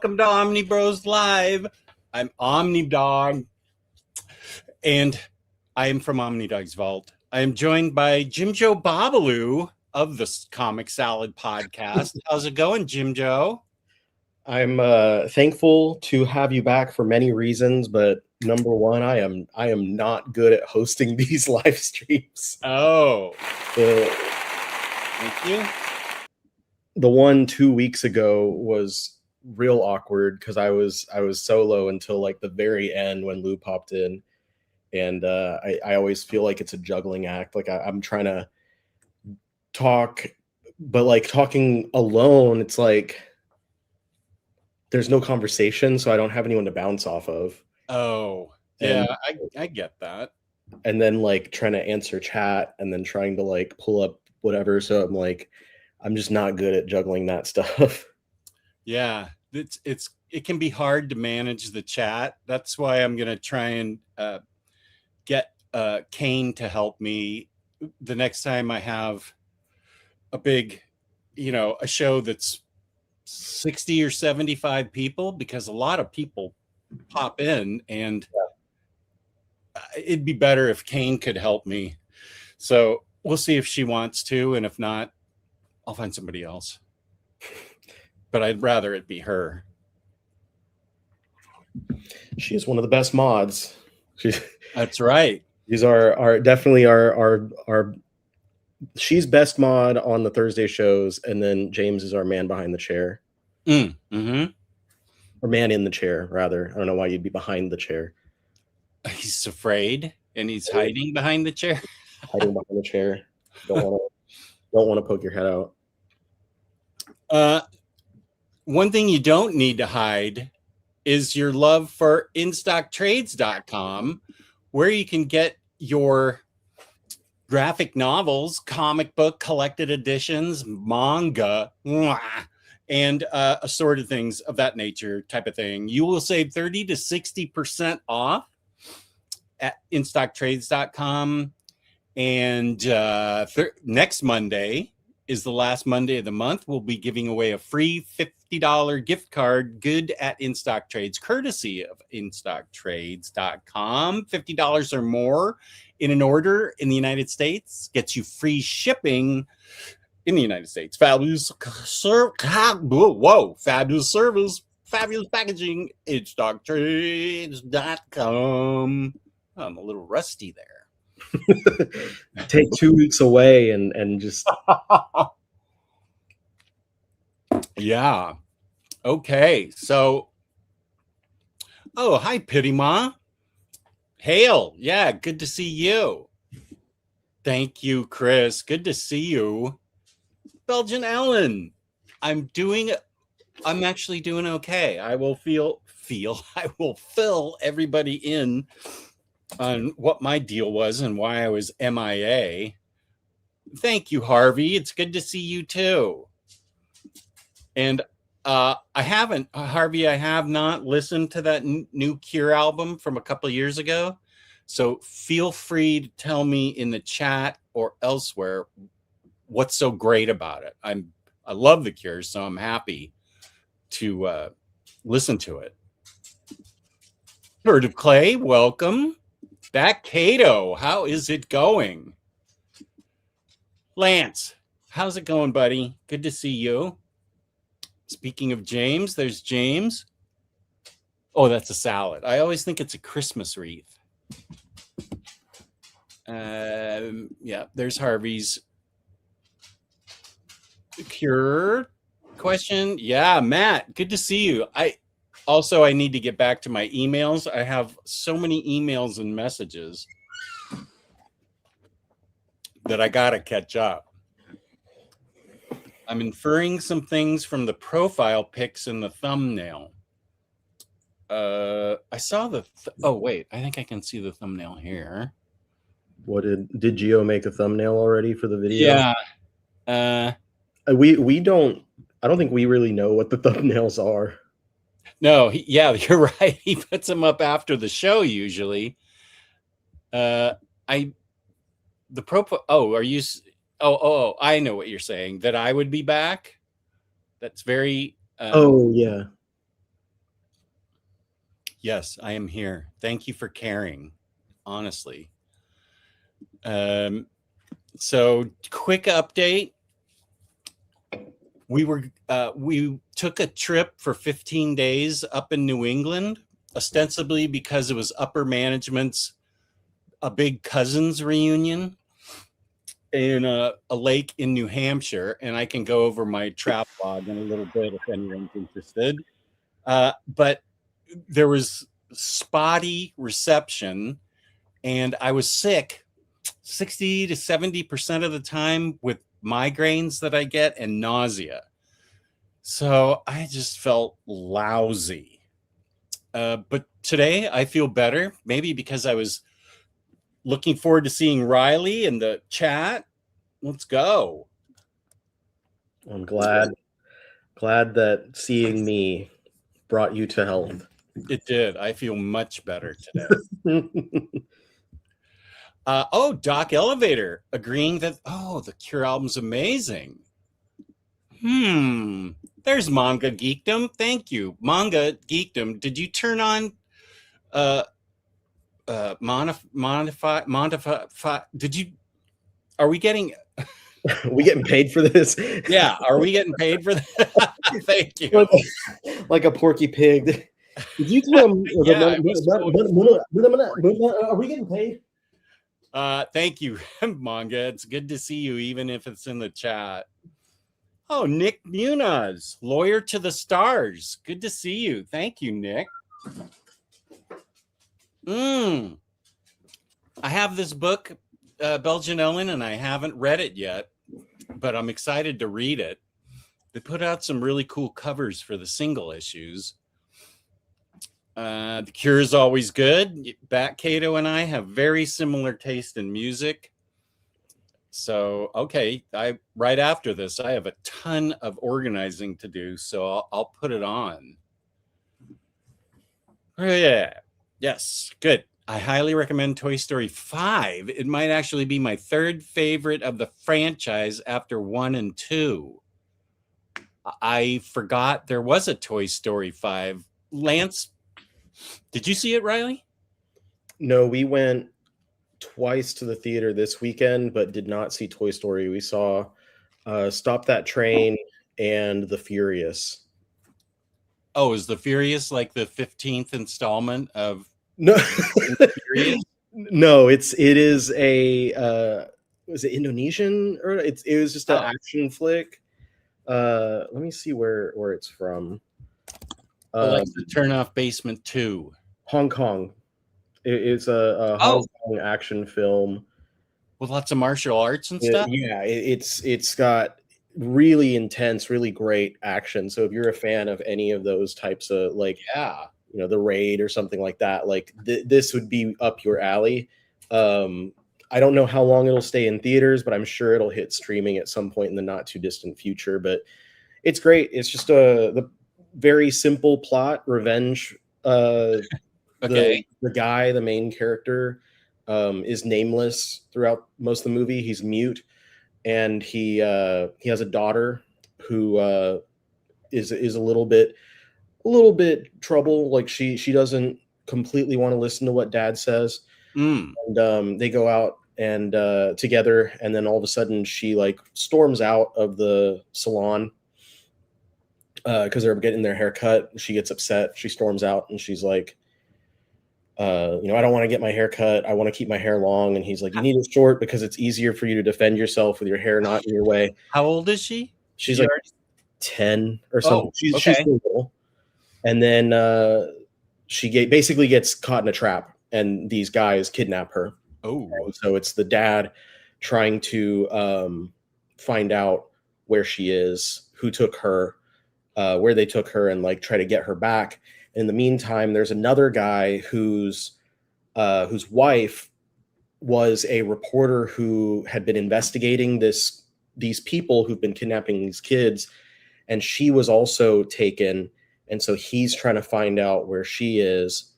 Welcome to Omni Bros Live. I'm Omnidog, and I am from Omnidog's Vault. I am joined by Jim Joe Babalu of the Comic Salad Podcast. How's it going, Jim Joe? I'm thankful to have you back for many reasons, but number one, I am not good at hosting these live streams. Oh, thank you. The one 2 weeks ago was real awkward because I was solo until like the very end when Lou popped in, and I always feel like it's a juggling act. Like I'm trying to talk, but like talking alone, it's like there's no conversation, so I don't have anyone to bounce off of. Oh, yeah, I get that. And then like trying to answer chat and then trying to like pull up whatever. So I'm like, I'm just not good at juggling that stuff. Yeah, it can be hard to manage the chat. That's why I'm gonna try and get Kane to help me the next time I have a big, a show that's 60 or 75 people, because a lot of people pop in, and it'd be better if Kane could help me. So we'll see if she wants to, and if not, I'll find somebody else. But I'd rather it be her. She is one of the best mods. That's right. These are definitely our she's best mod on the Thursday shows, and then James is our man behind the chair. Mm-hmm. Or man in the chair, rather. I don't know why you'd be behind the chair. He's afraid, and he's hiding behind the chair. Hiding behind the chair. Don't want to poke your head out. One thing you don't need to hide is your love for InStockTrades.com, where you can get your graphic novels, comic book, collected editions, manga, and assorted things of that nature type of thing. You will save 30 to 60% off at InStockTrades.com. And next Monday is the last Monday of the month. We'll be giving away a free $50 gift card, good at InStock Trades, courtesy of InStockTrades.com. $50 or more in an order in the United States gets you free shipping in the United States. Fabulous fabulous service, fabulous packaging, InStockTrades.com. I'm a little rusty there. Take 2 weeks away and just yeah. Okay, so hi Pity Ma. Hail, yeah, good to see you. Thank you, Chris. Good to see you. Belgian Ellen, I'm actually doing okay. I will I will fill everybody in on what my deal was and why I was MIA. Thank you, Harvey. It's good to see you too. And I have not listened to that new Cure album from a couple of years ago. So feel free to tell me in the chat or elsewhere what's so great about it. I love the Cure, so I'm happy to listen to it. Bird of Clay, welcome. Back Cato, how is it going? Lance, how's it going, buddy? Good to see you. Speaking of James, there's James. Oh, that's a salad. I always think it's a Christmas wreath. Yeah, there's Harvey's Cure question. Yeah, Matt, good to see you. I need to get back to my emails. I have so many emails and messages that I gotta catch up. I'm inferring some things from the profile pics in the thumbnail. I saw oh wait, I think I can see the thumbnail here. What did Gio make a thumbnail already for the video? Yeah. We don't. I don't think we really know what the thumbnails are. No, you're right. He puts them up after the show usually. I know what you're saying. That I would be back. That's very. Oh yeah. Yes, I am here. Thank you for caring, honestly. So quick update. We took a trip for 15 days up in New England, ostensibly because it was upper management's a big cousins reunion in a lake in New Hampshire, and I can go over my travel log in a little bit if anyone's interested. But there was spotty reception, and I was sick 60 to 70% of the time with migraines that I get and nausea. So I just felt lousy. But today I feel better, maybe because I was looking forward to seeing Riley in the chat. Let's go. I'm glad that seeing me brought you to health. It did. I feel much better today. Doc Elevator agreeing that, the Cure album's amazing. There's Manga Geekdom. Thank you. Manga Geekdom. Did you turn on modify? Are we getting paid for this? Yeah, are we getting paid for that? Thank you. Like a Porky Pig. Did you tell him? Are we getting paid? Thank you, Manga. It's good to see you, even if it's in the chat. Oh, Nick Munoz, Lawyer to the Stars. Good to see you. Thank you, Nick. I have this book, Belgian Ellen, and I haven't read it yet, but I'm excited to read it. They put out some really cool covers for the single issues. The Cure is always good. Bat Cato and I have very similar taste in music. So, okay, right after this, I have a ton of organizing to do, so I'll put it on. Oh, yeah. Yes, good. I highly recommend Toy Story 5. It might actually be my third favorite of the franchise after 1 and 2. I forgot there was a Toy Story 5. Lance, did you see it, Riley? No, we went twice to the theater this weekend, but did not see Toy Story. We saw Stop That Train and The Furious. Oh, is The Furious like the 15th installment of No? Furious? No, it is a was it Indonesian, or it was just an action flick. Let me see where it's from. Alexa, turn off Basement 2. Hong Kong. It's a Hong Kong action film with lots of martial arts and stuff. Yeah, it's got really intense, really great action. So if you're a fan of any of those types of, like, The Raid or something like that, like this would be up your alley. I don't know how long it'll stay in theaters, but I'm sure it'll hit streaming at some point in the not too distant future. But it's great. It's just the very simple plot, revenge. Okay. The guy, the main character, is nameless throughout most of the movie. He's mute, and he has a daughter who is a little bit trouble. Like she doesn't completely want to listen to what dad says. And they go out and together, and then all of a sudden she like storms out of the salon because they're getting their hair cut. She gets upset. She storms out, and she's like, I don't want to get my hair cut. I want to keep my hair long. And he's like, you need it short because it's easier for you to defend yourself with your hair not in your way. How old is she? She's like 10 or something. She's little. And then she basically gets caught in a trap, and these guys kidnap her. Oh, and so it's the dad trying to find out where she is, who took her, where they took her, and like try to get her back. In the meantime, there's another guy whose wife was a reporter who had been investigating these people who've been kidnapping these kids, and she was also taken. And so he's trying to find out where she is,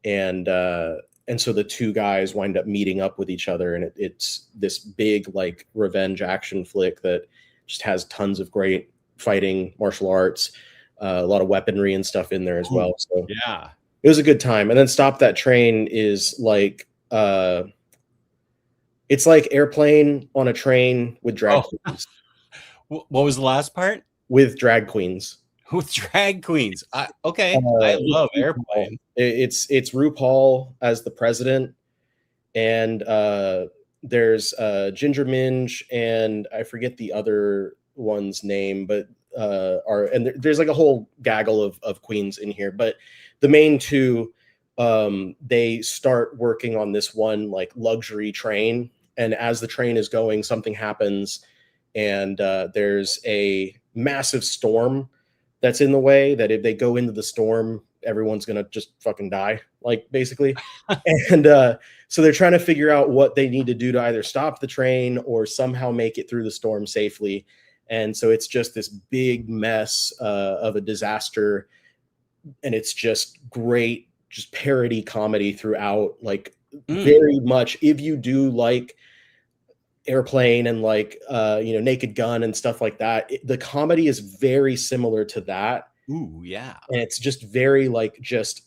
and so the two guys wind up meeting up with each other, and it's this big like revenge action flick that just has tons of great fighting, martial arts. A lot of weaponry and stuff in there as well. So yeah, It was a good time. And then Stop That Train is like it's like Airplane on a train with drag Oh, queens. what was the last part? With drag queens. With drag queens. Okay, I It's love RuPaul. Airplane. It's RuPaul as the president, and there's Ginger Minge, and I forget the other one's name, but there's like a whole gaggle of queens in here. But the main two, they start working on this one like luxury train, and as the train is going, something happens, and there's a massive storm that's in the way, that if they go into the storm, everyone's gonna just fucking die, like basically. And so they're trying to figure out what they need to do to either stop the train or somehow make it through the storm safely. And so it's just this big mess of a disaster, and it's just great, just parody comedy throughout. Like very much, if you do like Airplane and like Naked Gun and stuff like that, the comedy is very similar to that. Ooh, yeah. And it's just very like just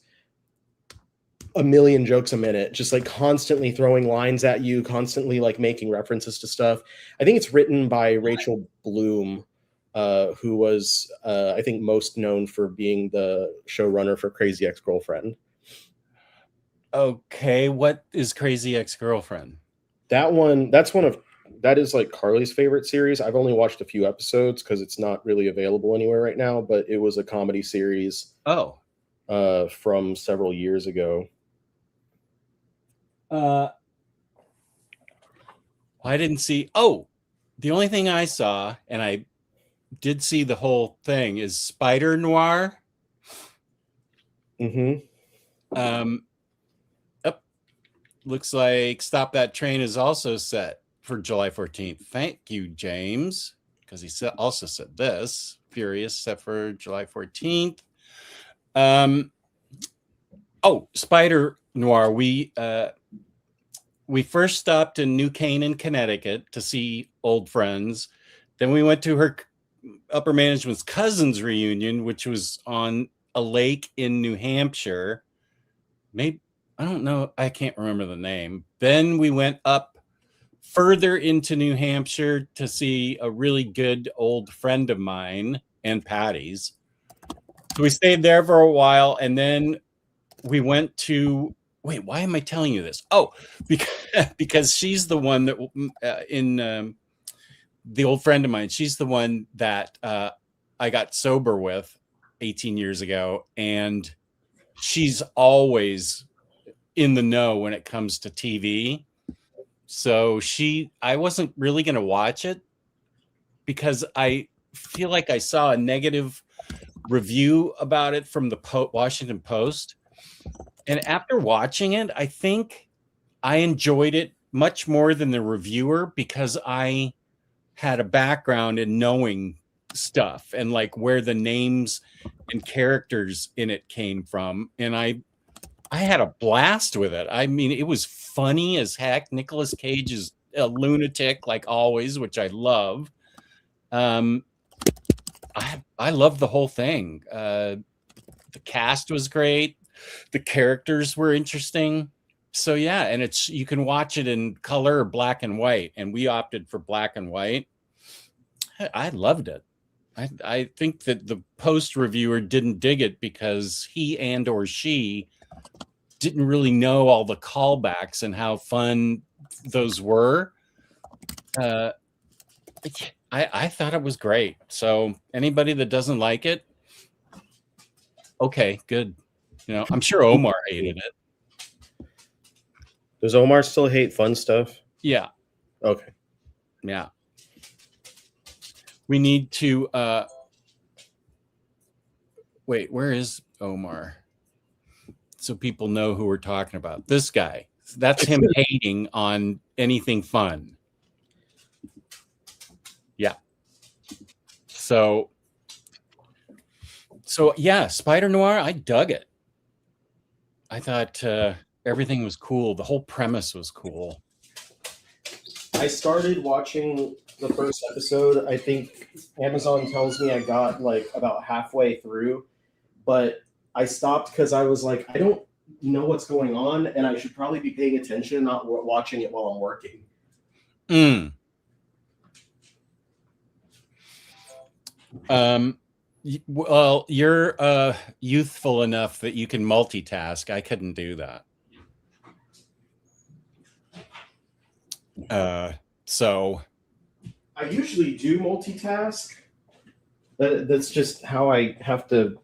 a million jokes a minute, just like constantly throwing lines at you, constantly like making references to stuff. I think it's written by Rachel Bloom, who was I think most known for being the showrunner for Crazy Ex-Girlfriend. Okay, what is Crazy Ex-Girlfriend? That is like Carly's favorite series. I've only watched a few episodes because it's not really available anywhere right now, but it was a comedy series from several years ago. I didn't see. The only thing I saw, and I did see the whole thing, is Spider Noir. Looks like Stop That Train is also set for July 14th. Thank you, James, because he also said this. Furious set for July 14th. Spider Noir. We first stopped in New Canaan, Connecticut to see old friends. Then we went to her upper management's cousin's reunion, which was on a lake in New Hampshire. Maybe, I don't know, I can't remember the name. Then we went up further into New Hampshire to see a really good old friend of mine and Patty's. So we stayed there for a while, and then we went to, wait, why am I telling you this? Because she's the one that in the old friend of mine, she's the one that I got sober with 18 years ago, and she's always in the know when it comes to TV. So I wasn't really going to watch it because I feel like I saw a negative review about it from the Washington Post. And after watching it, I think I enjoyed it much more than the reviewer because I had a background in knowing stuff and like where the names and characters in it came from. And I had a blast with it. I mean, it was funny as heck. Nicolas Cage is a lunatic like always, which I love. I love the whole thing. The cast was great. The characters were interesting. So yeah, and you can watch it in color or black and white, and we opted for black and white. I loved it. I think that the Post reviewer didn't dig it because he and or she didn't really know all the callbacks and how fun those were. I thought it was great. So anybody that doesn't like it, okay, good. I'm sure Omar hated it. Does Omar still hate fun stuff? Yeah. Okay. Yeah. We need to wait, where is Omar? So people know who we're talking about. This guy. That's him hating on anything fun. Yeah. So yeah, Spider Noir, I dug it. I thought everything was cool. The whole premise was cool. I started watching the first episode. I think Amazon tells me I got like about halfway through, but I stopped because I was like, I don't know what's going on, and I should probably be paying attention, not watching it while I'm working. Mm. Well, you're youthful enough that you can multitask. I couldn't do that. So I usually do multitask. That's just how I have to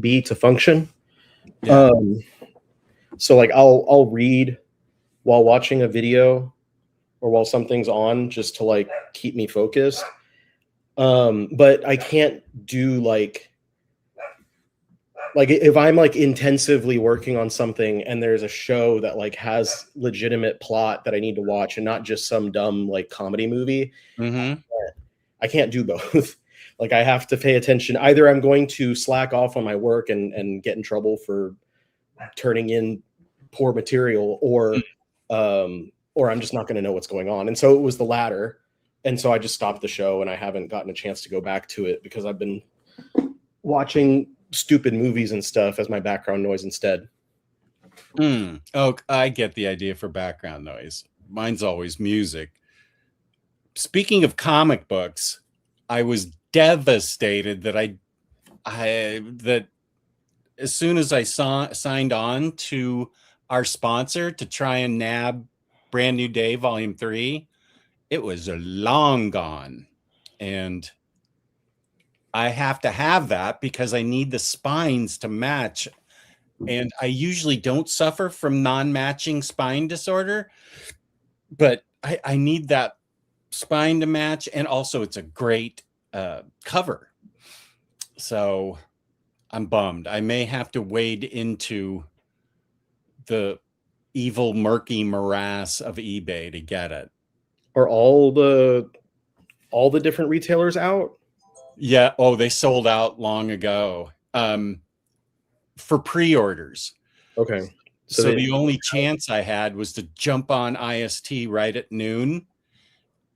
be to function. yeah. So like I'll read while watching a video or while something's on just to like keep me focused. But I can't do like if I'm like intensively working on something and there's a show that like has legitimate plot that I need to watch and not just some dumb like comedy movie, Mm-hmm. I can't do both. Like I have to pay attention. Either I'm going to slack off on my work and get in trouble for turning in poor material, or I'm just not going to know what's going on. And so it was the latter. And so I just stopped the show and I haven't gotten a chance to go back to it because I've been watching stupid movies and stuff as my background noise instead. Oh, I get the idea for background noise. Mine's always music. Speaking of comic books, I was devastated that that as soon as I signed on to our sponsor to try and nab Brand New Day Volume 3, it was long gone. And I have to have that because I need the spines to match. And I usually don't suffer from non-matching spine disorder, but I need that spine to match. And also it's a great cover. So I'm bummed. I may have to wade into the evil, murky morass of eBay to get it. Are all the different retailers out? Yeah. Oh, they sold out long ago. For pre-orders. Okay. So the only chance I had was to jump on IST right at noon,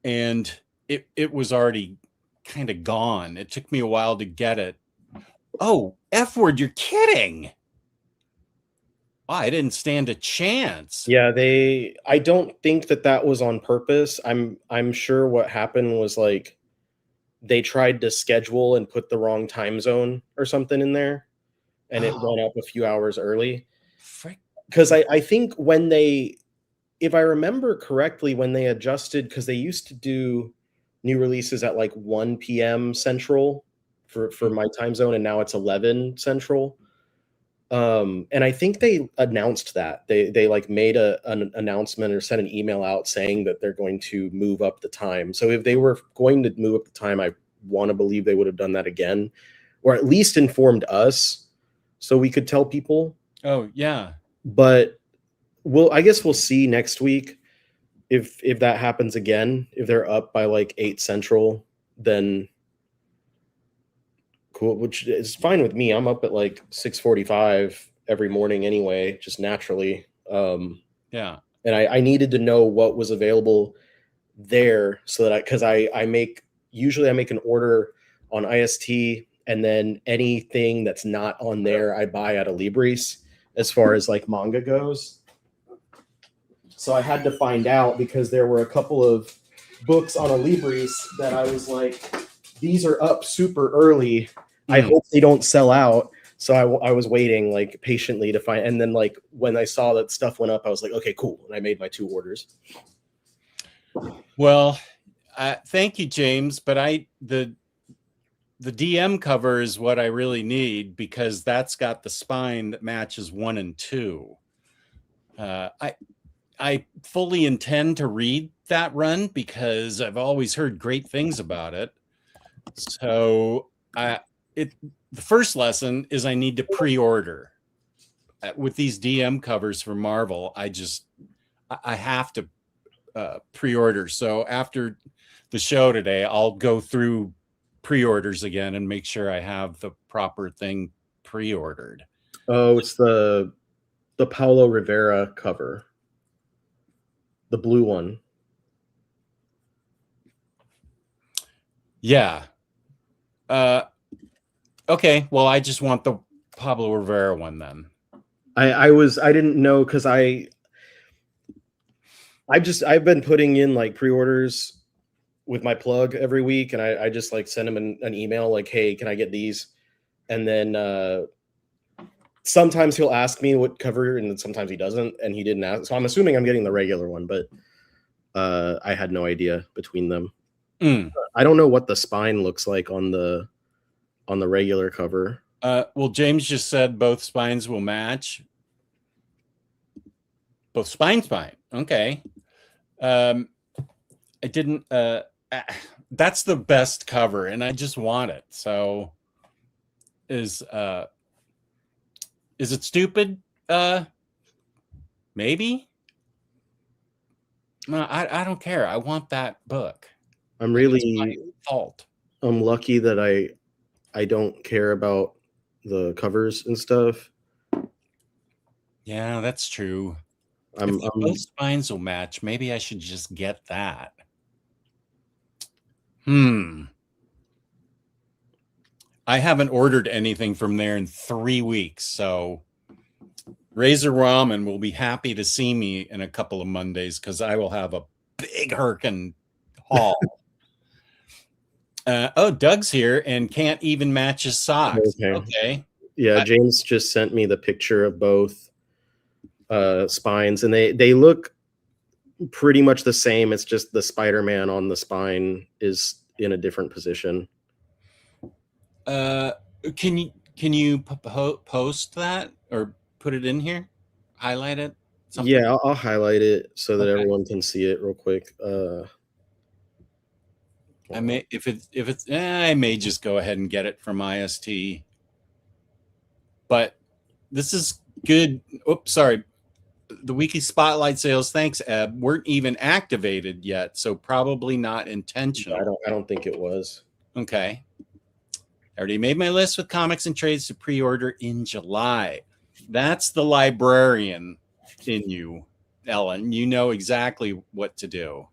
and it was already kind of gone. It took me a while to get it. Oh, F word, you're kidding. Oh, I didn't stand a chance. Yeah, I don't think that was on purpose. I'm sure what happened was like they tried to schedule and put the wrong time zone or something in there, and it went up a few hours early. Frick. Because I think when if I remember correctly, when they adjusted, because they used to do new releases at like 1 p.m. Central for my time zone, and now it's 11 Central. And I think they announced that they like made an announcement or sent an email out saying that they're going to move up the time. So if they were going to move up the time, I want to believe they would have done that again, or at least informed us so we could tell people. Oh yeah. But I guess we'll see next week if that happens again. If they're up by like 8 Central, then cool, which is fine with me. I'm up at like 6:45 every morning anyway, just naturally. Yeah. And I needed to know what was available there so that because I usually I make an order on IST, and then anything that's not on there I buy at Alibris as far as like manga goes. So I had to find out because there were a couple of books on Alibris that I was like, these are up super early. I hope they don't sell out. So I was waiting like patiently to find. And then like when I saw that stuff went up, I was like, okay, cool. And I made my 2 orders. Well, thank you, James. But the DM cover is what I really need because that's got the spine that matches 1 and 2. I fully intend to read that run because I've always heard great things about it. So the first lesson is I need to pre-order. With these DM covers for Marvel, I have to pre-order. So after the show today, I'll go through pre-orders again and make sure I have the proper thing pre-ordered. Oh, it's the Paulo Rivera cover. The blue one. Yeah. Okay. Well, I just want Pablo Rivera one then. I didn't know because I've been putting in like pre-orders with my plug every week, and I just like send him an email like, hey, can I get these? And then sometimes he'll ask me what cover, and then sometimes he doesn't, and he didn't ask. So I'm assuming I'm getting the regular one, but I had no idea between them. I don't know what the spine looks like on the regular cover. Well, James just said both spines will match. Both spine. Okay. I didn't. That's the best cover, and I just want it. So, is it stupid? Maybe. No, I don't care. I want that book. I'm really my fault. I'm lucky that I don't care about the covers and stuff. Yeah, that's true. If both spines will match, maybe I should just get that. I haven't ordered anything from there in 3 weeks, so Razor Ramen will be happy to see me in a couple of Mondays because I will have a big Herkin haul. Doug's here and can't even match his socks. Okay. Yeah, James just sent me the picture of both spines, and they look pretty much the same. It's just the Spider-Man on the spine is in a different position. Can you post that or put it in here? Highlight it? Something? Yeah, I'll highlight it so that everyone can see it real quick. I may I may just go ahead and get it from IST. But this is good. Oops, sorry. The weekly spotlight sales, thanks, Eb, weren't even activated yet, so probably not intentional. I don't think it was. Okay. I already made my list with comics and trades to pre-order in July. That's the librarian in you, Ellen. You know exactly what to do.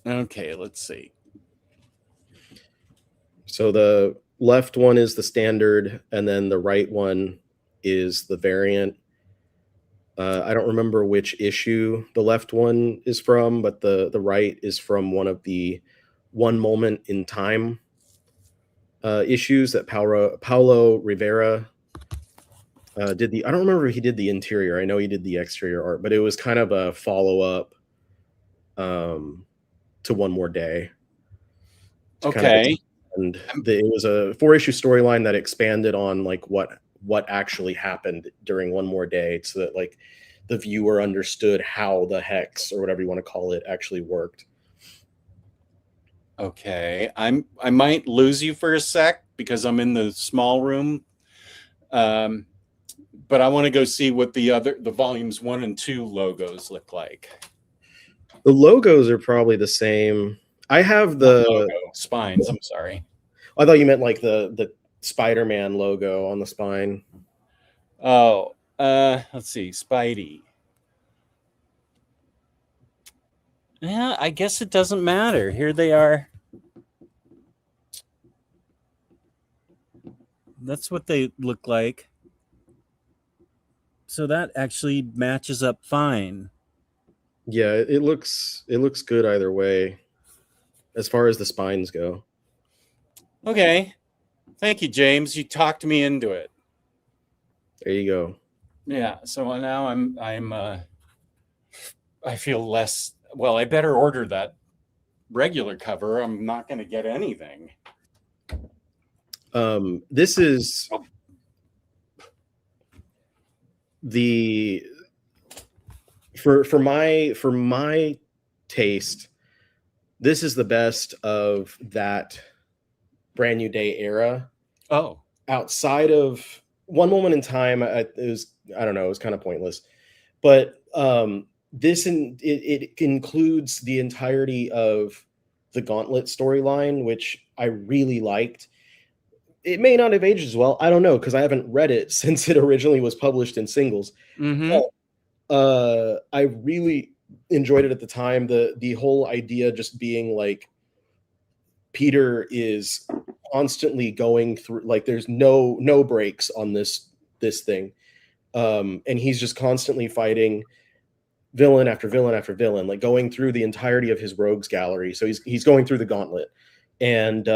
Okay, let's see. So the left one is the standard, and then the right one is the variant. I don't remember which issue the left one is from, but the right is from one of the One Moment in Time issues that Paulo Rivera did. I don't remember if he did the interior. I know he did the exterior art, but it was kind of a follow-up to One More Day. Okay. And it was a 4-issue storyline that expanded on like what actually happened during One More Day, so that like the viewer understood how the hex, or whatever you want to call it, actually worked. Okay, I might lose you for a sec because I'm in the small room, but I want to go see what the volumes 1 and 2 logos look like. The logos are probably the same. I have the spines. I'm sorry. I thought you meant like the Spider-Man logo on the spine. Oh, let's see. Spidey. Yeah, I guess it doesn't matter. Here they are. That's what they look like. So that actually matches up fine. Yeah, it looks good either way, as far as the spines go. Okay. Thank you, James. You talked me into it. There you go. Yeah. So now I feel less. Well, I better order that regular cover. I'm not going to get anything. This is the for my taste. This is the best of that Brand New Day era. Oh, outside of One Moment in Time, it was kind of pointless. But this it includes the entirety of the Gauntlet storyline, which I really liked. It may not have aged as well. I don't know, because I haven't read it since it originally was published in singles. Mm-hmm. But, I really enjoyed it at the time. The whole idea just being like Peter is constantly going through, like there's no breaks on this thing. And he's just constantly fighting villain after villain after villain, like going through the entirety of his rogues gallery. So he's going through the gauntlet. And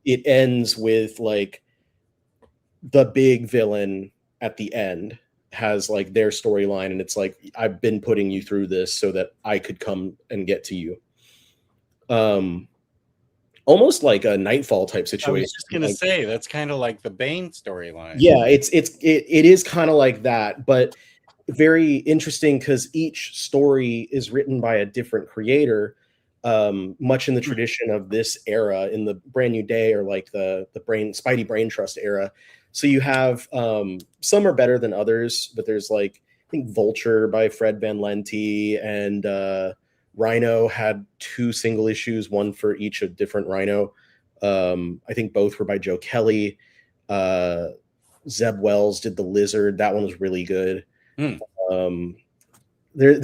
it ends with like the big villain at the end has like their storyline, and it's like, I've been putting you through this so that I could come and get to you. Almost like a Nightfall type situation. I was just gonna say that's kind of like the Bane storyline. Yeah, it is kind of like that, but very interesting because each story is written by a different creator, much in the tradition of this era in the Brand New Day, or like the Spidey Brain Trust era. So you have some are better than others, but there's like, I think Vulture by Fred Van Lente, and Rhino had 2 single issues, one for each of different Rhino. I think both were by Joe Kelly. Zeb Wells did the Lizard. That one was really good. There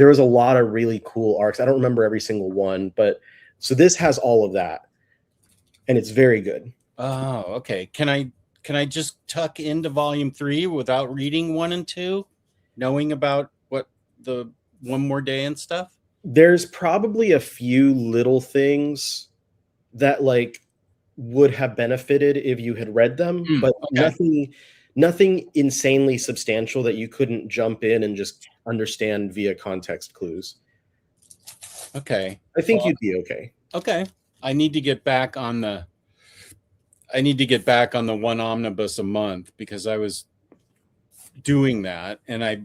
was a lot of really cool arcs. I don't remember every single one, but so this has all of that, and it's very good. Oh, okay. Can I just tuck into volume 3 without reading 1 and 2, knowing about what the One More Day and stuff? There's probably a few little things that like would have benefited if you had read them, but nothing insanely substantial that you couldn't jump in and just understand via context clues. Okay. I think you'd be okay. Okay. I need to get back on the one omnibus a month, because I was doing that, and I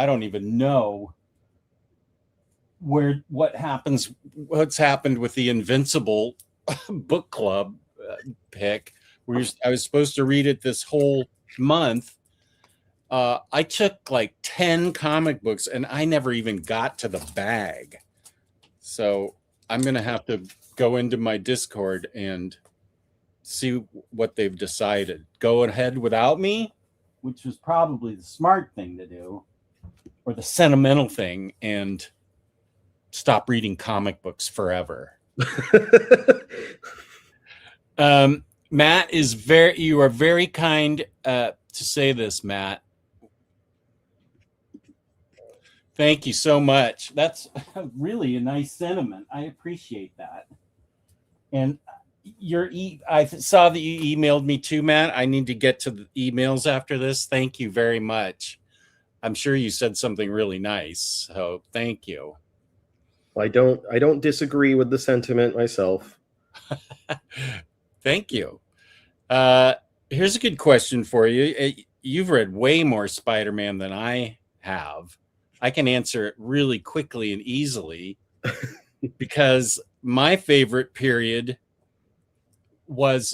don't even know what's happened with the Invincible book club pick. I was supposed to read it this whole month. I took like 10 comic books and I never even got to the bag. So I'm going to have to go into my Discord and see what they've decided. Go ahead without me, which was probably the smart thing to do, or the sentimental thing, and stop reading comic books forever. Matt you are very kind to say this, Matt. Thank you so much. That's really a nice sentiment. I appreciate that. And I saw that you emailed me too, Matt. I need to get to the emails after this. Thank you very much. I'm sure you said something really nice. So thank you. I don't disagree with the sentiment myself. Thank you. Here's a good question for you. You've read way more Spider-Man than I have. I can answer it really quickly and easily because my favorite period was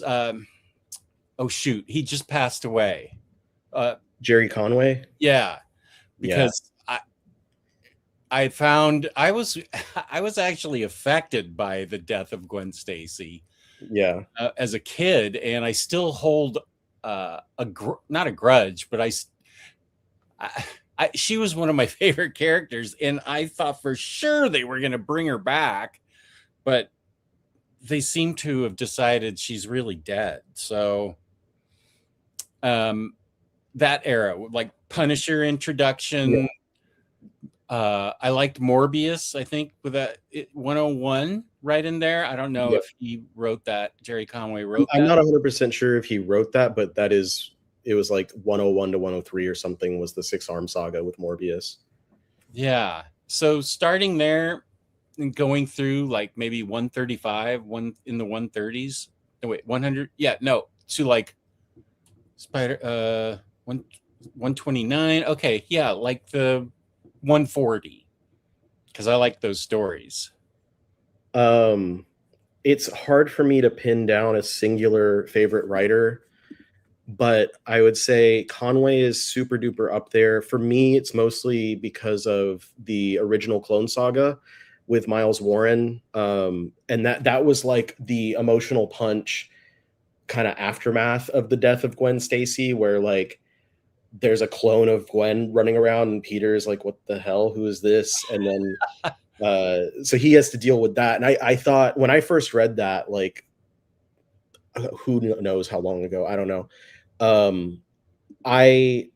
he just passed away. Jerry Conway? Yeah. Because I found I was actually affected by the death of Gwen Stacy. Yeah. As a kid, and I still hold not a grudge, but she was one of my favorite characters, and I thought for sure they were going to bring her back, but they seem to have decided she's really dead. So that era, like Punisher introduction. I liked Morbius, I think, with that 101 right in there. I don't know if he wrote that. Jerry Conway wrote that. I'm not 100% sure if he wrote that, but it was like 101 to 103 or something was the 6-arm saga with Morbius. Yeah. So starting there and going through like maybe 135, one in the 130s. No, wait, 100. Yeah, no, to like Spider 129. Okay, yeah, like the 140, because I like those stories. It's hard for me to pin down a singular favorite writer, but I would say Conway is super duper up there. For me, it's mostly because of the original Clone Saga with Miles Warren. And that was like the emotional punch kind of aftermath of the death of Gwen Stacy, where like there's a clone of Gwen running around and Peter's like, what the hell? Who is this? And then so he has to deal with that. And I thought when I first read that, like who knows how long ago, I don't know. I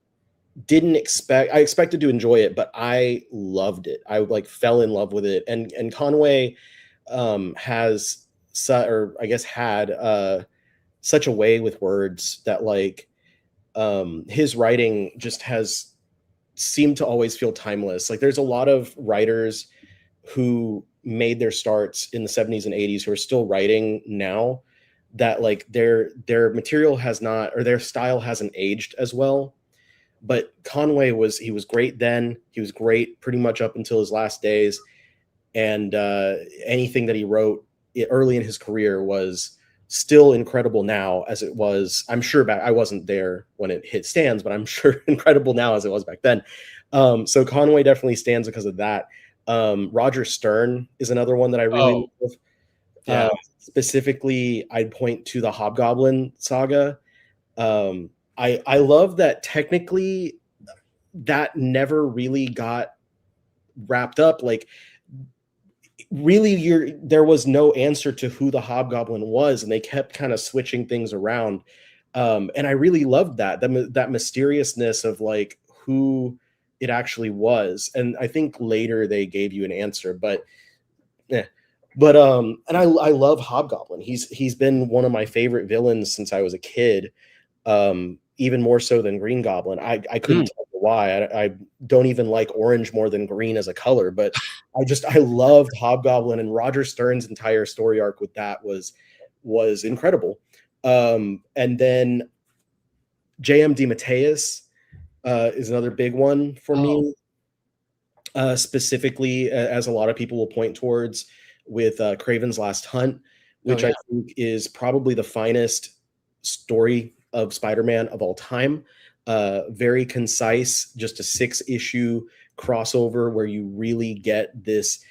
I expected to enjoy it, but I loved it. I like fell in love with it. And Conway has or I guess had such a way with words that like his writing just has seemed to always feel timeless. Like there's a lot of writers who made their starts in the 70s and 80s who are still writing now, that like their material has not, or their style hasn't aged as well. But Conway he was great then. He was great pretty much up until his last days. And anything that he wrote early in his career was still incredible now as it was. I'm sure I wasn't there when it hit stands, but I'm sure incredible now as it was back then. So Conway definitely stands because of that. Roger Stern is another one that I really love. Yeah. Specifically, I'd point to the Hobgoblin saga. I love that technically that never really got wrapped up. Like really there was no answer to who the Hobgoblin was, and they kept kind of switching things around. And I really loved that mysteriousness of like who it actually was. And I think later they gave you an answer, but and I love Hobgoblin. He's been one of my favorite villains since I was a kid. Even more so than Green Goblin. I couldn't tell you why. I don't even like orange more than green as a color, but I loved Hobgoblin, and Roger Stern's entire story arc with that was incredible. And then J.M. DeMatteis is another big one for me. Specifically, as a lot of people will point towards with Kraven's Last Hunt, which I think is probably the finest story of Spider-Man of all time. Very concise, just a 6-issue crossover where you really get this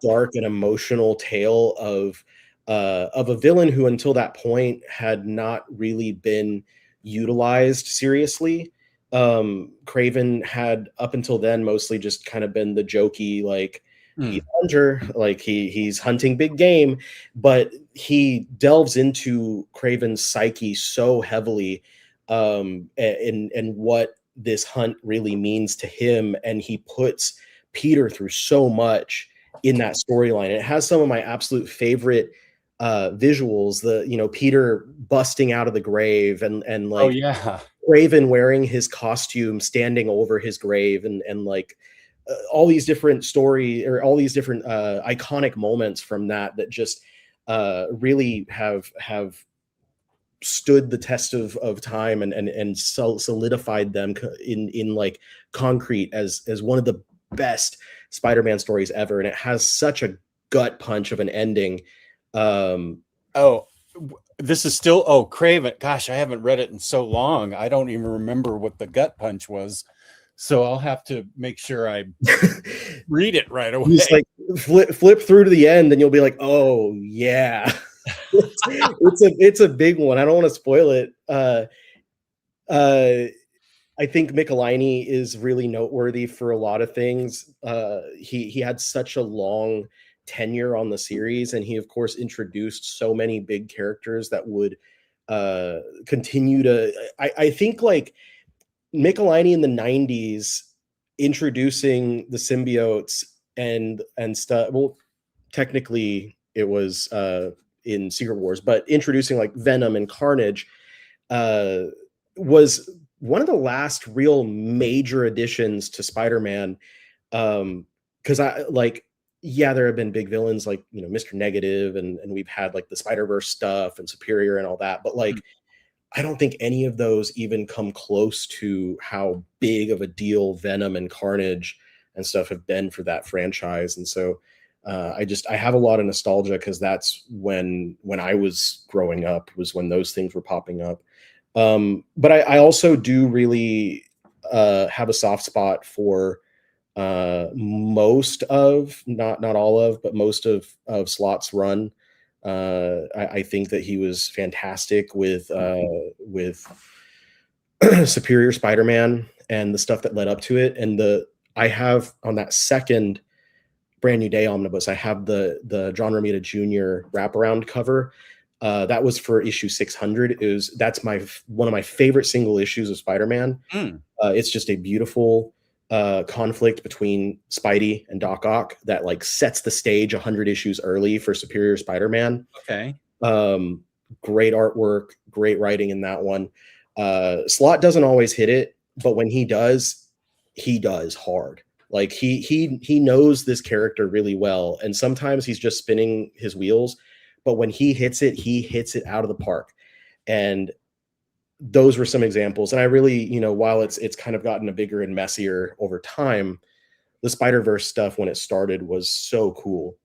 dark and emotional tale of a villain who until that point had not really been utilized seriously. Kraven had up until then mostly just kind of been the jokey, like he's a hunter, like he's hunting big game, but he delves into Kraven's psyche so heavily, and what this hunt really means to him, and he puts Peter through so much in that storyline. It has some of my absolute favorite visuals, the Peter busting out of the grave and like Kraven wearing his costume standing over his grave, and like all these different all these different iconic moments from that just really have stood the test of time and solidified them in like concrete as one of the best Spider-Man stories ever. And it has such a gut punch of an ending. This is still Kraven. Gosh, I haven't read it in so long. I don't even remember what the gut punch was. So I'll have to make sure I read it right away. Just like flip through to the end, and you'll be like, "Oh yeah." it's a big one. I don't want to spoil it. I think Michelinie is really noteworthy for a lot of things. He had such a long tenure on the series, and he of course introduced so many big characters that would continue to. I think like Michelinie in the 90s introducing the symbiotes and stuff. Well, technically it was in Secret Wars, but introducing like Venom and Carnage was one of the last real major additions to Spider-Man. Because there have been big villains like Mr. Negative, and we've had like the Spider-Verse stuff and Superior and all that, but like I don't think any of those even come close to how big of a deal Venom and Carnage and stuff have been for that franchise. And so I have a lot of nostalgia, because that's when I was growing up, was when those things were popping up. But I also do really have a soft spot for most of, not all of, but most of Slott's run. I think that he was fantastic with Superior Spider-Man and the stuff that led up to it. And I have on that second Brand New Day omnibus, I have the John Romita Jr. wraparound cover. That was for issue 600. That's one of my favorite single issues of Spider-Man. It's just a beautiful conflict between Spidey and Doc Ock that like sets the stage 100 issues early for Superior Spider-Man. Okay. Great artwork, great writing in that one. Slott doesn't always hit it, but when he does hard. Like he knows this character really well, and sometimes he's just spinning his wheels, but when he hits it out of the park. And those were some examples. And I really, while it's kind of gotten a bigger and messier over time, the Spider-Verse stuff when it started was so cool.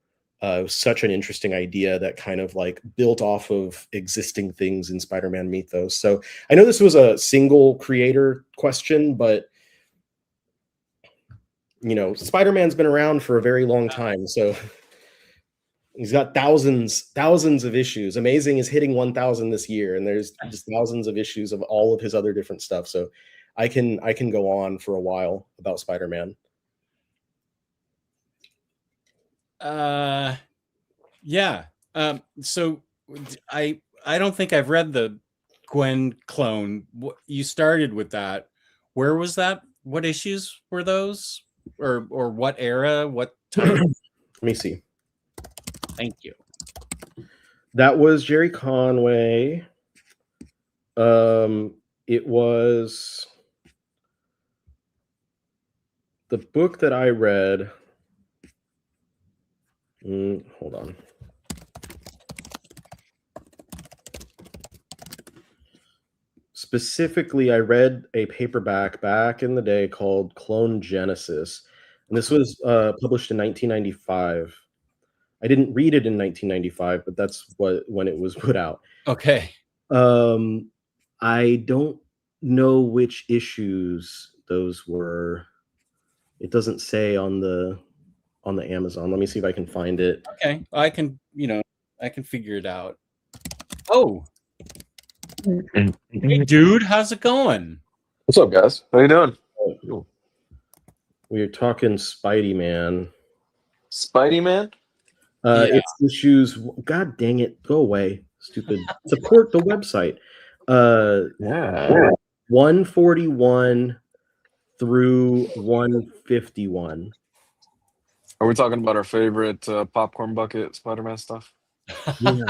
It was such an interesting idea that kind of like built off of existing things in Spider-Man mythos. So I know this was a single creator question, but Spider-Man's been around for a very long time. So he's got thousands of issues. Amazing is hitting 1,000 this year, and there's just thousands of issues of all of his other different stuff. So I can go on for a while about Spider-Man. Yeah. So I don't think I've read the Gwen clone. You started with that. Where was that? What issues were those? Or what era? What time? Let me see. Thank you. That was Jerry Conway. It was the book that I read. Hold on. Specifically, I read a paperback back in the day called Clone Genesis, and this was published in 1995. I didn't read it in 1995, but that's when it was put out. Okay. I don't know which issues those were. It doesn't say on the Amazon. Let me see if I can find it. Okay. I can figure it out. Oh. Hey, dude, how's it going? What's up, guys? How you doing? We're talking Spidey Man. Spidey Man? Yeah. It's issues. God dang it. Go away. Stupid. Support the website. Yeah. 141 through 151. Are we talking about our favorite popcorn bucket Spider-Man stuff? Yeah.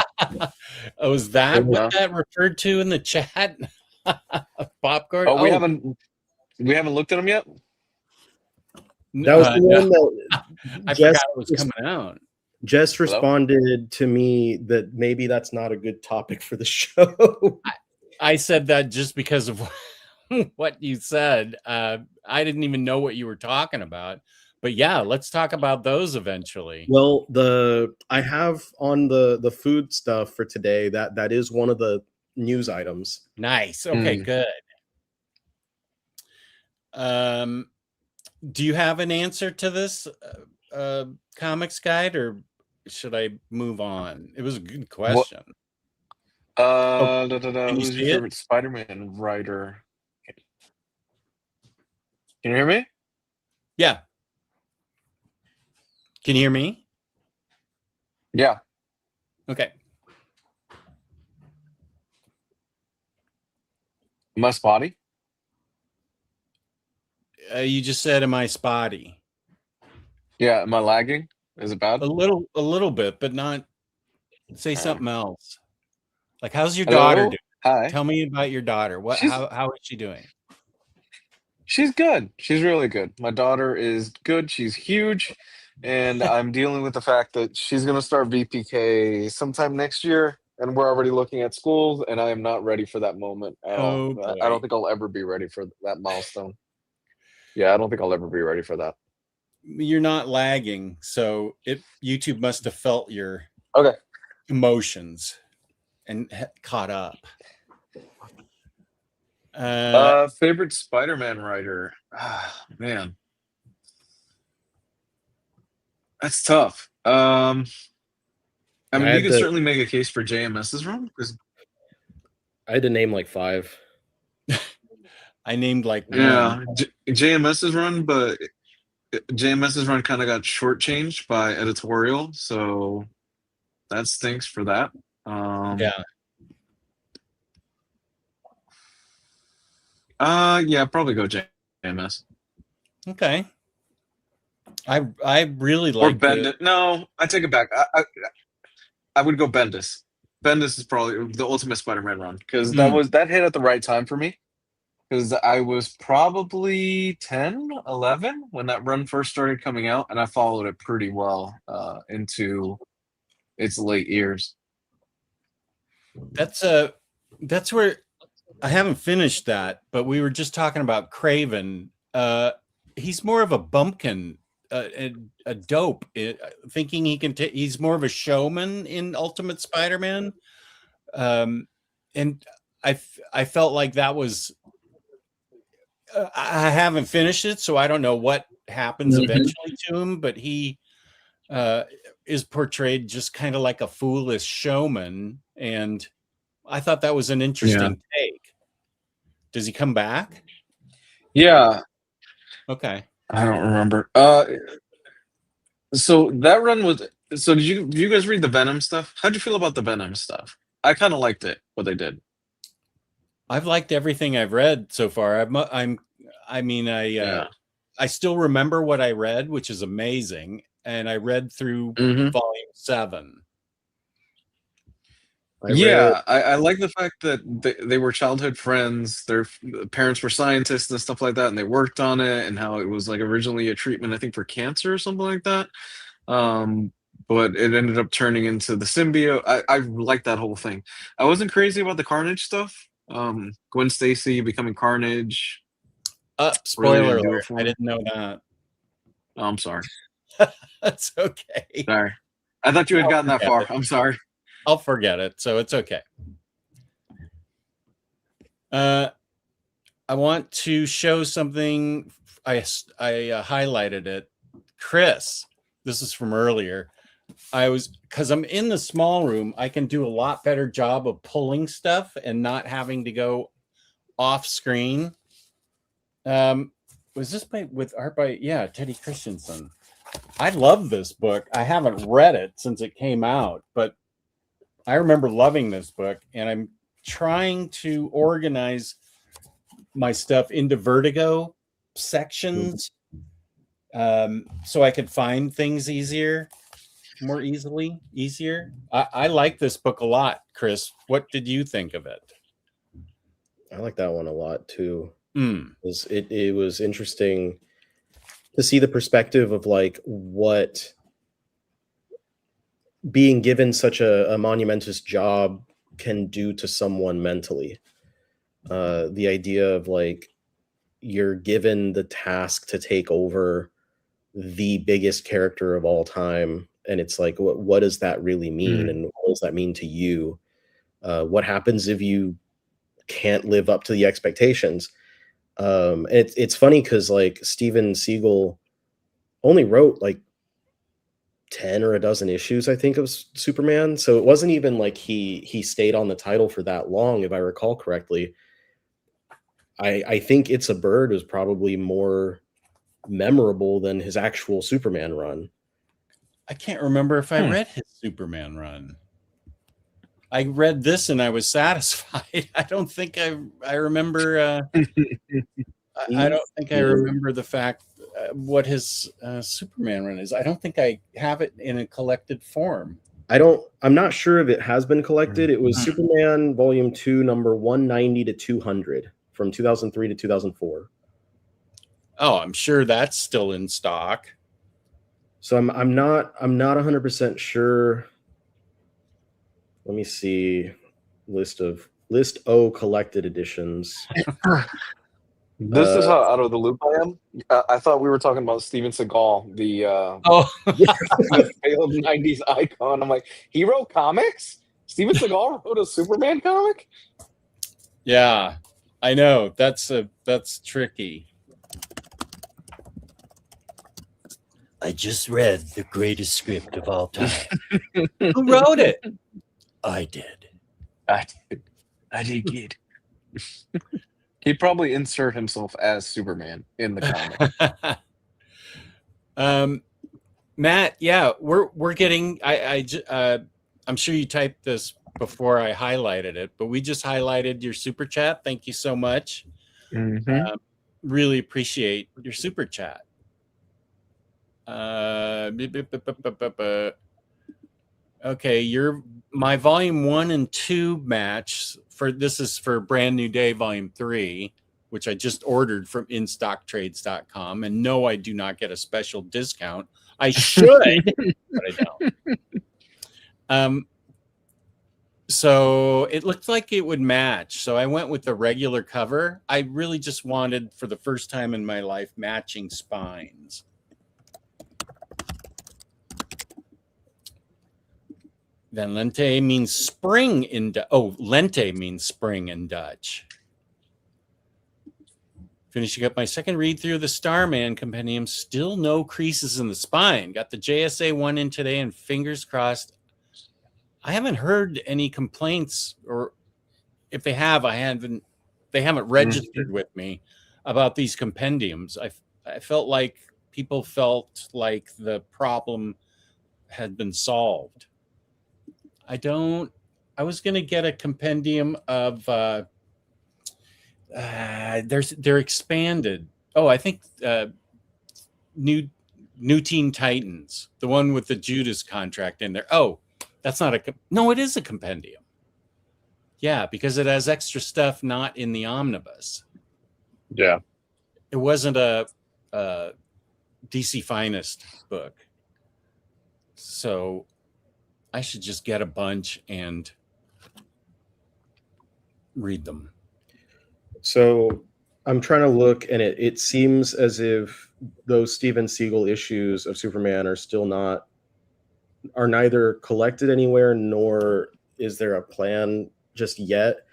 Oh, is that what that referred to in the chat? Popcorn? Oh, we haven't looked at them yet? That was the one that I forgot it was coming out. Jess responded to me that maybe that's not a good topic for the show. I said that just because of what you said. I didn't even know what you were talking about. But yeah, let's talk about those eventually. Well, I have on the food stuff for today. That is one of the news items. Nice. Okay, good. Do you have an answer to this comics guide, or should I move on? It was a good question. Who's your favorite Spider-Man writer? Can you hear me? Yeah. Can you hear me? Yeah. Okay. Am I spotty? You just said, "Am I spotty?" Yeah. Am I lagging? Is it bad? A little bit, but not. Say something else. Like, how's your daughter doing? Hi. Tell me about your daughter. How is she doing? She's good. She's really good. My daughter is good. She's huge. And I'm dealing with the fact that she's going to start VPK sometime next year. And we're already looking at schools. And I am not ready for that moment at all. Boy. I don't think I'll ever be ready for that milestone. Yeah, I don't think I'll ever be ready for that. You're not lagging. So YouTube must have felt your emotions and caught up. Favorite Spider-Man writer? Man, that's tough. I mean, you could certainly make a case for JMS's run because I had to name like 5. I named like JMS's run, but JMS's run kind of got shortchanged by editorial, so that stinks for that. Yeah. Yeah, probably go JMS Okay. I really or like the. Bendis. No, I take it back. I would go Bendis. Bendis is probably the ultimate Spider-Man run because Mm, that hit at the right time for me. Because I was probably 10, 11 when that run first started coming out, and I followed it pretty well into its late years. that's that's where I haven't finished that, but we were just talking about Craven. He's more of a bumpkin, a dope, thinking he can. He's more of a showman in Ultimate Spider-Man, and I felt like that was. I haven't finished it, so I don't know what happens eventually to him. But he uh, is portrayed just kind of like a foolish showman, and I thought that was an Yeah. interesting take. Does he come back? Yeah, Okay. I don't remember. So that run was. So did you guys read the Venom stuff? How'd you feel about the Venom stuff? I kind of liked it what they did. I've liked everything I've read so far. I mean, Yeah. I still remember what I read, which is amazing. And I read through Hmm. volume 7. I read Yeah, I like the fact that they were childhood friends. Their parents were scientists and stuff like that, and they worked on it, and how it was like originally a treatment, I think, for cancer or something like that. Um, but it ended up turning into the symbiote. I like that whole thing. I wasn't crazy about the Carnage stuff. Gwen Stacy becoming Carnage really Spoiler didn't do alert. it for I me. didn't know that. Oh, I'm sorry. That's okay. Sorry. I thought you had I'll gotten that forget far. it. I'm sorry. I'll forget it. So it's okay. I want to show something. I highlighted it. Chris, this is from earlier. Because I'm in the small room, I can do a lot better job of pulling stuff and not having to go off screen. Was this with art by Teddy Christensen? I love this book. I haven't read it since it came out, but I remember loving this book, and I'm trying to organize my stuff into Vertigo sections, so I could find things easier. I like this book a lot. Chris, what did you think of it? I like that one a lot too. Mm. It was interesting to see the perspective of like what being given such a monumentous job can do to someone mentally. The idea of like you're given the task to take over the biggest character of all time, and it's like what does that really mean, and what does that mean to you? What happens if you can't live up to the expectations? It's funny because like Steven Seagal only wrote like 10 or a dozen issues, I think, of Superman. So it wasn't even like he stayed on the title for that long, if I recall correctly. I think It's a Bird was probably more memorable than his actual Superman run. I can't remember if I read his Superman run. I read this and I was satisfied. I don't think I remember. I don't think I remember the fact what his Superman run is. I don't think I have it in a collected form. I'm not sure if it has been collected. It was Superman Volume 2, number 190 to 200 from 2003 to 2004. Oh, I'm sure that's still in stock. So I'm not 100% sure. Let me see list O collected editions. This is how out of the loop I am. I thought we were talking about Steven Seagal, the failed '90s icon. I'm like, he wrote comics. Steven Seagal wrote a Superman comic. Yeah, I know. That's tricky. I just read the greatest script of all time. Who wrote it? I did. I did, kid. He'd probably insert himself as Superman in the comic. Matt, yeah, we're getting. I'm sure you typed this before I highlighted it, but we just highlighted your super chat. Thank you so much. Really appreciate your super chat. Okay, my volume 1 and 2 match this is for Brand New Day volume 3, which I just ordered from instocktrades.com. And no, I do not get a special discount. I should, but I don't. So it looked like it would match. So I went with the regular cover. I really just wanted, for the first time in my life, matching spines. Then Lente means spring in Lente means spring in Dutch. Finishing up my second read through the Starman Compendium, still no creases in the spine. Got the JSA one in today, and fingers crossed. I haven't heard any complaints, or if they have, they haven't registered with me about these compendiums. I felt like people felt like the problem had been solved. I was going to get a compendium of, they're expanded. Oh, I think New Teen Titans, the one with the Judas contract in there. Oh, that's not no, it is a compendium. Yeah, because it has extra stuff not in the omnibus. Yeah. It wasn't a DC Finest book. So I should just get a bunch and read them. So I'm trying to look, and it seems as if those Steven Siegel issues of Superman are neither collected anywhere, nor is there a plan just yet.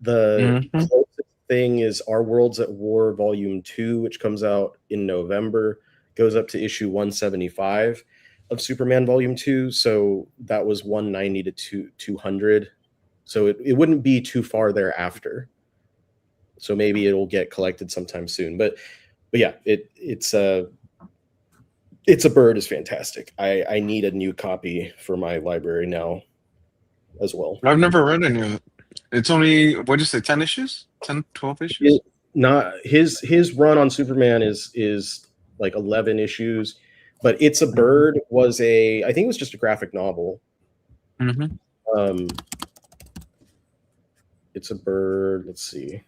The closest thing is Our Worlds at War Volume 2, which comes out in November, goes up to issue 175 of Superman Volume 2. So that was 190 to 200. So it wouldn't be too far thereafter. So maybe it'll get collected sometime soon. But yeah, it's a Bird is fantastic. I need a new copy for my library now as well. I've never read any of it. It's only, what'd you say, 10 issues? 10, 12 issues? Not his run on Superman is like 11 issues, but It's a Bird was I think it was just a graphic novel. It's a Bird, let's see.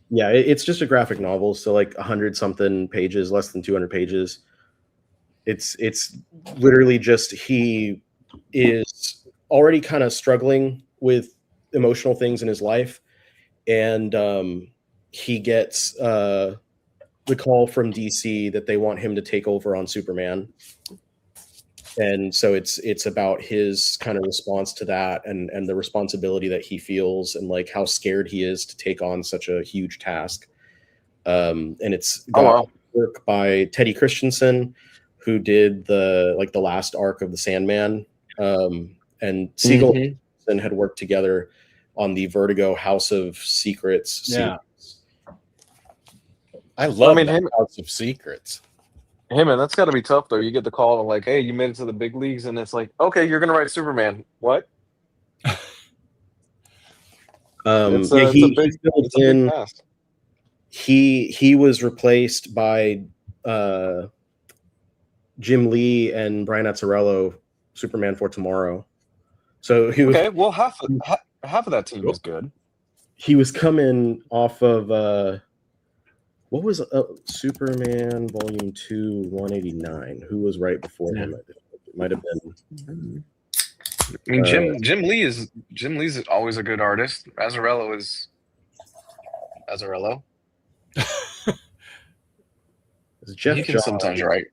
Yeah, it's just a graphic novel, so like 100-something pages, less than 200 pages. It's literally just he is already kind of struggling with emotional things in his life, and he gets the call from DC that they want him to take over on Superman, and so it's about his kind of response to that, and the responsibility that he feels, and like how scared he is to take on such a huge task. And it's got work by Teddy Christensen, who did the last arc of the Sandman, and Siegel had worked together on the Vertigo House of Secrets series. Yeah, I love House of Secrets. Hey man, that's got to be tough though. You get the call and like, hey, you made it to the big leagues, and it's like, okay, you're gonna write Superman. What? He was replaced by Jim Lee and Brian Azzarello, Superman for Tomorrow. So he was half of that team was good. He was coming off of what was Superman Volume 2 189? Who was right before him? It might have been. I mean, Jim Lee's always a good artist. Azzarello is Azzarello. Jeff he can Johns sometimes write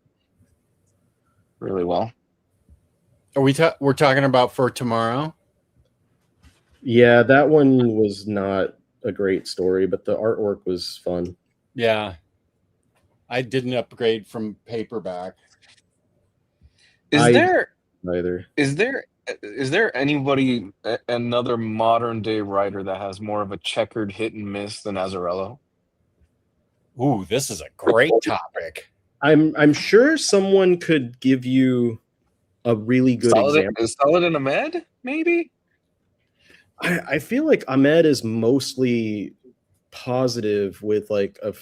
really well. Are we're talking about For Tomorrow? Yeah, that one was not a great story, but the artwork was fun. Yeah, I didn't upgrade from paperback. Is there anybody, another modern day writer that has more of a checkered hit and miss than Azzarello? Ooh, this is a great topic. I'm sure someone could give you a really good example. Solid in Ahmed, maybe? I feel like Ahmed is mostly positive with like a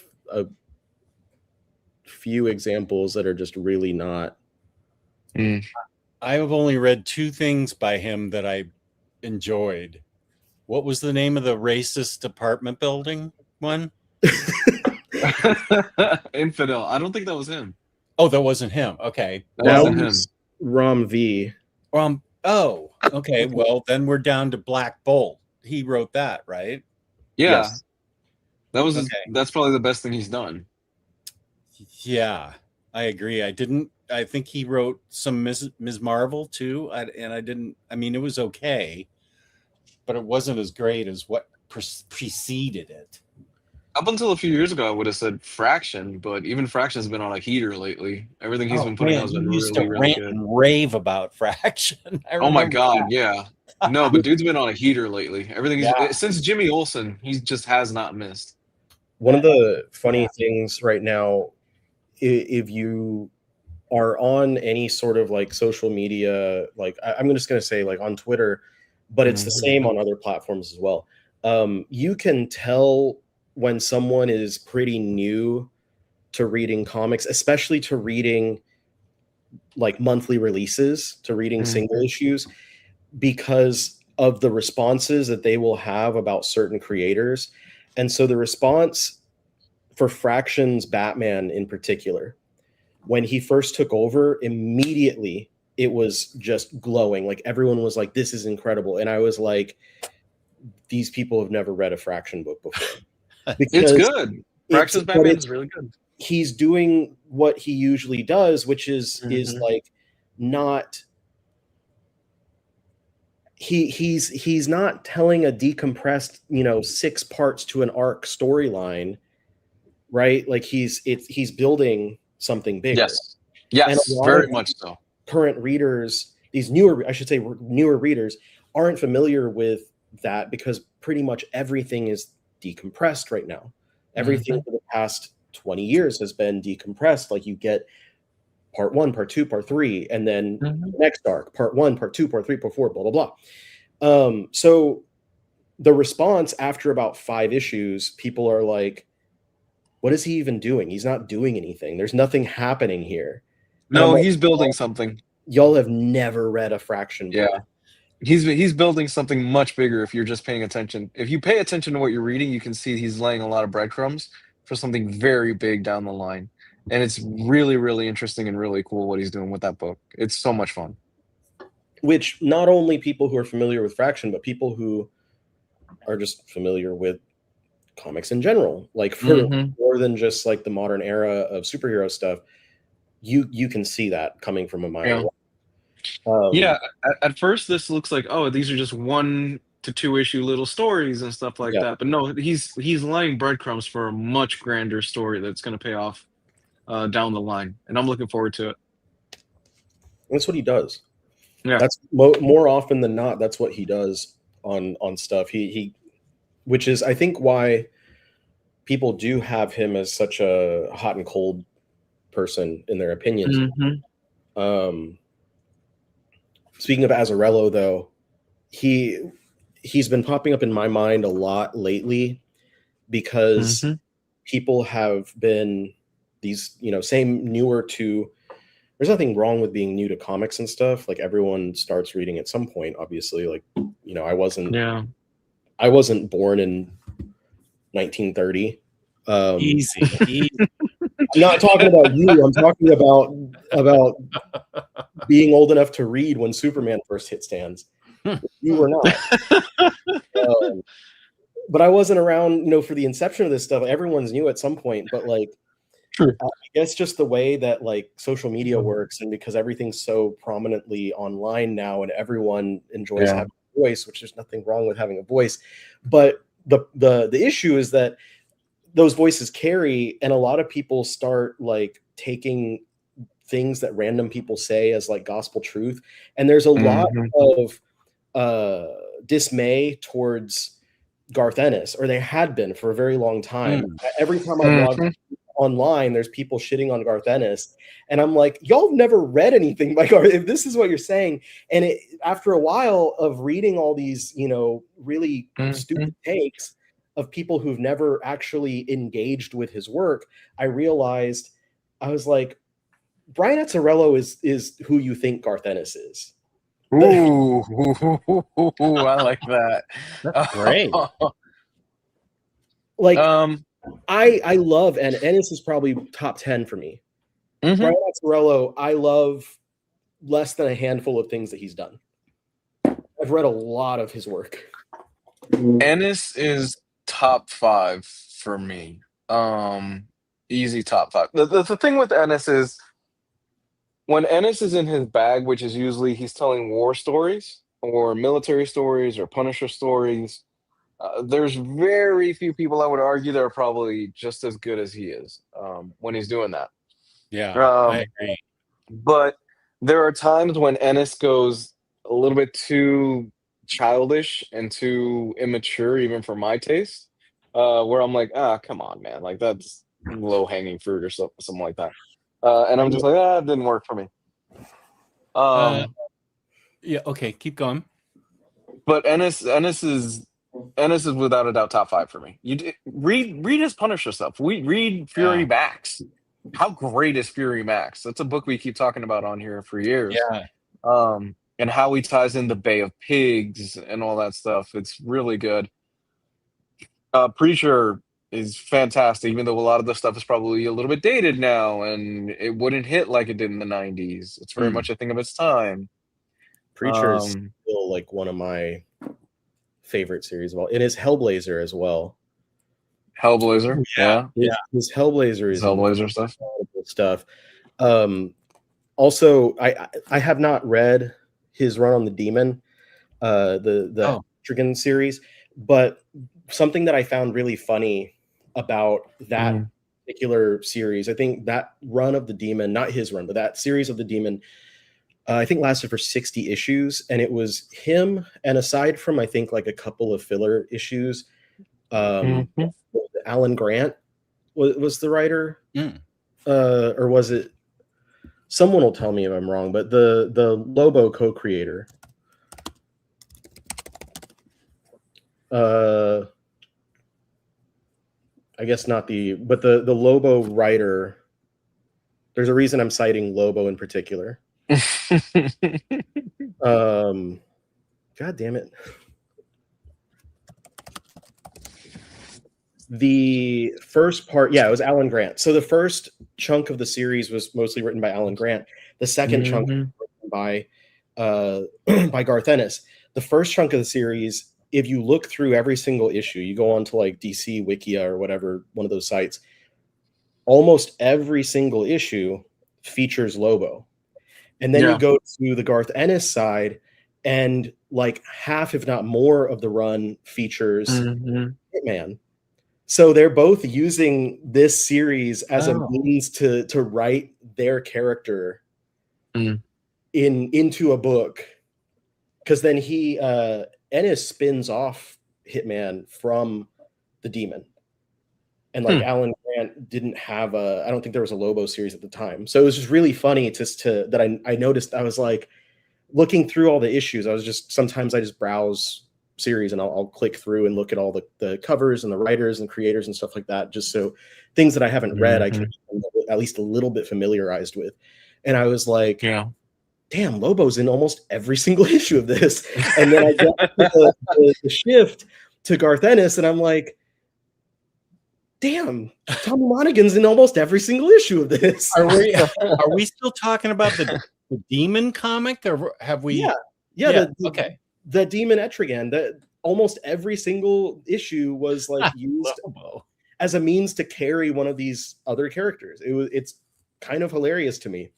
few examples that are just really not. Mm. I have only read 2 things by him that I enjoyed. What was the name of the racist apartment building one? Infidel. I don't think that was him. Oh, that wasn't him. Okay. That That wasn't him. was Ram V. Oh, okay. Well, then we're down to Black Bolt. He wrote that, right? Yeah, Yes. that was. Okay. That's probably the best thing he's done. Yeah, I agree. I think he wrote some Ms. Marvel too, and I didn't. I mean, it was okay, but it wasn't as great as what preceded it. Up until a few years ago, I would have said Fraction, but even Fraction's been on a heater lately. Everything he's been putting out has been you used really, to really rant good. and rave about Fraction. I Oh my remember god, that. yeah. No, but dude's been on a heater lately. Everything Yeah. since Jimmy Olsen, he just has not missed. One of the funny things right now, if you are on any sort of like social media, like I'm just going to say like on Twitter, but it's the same on other platforms as well. You can tell when someone is pretty new to reading comics, especially to reading like monthly releases, to reading single issues, because of the responses that they will have about certain creators. And so the response for Fraction's Batman in particular, when he first took over, immediately it was just glowing. Like everyone was like, this is incredible. And I was like, these people have never read a Fraction book before. It's good. Fraction's Batman is really good. He's doing what he usually does, which is like not he's not telling a decompressed, 6 parts to an arc storyline, right? Like he's building something bigger. Yes, And a lot very of much so. Current readers, these newer readers, aren't familiar with that because pretty much everything is decompressed right now. Everything for the past 20 years has been decompressed. Like you get part 1, part 2, part 3, and then the next arc, part 1, part 2, part 3, part 4, blah, blah, blah. So the response after about 5 issues, people are like, what is he even doing? He's not doing anything. There's nothing happening here. No, he's building something. Y'all have never read a Fraction book. Yeah. He's building something much bigger if you're just paying attention. If you pay attention to what you're reading, you can see he's laying a lot of breadcrumbs for something very big down the line. And it's really, really interesting and really cool what he's doing with that book. It's so much fun. Which not only people who are familiar with Fraction, but people who are just familiar with comics in general, like for more than just like the modern era of superhero stuff, you can see that coming from a mile away. At first this looks like, oh, these are just 1 to 2 issue little stories and stuff like that, but no, he's laying breadcrumbs for a much grander story that's going to pay off down the line, and I'm looking forward to it. That's what he does. That's more often than not, that's what he does on stuff. He which is I think why people do have him as such a hot and cold person in their opinions. Speaking of Azzarello, though, he's been popping up in my mind a lot lately because people have been these, same newer to. There's nothing wrong with being new to comics and stuff. Like everyone starts reading at some point, obviously. Like, I wasn't born in 1930. Easy. I'm not talking about you. I'm talking about being old enough to read when Superman first hit stands. You were not. But I wasn't around, for the inception of this stuff. Everyone's new at some point, but like, true. I guess just the way that like social media works, and because everything's so prominently online now, and everyone enjoys having a voice, which there's nothing wrong with having a voice, but the issue is that those voices carry, and a lot of people start like taking things that random people say as like gospel truth, and there's a lot of dismay towards Garth Ennis, or there had been for a very long time. Every time I log online, there's people shitting on Garth Ennis, and I'm like, y'all have never read anything by Garth. If this is what you're saying, and after a while of reading all these, really stupid takes of people who've never actually engaged with his work, I realized, I was like, Brian Azzarello is who you think Garth Ennis is. Ooh, I like that. That's great. Like, I love, and Ennis is probably top 10 for me. Brian Azzarello, I love less than a handful of things that he's done. I've read a lot of his work. Ennis is top 5 for me. Easy top 5. The thing with Ennis is, when Ennis is in his bag, which is usually he's telling war stories or military stories or Punisher stories, there's very few people, I would argue, that are probably just as good as he is when he's doing that. Yeah, I agree. But there are times when Ennis goes a little bit too childish and too immature, even for my taste, where I'm like, come on, man. Like, that's low-hanging fruit or something like that. And I'm just like, it didn't work for me. Yeah, okay, keep going. But Ennis is without a doubt top 5 for me. Read his Punisher stuff. Read Fury Max. How great is Fury Max? That's a book we keep talking about on here for years. Yeah. And how he ties in the Bay of Pigs and all that stuff. It's really good. Preacher is fantastic, even though a lot of the stuff is probably a little bit dated now, and it wouldn't hit like it did in the 90s. It's very much a thing of its time. Preacher is still like one of my favorite series of all. It is Hellblazer as well. Hellblazer, yeah. His Hellblazer is Hellblazer stuff. Also, I have not read his run on the Demon, the Etrigan series, but something that I found really funny about that particular series, I think that run of the Demon, not his run, but that series of the Demon, I think lasted for 60 issues, and it was him, and aside from I think like a couple of filler issues, Alan Grant was the writer, or was it? Someone will tell me if I'm wrong, but the Lobo co-creator, I guess not but the Lobo writer. There's a reason I'm citing Lobo in particular. God damn it. The first part, it was Alan Grant. So the first chunk of the series was mostly written by Alan Grant. The second chunk was written by Garth Ennis. The first chunk of the series, if you look through every single issue, you go on to like DC Wikia or whatever, one of those sites, almost every single issue features Lobo. And then you go to the Garth Ennis side, and like half, if not more, of the run features Hitman. So they're both using this series as a means to write their character into a book. Because then Ennis spins off Hitman from the Demon. And like Alan Grant didn't have I don't think there was a Lobo series at the time. So it was just really funny that I noticed. I was like looking through all the issues. Sometimes I just browse series and I'll click through and look at all the covers and the writers and creators and stuff like that. Just so things that I haven't read, I can at least a little bit familiarized with. And I was like, damn, Lobo's in almost every single issue of this. And then I got the shift to Garth Ennis, and I'm like, damn, Tommy Monaghan's in almost every single issue of this. Are we still talking about the Demon comic, or have we? Okay. The Demon Etrigan. That almost every single issue was like used as a means to carry one of these other characters. It's kind of hilarious to me.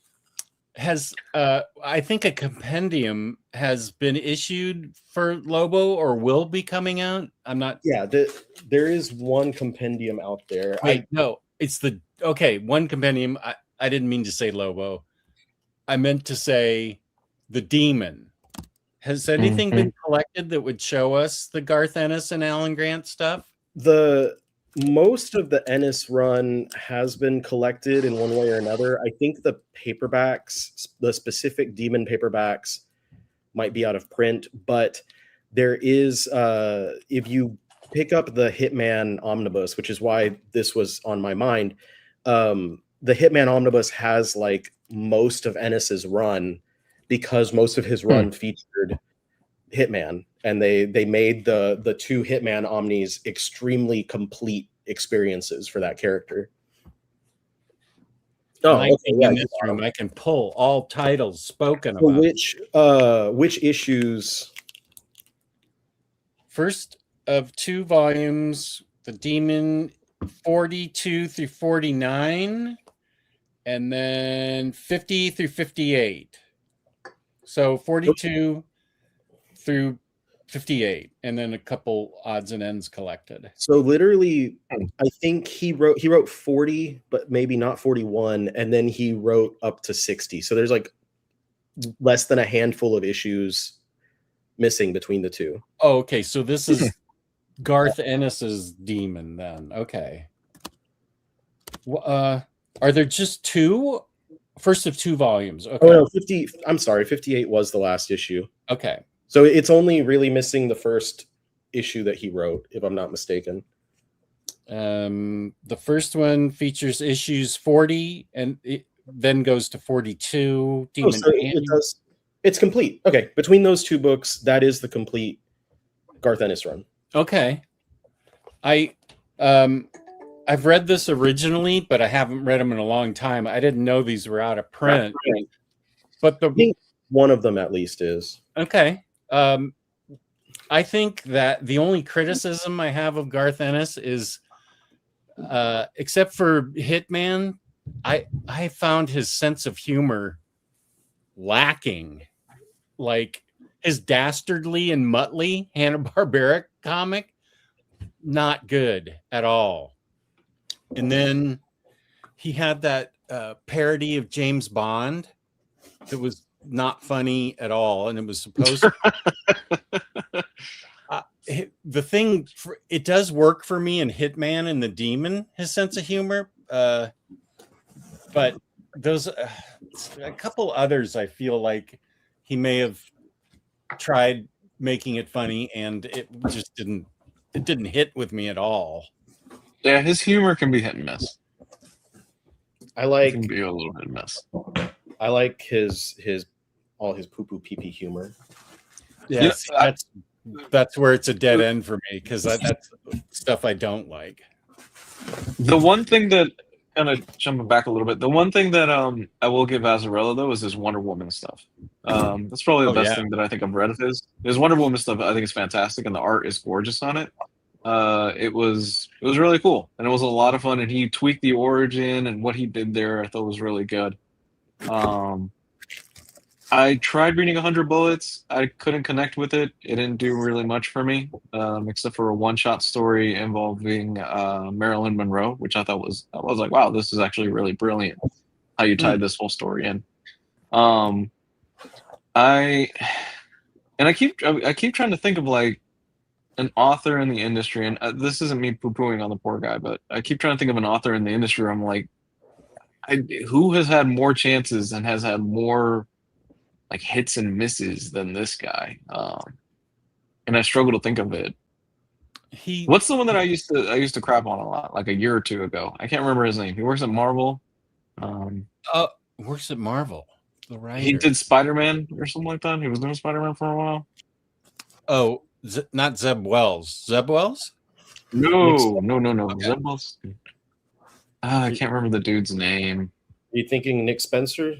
Has I think a compendium has been issued for Lobo or will be coming out. I'm not. Yeah, there is one compendium out there. No, it's one compendium. I didn't mean to say Lobo. I meant to say the Demon. Has anything been collected that would show us the Garth Ennis and Alan Grant stuff? most of the Ennis run has been collected in one way or another. I think the paperbacks, the specific Demon paperbacks, might be out of print, but there is, if you pick up the Hitman Omnibus, which is why this was on my mind, the Hitman Omnibus has like most of Ennis's run, because most of his run featured Hitman, and they made the two Hitman Omnis extremely complete experiences for that character. Oh, okay, in this room, I can pull all titles spoken about. Which issues? First of 2 volumes, the Demon 42 through 49, and then 50 through 58. So 42 through 58, and then a couple odds and ends collected. So literally, I think he wrote 40, but maybe not 41, and then he wrote up to 60. So there's like less than a handful of issues missing between the two. Oh, okay. So this is Garth Ennis's Demon then. Okay. Are there just 2? First of 2 volumes. Okay. Oh no, 50. I'm sorry, 58 was the last issue. Okay. So it's only really missing the first issue that he wrote, if I'm not mistaken. The first one features issues 40, and it then goes to 42. Demon it's complete. Okay, between those 2 books, that is the complete Garth Ennis run. Okay. I've read this originally, but I haven't read them in a long time. I didn't know these were out of print. But I think one of them at least is. Okay. I think that the only criticism I have of Garth Ennis is, except for Hitman, I found his sense of humor lacking. Like his Dastardly and Muttley Hanna-Barbera comic, not good at all. And then he had that parody of James Bond that was not funny at all, and it was supposed to the thing it does work for me in Hitman and the Demon, his sense of humor, but those a couple others I feel like he may have tried making it funny, and it just didn't hit with me at all. Yeah, his humor can be hit and miss. It can be a little hit and miss. I like his all his poo-poo pee-pee humor. Yes, that's where it's a dead end for me, because that's stuff I don't like. The one thing that, kind of jumping back a little bit, the one thing that I will give Azzarello though is his Wonder Woman stuff. That's probably the best thing that I think I've read of his. His Wonder Woman stuff I think is fantastic, and the art is gorgeous on it. It was really cool, and it was a lot of fun, and he tweaked the origin, and what he did there I thought was really good. I tried reading 100 Bullets. I couldn't connect with it. It didn't do really much for me, except for a one-shot story involving Marilyn Monroe, which I was like, wow, this is actually really brilliant how you tied this whole story in. I keep trying to think of like an author in the industry, and this isn't me poo-pooing on the poor guy, but I keep trying to think of an author in the industry. I'm like, who has had more chances and has had more like hits and misses than this guy? And I struggle to think of it. What's the one that I used to crap on a lot, like a year or two ago? I can't remember his name. He works at Marvel. Works at Marvel. The writer. He did Spider-Man or something like that. He was doing Spider-Man for a while. Oh, not Zeb Wells. Zeb Wells? No. Okay. Zeb Wells. I can't remember the dude's name. Are you thinking Nick Spencer?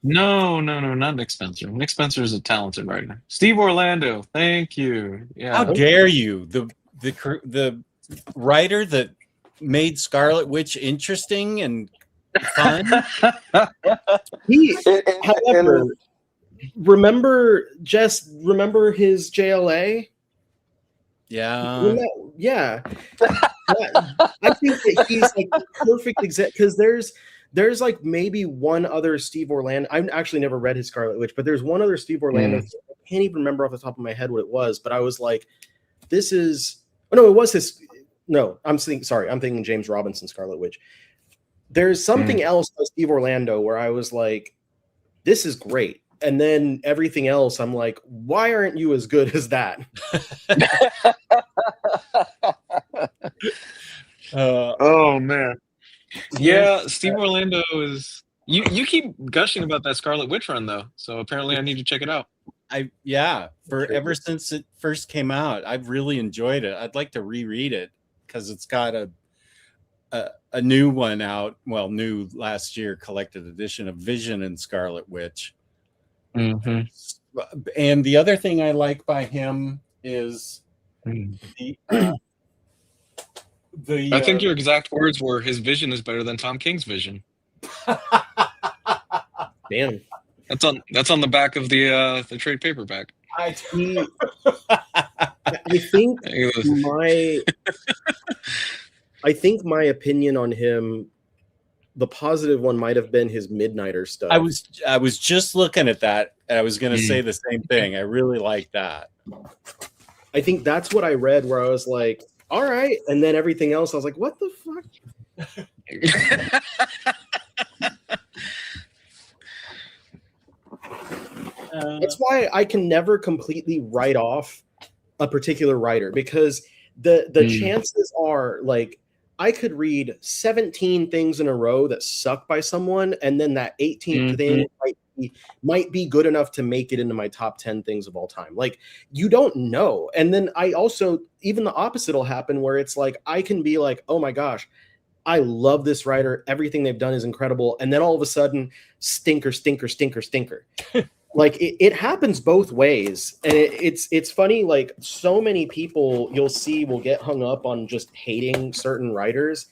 No, not Nick Spencer. Nick Spencer is a talented writer. Steve Orlando. Thank you. Yeah. How dare you? The writer that made Scarlet Witch interesting and fun. However, remember his JLA? Yeah. Yeah. I think that he's like the perfect example, because there's like maybe one other Steve Orlando. I've actually never read his Scarlet Witch, but there's one other Steve Orlando. I can't even remember off the top of my head what it was, but I was like, it was No, I'm thinking James Robinson, Scarlet Witch. There's something else with Steve Orlando where I was like, this is great. And then everything else, I'm like, why aren't you as good as that? Oh man. Yeah, Steve Orlando is. You keep gushing about that Scarlet Witch run though, so apparently I need to check it out. Ever since it first came out, I've really enjoyed it. I'd like to reread it because it's got a new one out. Well, new last year, collected edition of Vision and Scarlet Witch. Mm-hmm. And the other thing I like by him is I think your exact words were, "His vision is better than Tom King's vision." Damn. That's on the back of the trade paperback. I think my opinion on him, the positive one might have been his Midnighter stuff. I was just looking at that, and I was going to say the same thing. I really like that. I think that's what I read, where I was like, all right, and then everything else, I was like, what the fuck? That's why I can never completely write off a particular writer, because the chances are, like, I could read 17 things in a row that suck by someone, and then that 18th thing might be good enough to make it into my top 10 things of all time. Like, you don't know. And then I also, even the opposite will happen, where it's like, I can be like, oh my gosh, I love this writer. Everything they've done is incredible. And then all of a sudden, stinker. Like, it happens both ways. And it's funny, like, so many people you'll see will get hung up on just hating certain writers.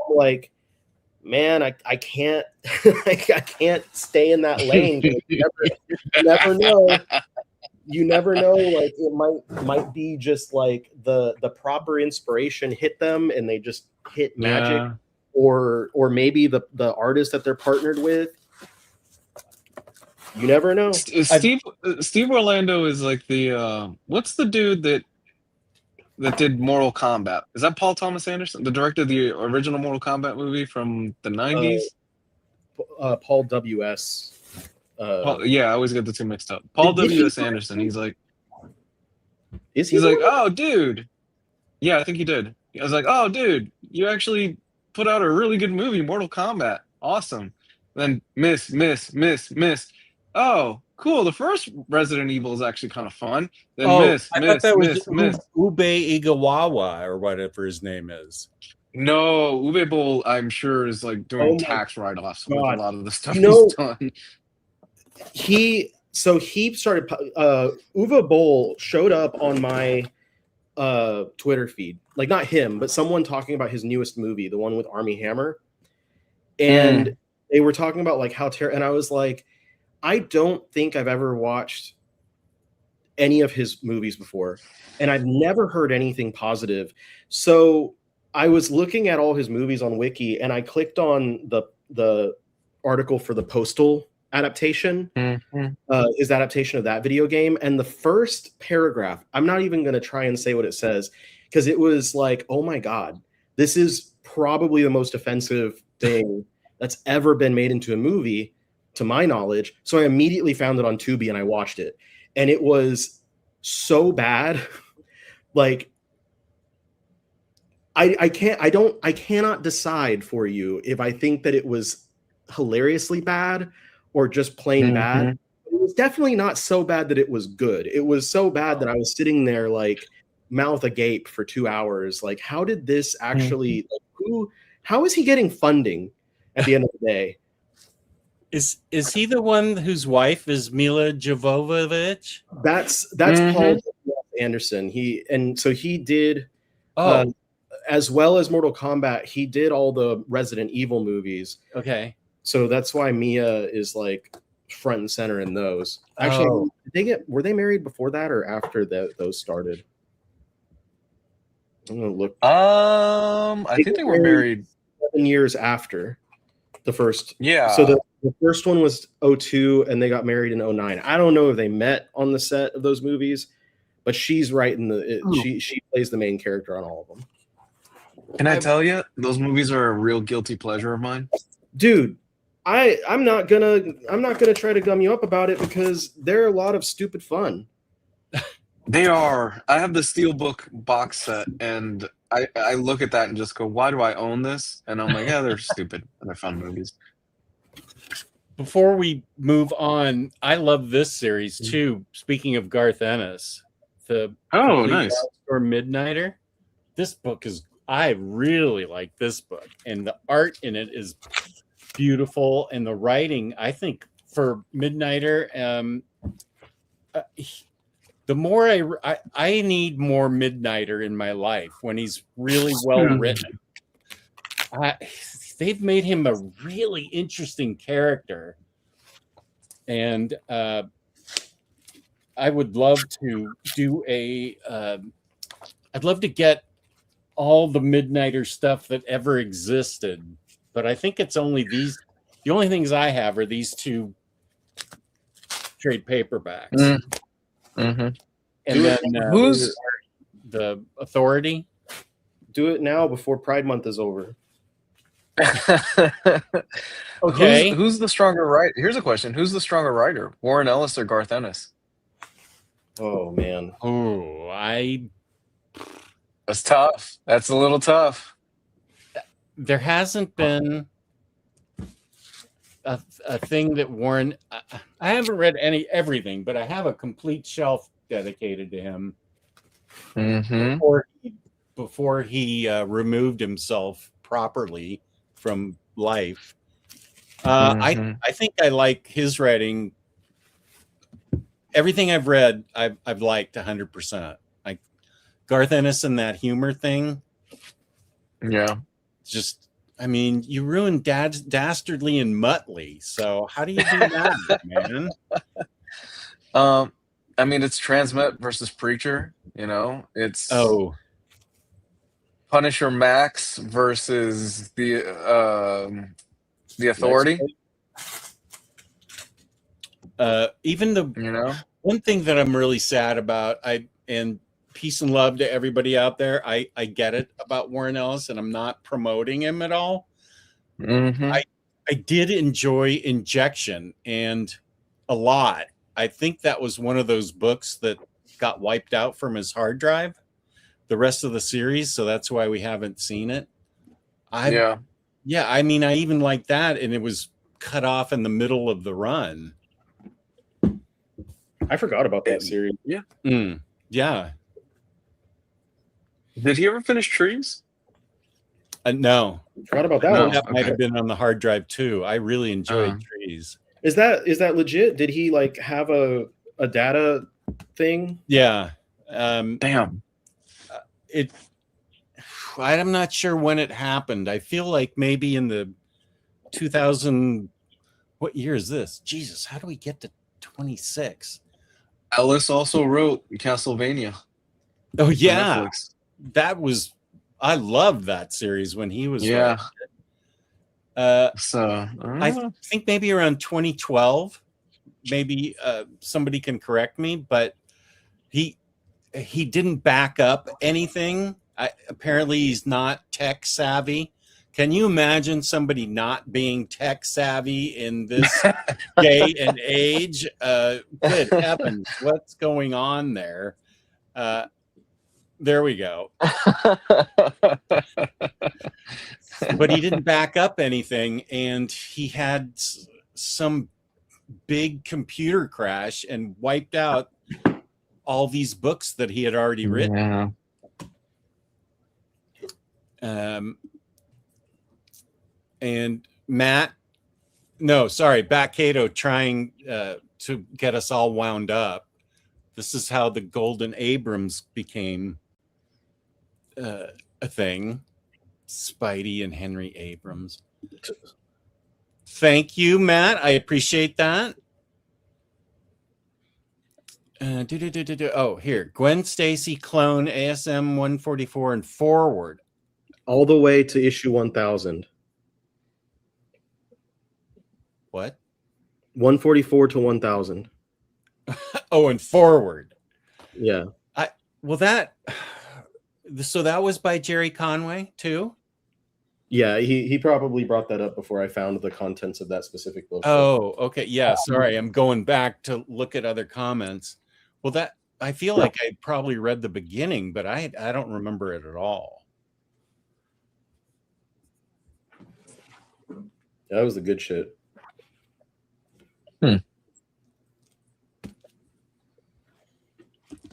Like, man, I can't I can't stay in that lane. You never know. You never know. Like, it might be just like the proper inspiration hit them and they just hit magic, or maybe the artist that they're partnered with. You never know. Steve Orlando is like the what's the dude that did Mortal Kombat? Is that Paul Thomas Anderson, the director of the original Mortal Kombat movie from the 90s? Paul W.S. Yeah, I always get the two mixed up. Paul W.S. Anderson. He's like, he's like, oh, dude. Yeah, I think he did. I was like, oh, dude, you actually put out a really good movie, Mortal Kombat. Awesome. Then miss. Oh, cool. The first Resident Evil is actually kind of fun. Then miss. Ube Igawawa, or whatever his name is. No, Ube Bowl, I'm sure, is like doing tax write-offs with a lot of the stuff he's done. He started. Uwe Boll showed up on my Twitter feed, like, not him, but someone talking about his newest movie, the one with Armie Hammer, and they were talking about like how and I was like, I don't think I've ever watched any of his movies before, and I've never heard anything positive. So I was looking at all his movies on Wiki, and I clicked on the article for the Postal adaptation, his adaptation of that video game. And the first paragraph, I'm not even going to try and say what it says, because it was like, oh my God, this is probably the most offensive thing that's ever been made into a movie, to my knowledge. So I immediately found it on Tubi and I watched it, and it was so bad. Like, I cannot decide for you if I think that it was hilariously bad or just plain bad. It was definitely not so bad that it was good. It was so bad that I was sitting there like mouth agape for 2 hours. Like, how did this actually, how is he getting funding at the end of the day? Is he the one whose wife is Mila Jovovich? That's Paul Anderson. He did as well as Mortal Kombat, he did all the Resident Evil movies. Okay. So that's why Mia is like front and center in those. Actually, were they married before that or after those started? I'm gonna look. I think they were married 7 years after the first. Yeah. So the first one was 2002 and they got married in 2009. I don't know if they met on the set of those movies, but she's right in she plays the main character on all of them. Can I tell you, those movies are a real guilty pleasure of mine. Dude, I'm not gonna try to gum you up about it because they're a lot of stupid fun. They are. I have the Steelbook box set, and I look at that and just go, "Why do I own this?" And I'm like, "Yeah, they're stupid and they're fun movies." Before we move on, I love this series too. Speaking of Garth Ennis, the Oh, Complete nice. Or Midnighter. This book is, I really like this book, and the art in it is beautiful, and the writing, I think, for Midnighter, the more I need more Midnighter in my life when he's really well written. They've made him a really interesting character, and I would love to do I'd love to get all the Midnighter stuff that ever existed, but I think it's only these. The only things I have are these two trade paperbacks, Mm-hmm. and then Who's the Authority. Do it now before Pride Month is over. Okay. Who's the stronger writer? Here's a question: who's the stronger writer, Warren Ellis or Garth Ennis? Oh man. Oh, That's tough. That's a little tough. there hasn't been a thing that Warren. I haven't read everything, but I have a complete shelf dedicated to him. Mm-hmm. Before he removed himself properly from life. I think I like his writing. Everything I've read, I've liked 100%. Like Garth Ennis and that humor thing. Yeah. Just, I mean, you ruined Dastardly and Muttley. So how do you do that, man? I mean, it's Transmet versus Preacher. You know, it's Punisher Max versus the Authority. Even the one thing that I'm really sad about, and peace and love to everybody out there. I get it about Warren Ellis, and I'm not promoting him at all. Mm-hmm. I did enjoy Injection and a lot. I think that was one of those books that got wiped out from his hard drive, the rest of the series. So that's why we haven't seen it. Yeah. I mean, I even like that. And it was cut off in the middle of the run. I forgot about that series. Yeah. Yeah. Did he ever finish Trees? No. Forgot about that No. one. That might have been on the hard drive too. I really enjoyed Trees. Is that legit? Did he like have a data thing? Yeah. Damn. I'm not sure when it happened. I feel like maybe in the 2000. What year is this? Jesus, how do we get to 26? Ellis also wrote Castlevania. Oh yeah, Netflix. that was. I loved that series when he was. Yeah. I think maybe around 2012. Maybe somebody can correct me, but he didn't back up anything. Apparently, he's not tech savvy. Can you imagine somebody not being tech savvy in this day and age? Good heavens, what's going on there? There we go. But he didn't back up anything, and he had some big computer crash and wiped out all these books that he had already written. Yeah. And Bat Cato trying to get us all wound up. This is how the Golden Abrams became a thing. Spidey and Henry Abrams. Thank you, Matt. I appreciate that. Oh, here. Gwen Stacy clone ASM 144 and forward. All the way to issue 1000. What? 144 to 1000. Oh, and forward. Yeah. So that was by Jerry Conway too. Yeah, he probably brought that up before I found the contents of that specific book. Oh, okay. Yeah, sorry. I'm going back to look at other comments. Well, that I feel like I probably read the beginning, but I don't remember it at all. That was the good shit.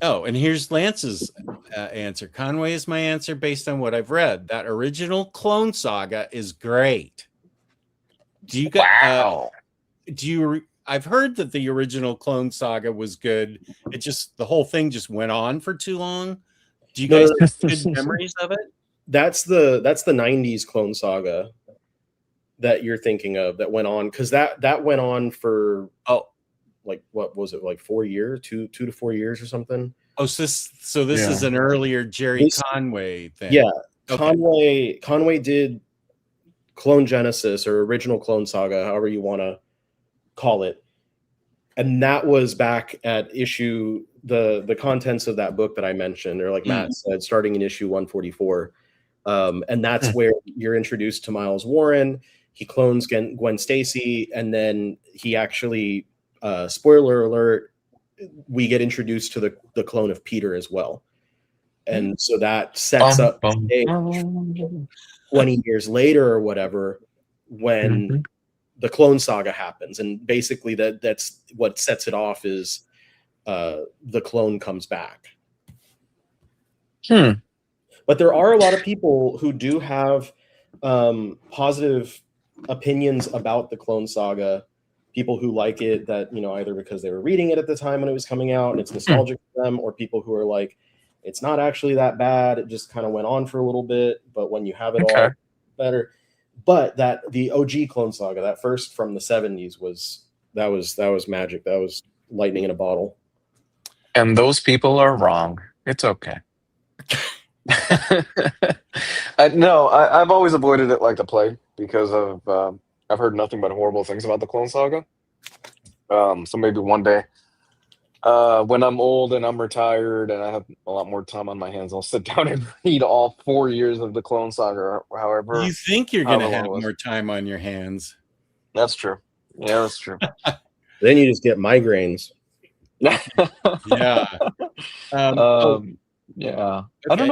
Oh, and here's Lance's answer. Conway is my answer based on what I've read. That original Clone Saga is great. Do you guys? Wow. I've heard that the original Clone Saga was good. It just the whole thing just went on for too long. Do you guys have good memories of it? That's the 90s Clone Saga that you're thinking of that went on, because that went on for like what was it, like 4 years, 2 to 4 years or something. Oh, so this is an earlier Jerry Conway thing. Yeah, okay. Conway did Clone Genesis or original Clone Saga, however you want to call it, and that was back at issue the contents of that book that I mentioned, or like Matt said, starting in issue 144, and that's where you're introduced to Miles Warren. He clones Gwen Stacy, and then he actually, spoiler alert, we get introduced to the clone of Peter as well. And so that sets up the stage 20 years later or whatever, when the Clone Saga happens. And basically that's what sets it off, is the clone comes back. But there are a lot of people who do have positive opinions about the Clone Saga. People who like it, that, you know, either because they were reading it at the time when it was coming out and it's nostalgic for them, or people who are like, it's not actually that bad, it just kind of went on for a little bit, but when you have it all, better. But that the OG Clone Saga, that first from the 70s, was magic. That was lightning in a bottle. And those people are wrong. It's okay. I've always avoided it like the plague, because of I've heard nothing but horrible things about the Clone Saga. So maybe one day, when I'm old and I'm retired and I have a lot more time on my hands, I'll sit down and read all 4 years of the Clone Saga. However, you think you're going to have more time on your hands? That's true. Yeah, that's true. Then you just get migraines. Yeah. Yeah. Okay. I don't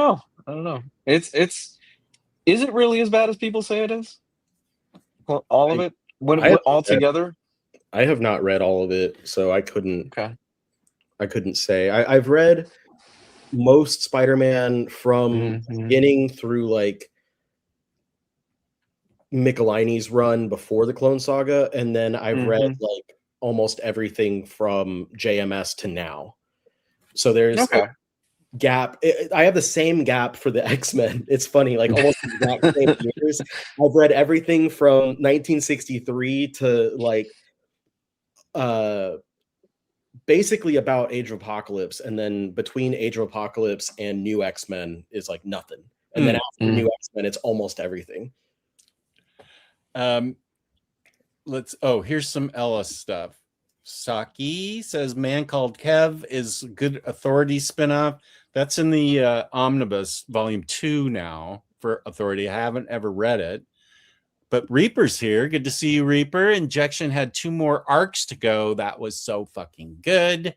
know. Is it really as bad as people say it is? All of it? All together? I have not read all of it, so I couldn't say. I've read most Spider-Man from beginning through like Michelinie's run before the Clone Saga, and then I've read like almost everything from JMS to now. So there's a gap. I have the same gap for the X-Men. It's funny, like almost the exact same years. I've read everything from 1963 to like basically about Age of Apocalypse, and then between Age of Apocalypse and New X-Men is like nothing, and then after New X-Men it's almost everything. Here's some Ellis stuff. Saki says Man Called Kev is good Authority spinoff. That's in the Omnibus Volume 2 now for Authority. I haven't ever read it. But Reaper's here. Good to see you, Reaper. Injection had 2 more arcs to go. That was so fucking good.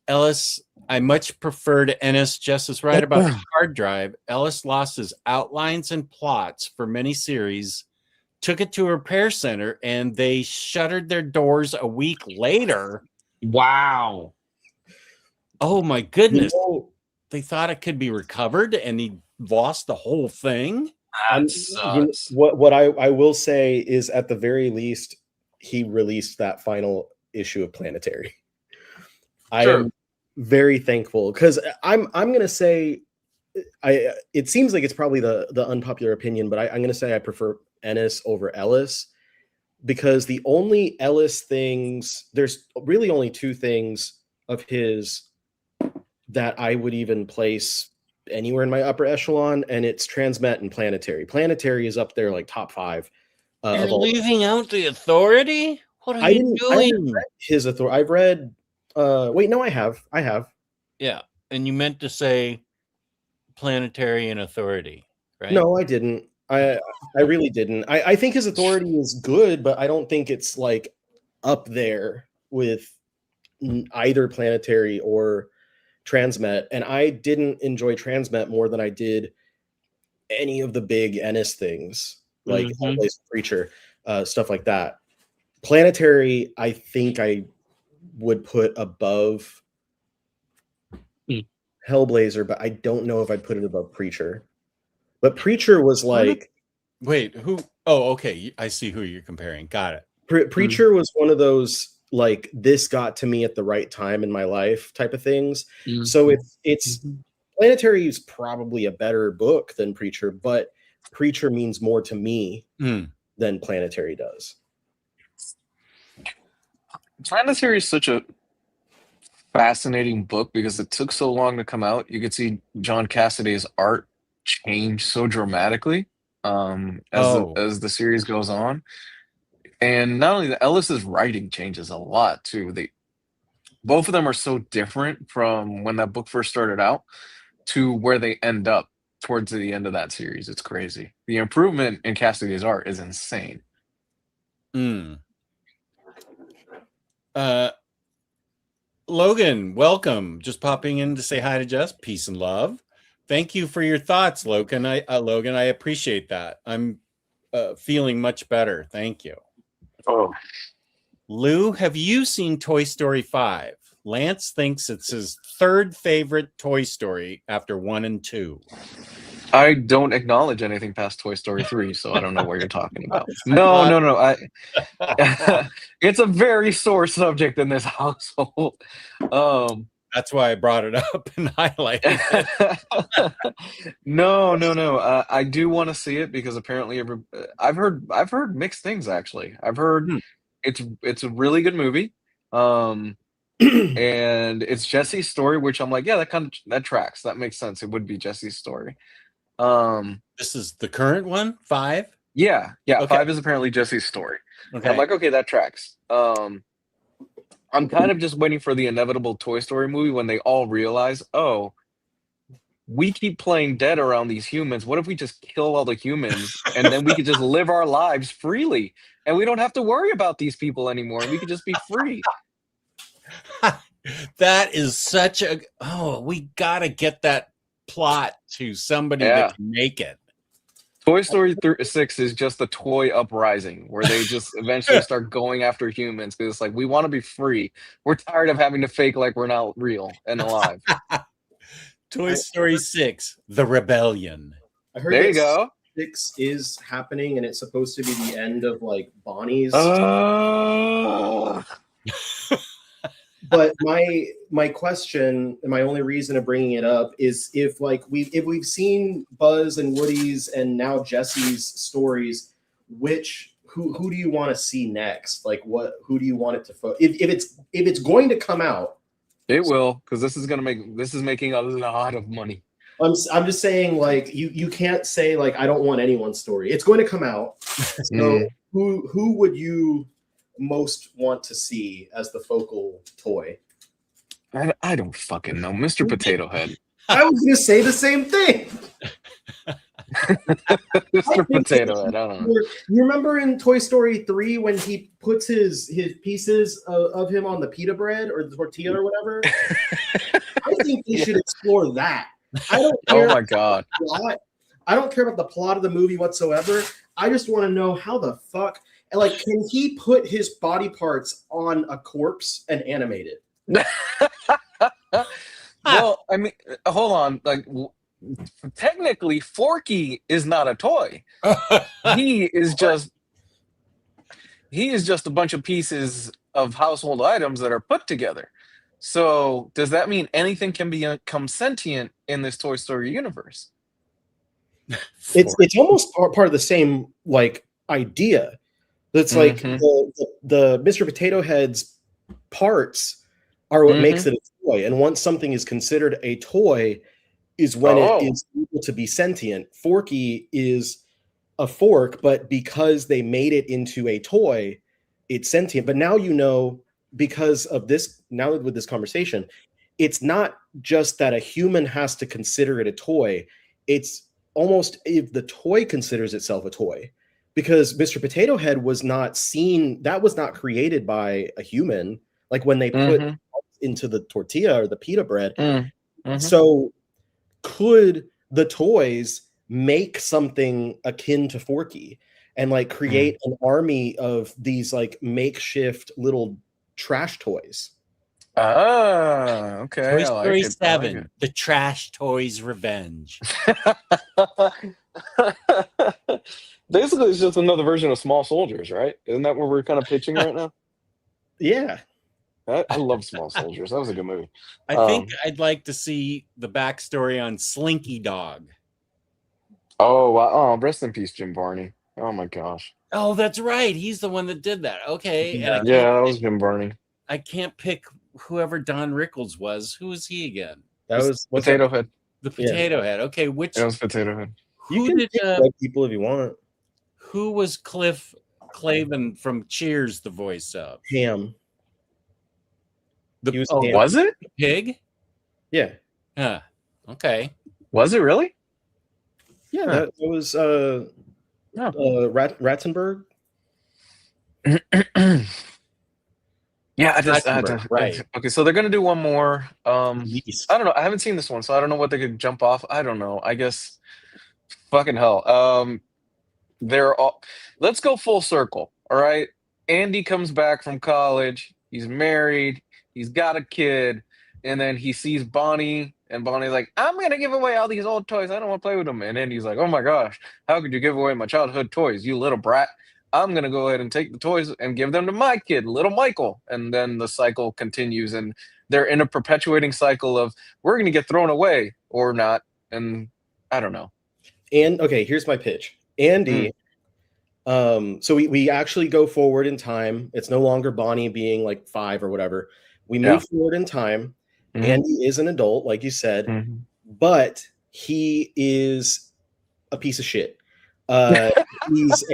Ellis, I much prefer to Ennis. Jess is right about the hard drive. Ellis lost his outlines and plots for many series, took it to a repair center, and they shuttered their doors a week later. Wow. Oh, my goodness. They thought it could be recovered, and he lost the whole thing? What I will say is, at the very least, he released that final issue of Planetary. I am very thankful, because I'm gonna say, it seems like it's probably the unpopular opinion, but I'm gonna say I prefer Ennis over Ellis, because the only Ellis things, there's really only 2 things of his that I would even place anywhere in my upper echelon, and it's Transmet and Planetary. Planetary is up there like top 5. You're leaving out the Authority? What are you doing? His Authority. I've read. Wait, no, I have. Yeah, and you meant to say Planetary and Authority, right? No, I didn't. I really didn't. I think his authority is good, but I don't think it's like up there with either Planetary or Transmet. And I didn't enjoy Transmet more than I did any of the big Ennis things, like Hellblazer, Preacher, stuff like that. Planetary, I think I would put above Hellblazer, but I don't know if I'd put it above Preacher. But Preacher was like... Wait, who? Oh, okay. I see who you're comparing. Got it. Preacher was one of those, like, this got to me at the right time in my life type of things. So it's Planetary is probably a better book than Preacher, but Preacher means more to me than Planetary does. Planetary is such a fascinating book because it took so long to come out. You could see John Cassaday's art change so dramatically as the series goes on. And not only that, Ellis's writing changes a lot too. Both of them are so different from when that book first started out to where they end up towards the end of that series. It's crazy. The improvement in Cassaday's art is insane. Logan, welcome. Just popping in to say hi to Jess. Peace and love. Thank you for your thoughts, Logan. I appreciate that. I'm feeling much better. Thank you. Oh, Lou, have you seen Toy Story 5? Lance thinks it's his third favorite Toy Story after 1 and 2. I don't acknowledge anything past Toy Story 3, so I don't know what you're talking about. No. It's a very sore subject in this household. That's why I brought it up and highlighted it. No. I do want to see it because apparently I've heard mixed things actually. I've heard it's a really good movie. And it's Jesse's story, which I'm like, yeah, that tracks. That makes sense. It would be Jesse's story. This is the current one, 5? Yeah. Okay. 5 is apparently Jesse's story. Okay. I'm like, okay, that tracks. I'm kind of just waiting for the inevitable Toy Story movie when they all realize, oh, we keep playing dead around these humans. What if we just kill all the humans and then we could just live our lives freely and we don't have to worry about these people anymore and we could just be free. That is such a... Oh, we got to get that plot to somebody that can make it. Toy Story 6 is just the toy uprising where they just eventually start going after humans because it's like, we want to be free. We're tired of having to fake like we're not real and alive. Toy Story 6, The Rebellion. I heard there you go. 6 is happening and it's supposed to be the end of like Bonnie's. But my question and my only reason of bringing it up is if we've seen Buzz and Woody's and now Jesse's stories, who do you want to see next? Like who do you want it to if it's going to come out? It will, because this is making a lot of money. I'm just saying, like, you can't say like I don't want anyone's story. It's going to come out. So who would you most want to see as the focal toy? I don't fucking know. Mr. Potato Head. I was gonna say the same thing. Mr. Potato Head. I don't know. You remember in Toy Story 3 when he puts his pieces of him on the pita bread or the tortilla or whatever? I think they should explore that. I don't care. Oh my god. I don't care about the plot of the movie whatsoever. I just want to know how the fuck, like, can he put his body parts on a corpse and animate it? Well, I mean, hold on. Like, technically, Forky is not a toy. He is just a bunch of pieces of household items that are put together. So, does that mean anything can become sentient in this Toy Story universe? It's almost part of the same like idea. It's like the Mr. Potato Head's parts are what makes it a toy, and once something is considered a toy, is when it is able to be sentient. Forky is a fork, but because they made it into a toy, it's sentient. But now you know, because of this, now with this conversation, it's not just that a human has to consider it a toy. It's almost if the toy considers itself a toy, because Mr. Potato Head was not seen, that was not created by a human, like when they put into the tortilla or the pita bread. So could the toys make something akin to Forky and like create an army of these like makeshift little trash toys? Okay. Toy I Story like it. 7, The Trash Toys Revenge. Basically, it's just another version of Small Soldiers, right? Isn't that what we're kind of pitching right now? Yeah. I love Small Soldiers. That was a good movie. I think I'd like to see the backstory on Slinky Dog. Oh, wow. Oh, rest in peace, Jim Varney. Oh my gosh. Oh, that's right. He's the one that did that. Okay. Yeah. Yeah, that was Jim Varney. I can't pick whoever Don Rickles was. Who was he again? That was Potato Head. The Potato Head. Okay, which It was Potato Head. You who can did pick white people if you want. who was Cliff Clavin from Cheers the voice of? Ham. The He was Oh, Ham. was it? pig? Yeah. Huh. Okay. Was it really? Yeah, Huh. that was Ratzenberg. Yeah, I just Right. Okay, so they're gonna do one more. Yeast. I don't know. I haven't seen this one, so I don't know what they could jump off. I don't know. I guess fucking hell. They're all. Let's go full circle. All right. Andy comes back from college. He's married. He's got a kid, and then he sees Bonnie, and Bonnie's like, "I'm gonna give away all these old toys. I don't want to play with them." And then he's like, "Oh my gosh, how could you give away my childhood toys, you little brat? I'm gonna go ahead and take the toys and give them to my kid, little Michael." And then the cycle continues, and they're in a perpetuating cycle of we're gonna get thrown away or not. And I don't know. And okay, here's my pitch. Andy, so we actually go forward in time. It's no longer Bonnie being like 5 or whatever. We move forward in time. Mhm. Andy is an adult, like you said, Mhm. but he is a piece of shit. He's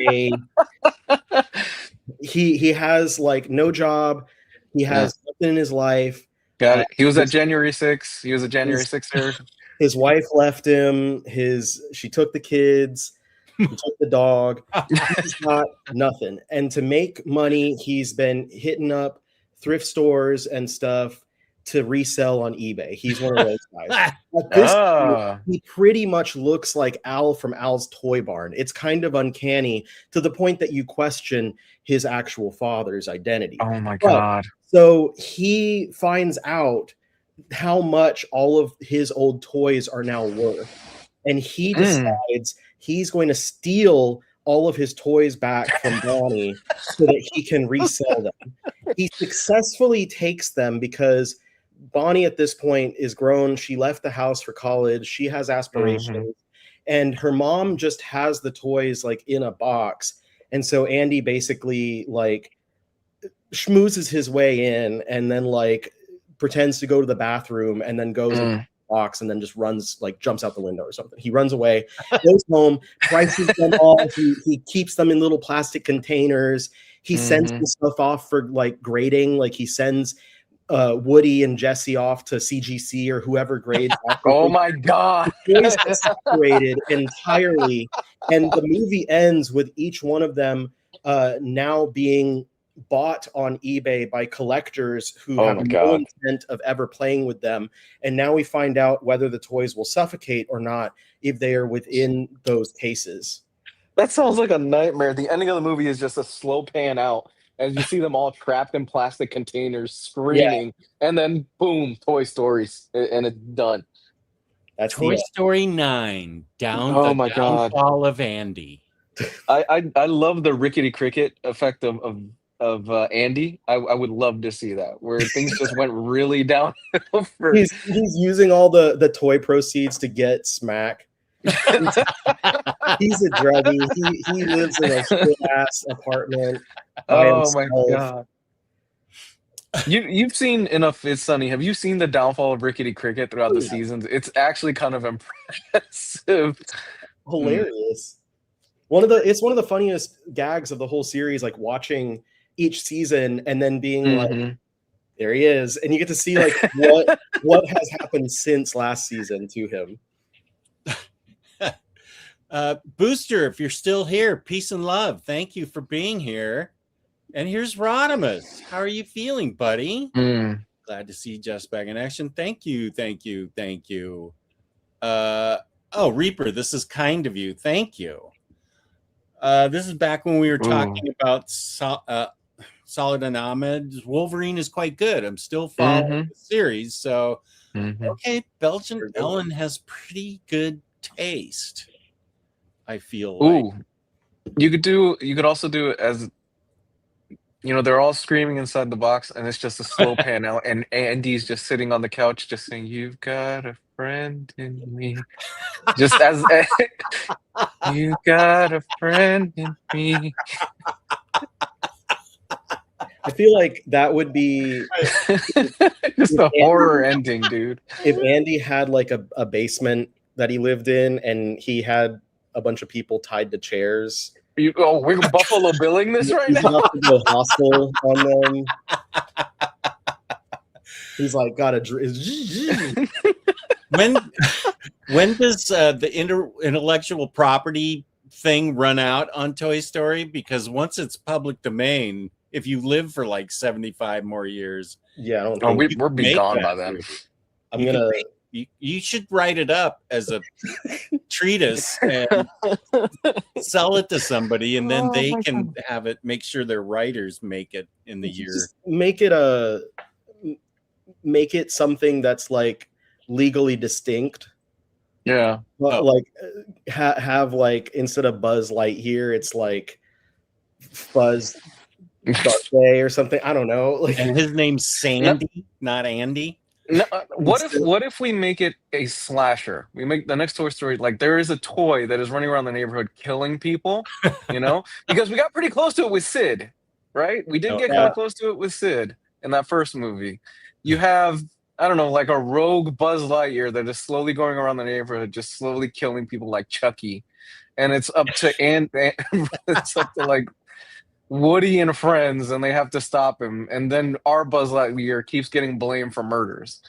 he has like no job. He has nothing in his life. Got it. He was at January 6th. He was a January 6er. His wife left him. She took the kids. He took the dog. He's got nothing. And to make money, he's been hitting up thrift stores and stuff to resell on eBay. He's one of those guys. At this point, he pretty much looks like Al from Al's Toy Barn. It's kind of uncanny to the point that you question his actual father's identity. Oh my God. So he finds out how much all of his old toys are now worth. And he decides he's going to steal all of his toys back from Bonnie so that he can resell them. He successfully takes them because Bonnie at this point is grown. She left the house for college. She has aspirations. And her mom just has the toys like in a box. And so Andy basically like schmoozes his way in and then like pretends to go to the bathroom and then goes in the box and then just runs, like jumps out the window or something. He runs away, goes home, prices them all. He keeps them in little plastic containers. He sends the stuff off for like grading. Like he sends Woody and Jesse off to CGC or whoever grades. Oh my God. The toys get separated entirely. And the movie ends with each one of them now being bought on eBay by collectors who have no intent of ever playing with them. And now we find out whether the toys will suffocate or not if they are within those cases. That sounds like a nightmare. The ending of the movie is just a slow pan out as you see them all trapped in plastic containers screaming, and then boom, Toy Stories, and it's done. That's Toy Story 9, downfall of Andy. I love the rickety cricket effect of Andy. I would love to see that, where things just went really downhill. He's using all the toy proceeds to get smack. He's a druggie. He lives in a shit ass apartment. Oh my God. You've seen enough It's Sunny. Have you seen the downfall of Rickety Cricket throughout the seasons? It's actually kind of impressive. Hilarious. It's one of the funniest gags of the whole series, like watching each season and then being like, There he is, and you get to see like what has happened since last season to him. Booster, if you're still here, peace and love. Thank you for being here. And here's Rodimus. How are you feeling, buddy? Glad to see Just back in action. Thank you. Oh, Reaper, this is kind of you. Thank you. This is back when we were talking about Solid and Ahmed. Wolverine is quite good. I'm still following the series. So, okay, Belgian Ellen has pretty good taste, I feel like. You could also do it as, they're all screaming inside the box, and it's just a slow pan out, and Andy's just sitting on the couch, just saying, "You've got a friend in me," just as you got a friend in me. I feel like that would be just a horror ending, dude. If Andy had like a basement that he lived in, and he had a bunch of people tied to chairs. We're Buffalo Billing this right now. About to go hostile on them. He's like, got a when does the intellectual property thing run out on Toy Story? Because once it's public domain, if you live for like 75 more years, I don't think we're be gone by then. You should write it up as a treatise and sell it to somebody, and then they can have it. Make sure their writers make it in the year. Just make it something that's like legally distinct. Yeah, like have like, instead of Buzz Lightyear, it's like Buzz Darkday or something. I don't know. Like, and his name's Sandy, not Andy. No, what if we make it a slasher? We make the next Toy Story like there is a toy that is running around the neighborhood killing people, because we got pretty close to it with Sid, right? We did get kind of close to it with Sid in that first movie. You have, I don't know, like a rogue Buzz Lightyear that is slowly going around the neighborhood, just slowly killing people like Chucky, and it's up to it's up to like Woody and friends, and they have to stop him, and then our Buzz Lightyear keeps getting blamed for murders.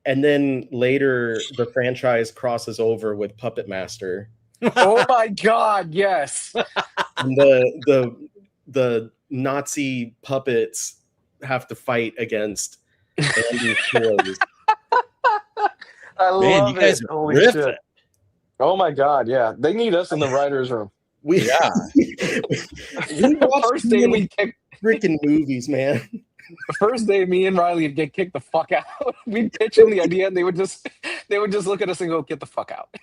And then later, the franchise crosses over with Puppet Master. Oh my God! Yes. And the Nazi puppets have to fight against Andy's toys. I love you guys it. are Holy riffing. shit! Oh my God! Yeah, they need us in the writers' room. We watched First day we kicked freaking movies, man. the first day me and Riley would get kicked the fuck out. We'd pitch them the idea, and they would just look at us and go, "Get the fuck out."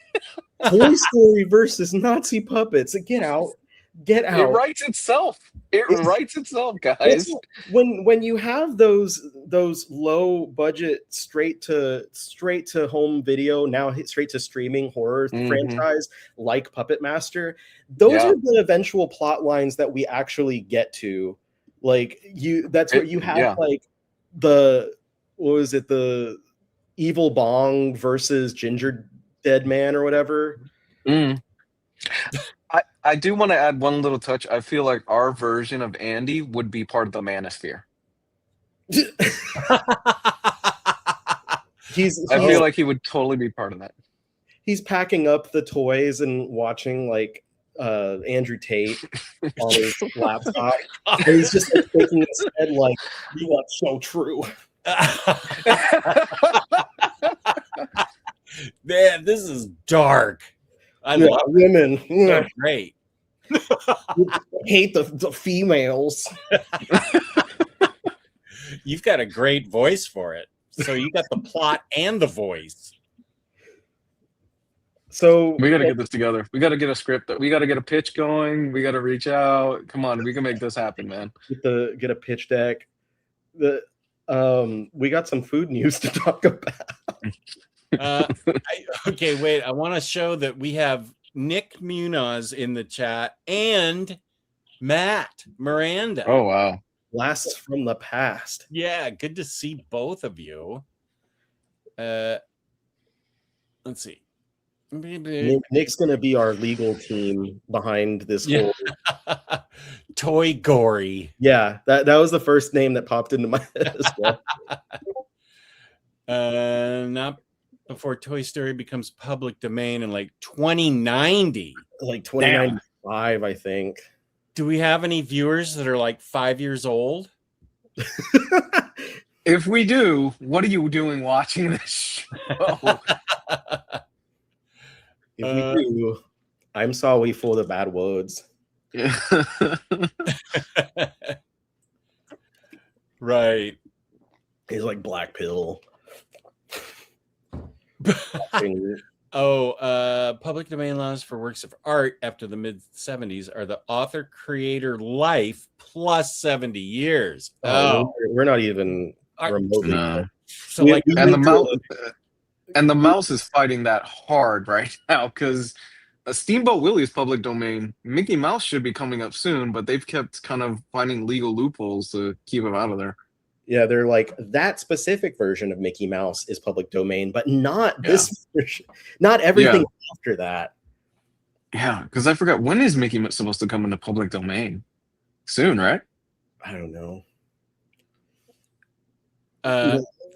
Toy Story versus Nazi puppets. Get out. Get out. It writes itself. It writes itself, guys. When you have those low budget straight to home video, now straight to streaming horror franchise like Puppet Master, those are the eventual plot lines that we actually get to. Like what you have, like the Evil Bong versus Ginger Dead Man or whatever. I do want to add one little touch. I feel like our version of Andy would be part of the Manosphere. I feel like he would totally be part of that. He's packing up the toys and watching like Andrew Tate on his laptop. And he's just like shaking his head like, "You are so true." Man, this is dark. I love women. They're great. Hate the females. You've got a great voice for it. So you got the plot and the voice. So we got to get this together. We got to get a script. We got to get a pitch going. We got to reach out. Come on, we can make this happen, man. Get a pitch deck. We got some food news to talk about. Okay, wait. I want to show that we have Nick Munoz in the chat and Matt Miranda. Oh, wow. Blasts from the past. Yeah, good to see both of you. Let's see. Nick's going to be our legal team behind this whole Toy Gory. Yeah, that was the first name that popped into my head as well. Not before Toy Story becomes public domain in like 2090. Like 2095, I think. Do we have any viewers that are like 5 years old? If we do, what are you doing watching this show? If we do, I'm sorry for the bad words. Right. He's like Black Pill. Public domain laws for works of art after the mid 70s are the author creator life plus 70 years. We're not even remotely. No. So like, and the mouse is fighting that hard right now because Steamboat Willie is public domain. Mickey Mouse should be coming up soon, but they've kept kind of finding legal loopholes to keep him out of there. Yeah, they're like, that specific version of Mickey Mouse is public domain, but not this version. Not everything after that. Yeah, because I forgot, when is Mickey Mouse supposed to come into public domain? Soon, right? I don't know.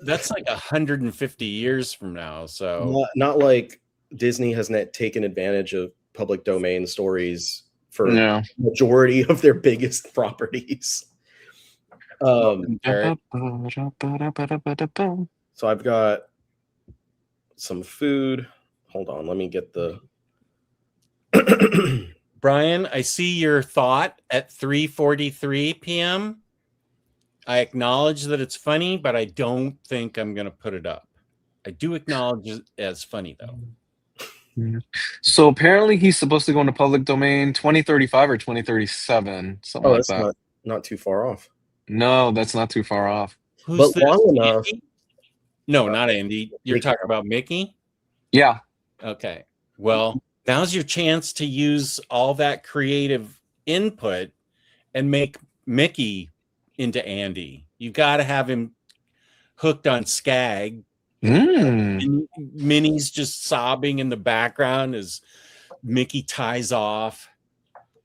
That's like 150 years from now. So not like Disney has taken advantage of public domain stories for No. majority of their biggest properties. So I've got some food. Hold on, let me get the Brian, I see your thought at 3:43 p.m. I acknowledge that it's funny, but I don't think I'm going to put it up. I do acknowledge it as funny, though. So apparently he's supposed to go into public domain 2035 or 2037, something like that. Not too far off. No, that's not too far off. Who's but long enough. Andy? No, not Andy. You're Mickey. talking about Mickey? Yeah. Okay. Well, now's your chance to use all that creative input and make Mickey into Andy. You got to have him hooked on Skag. And Minnie's just sobbing in the background as Mickey ties off.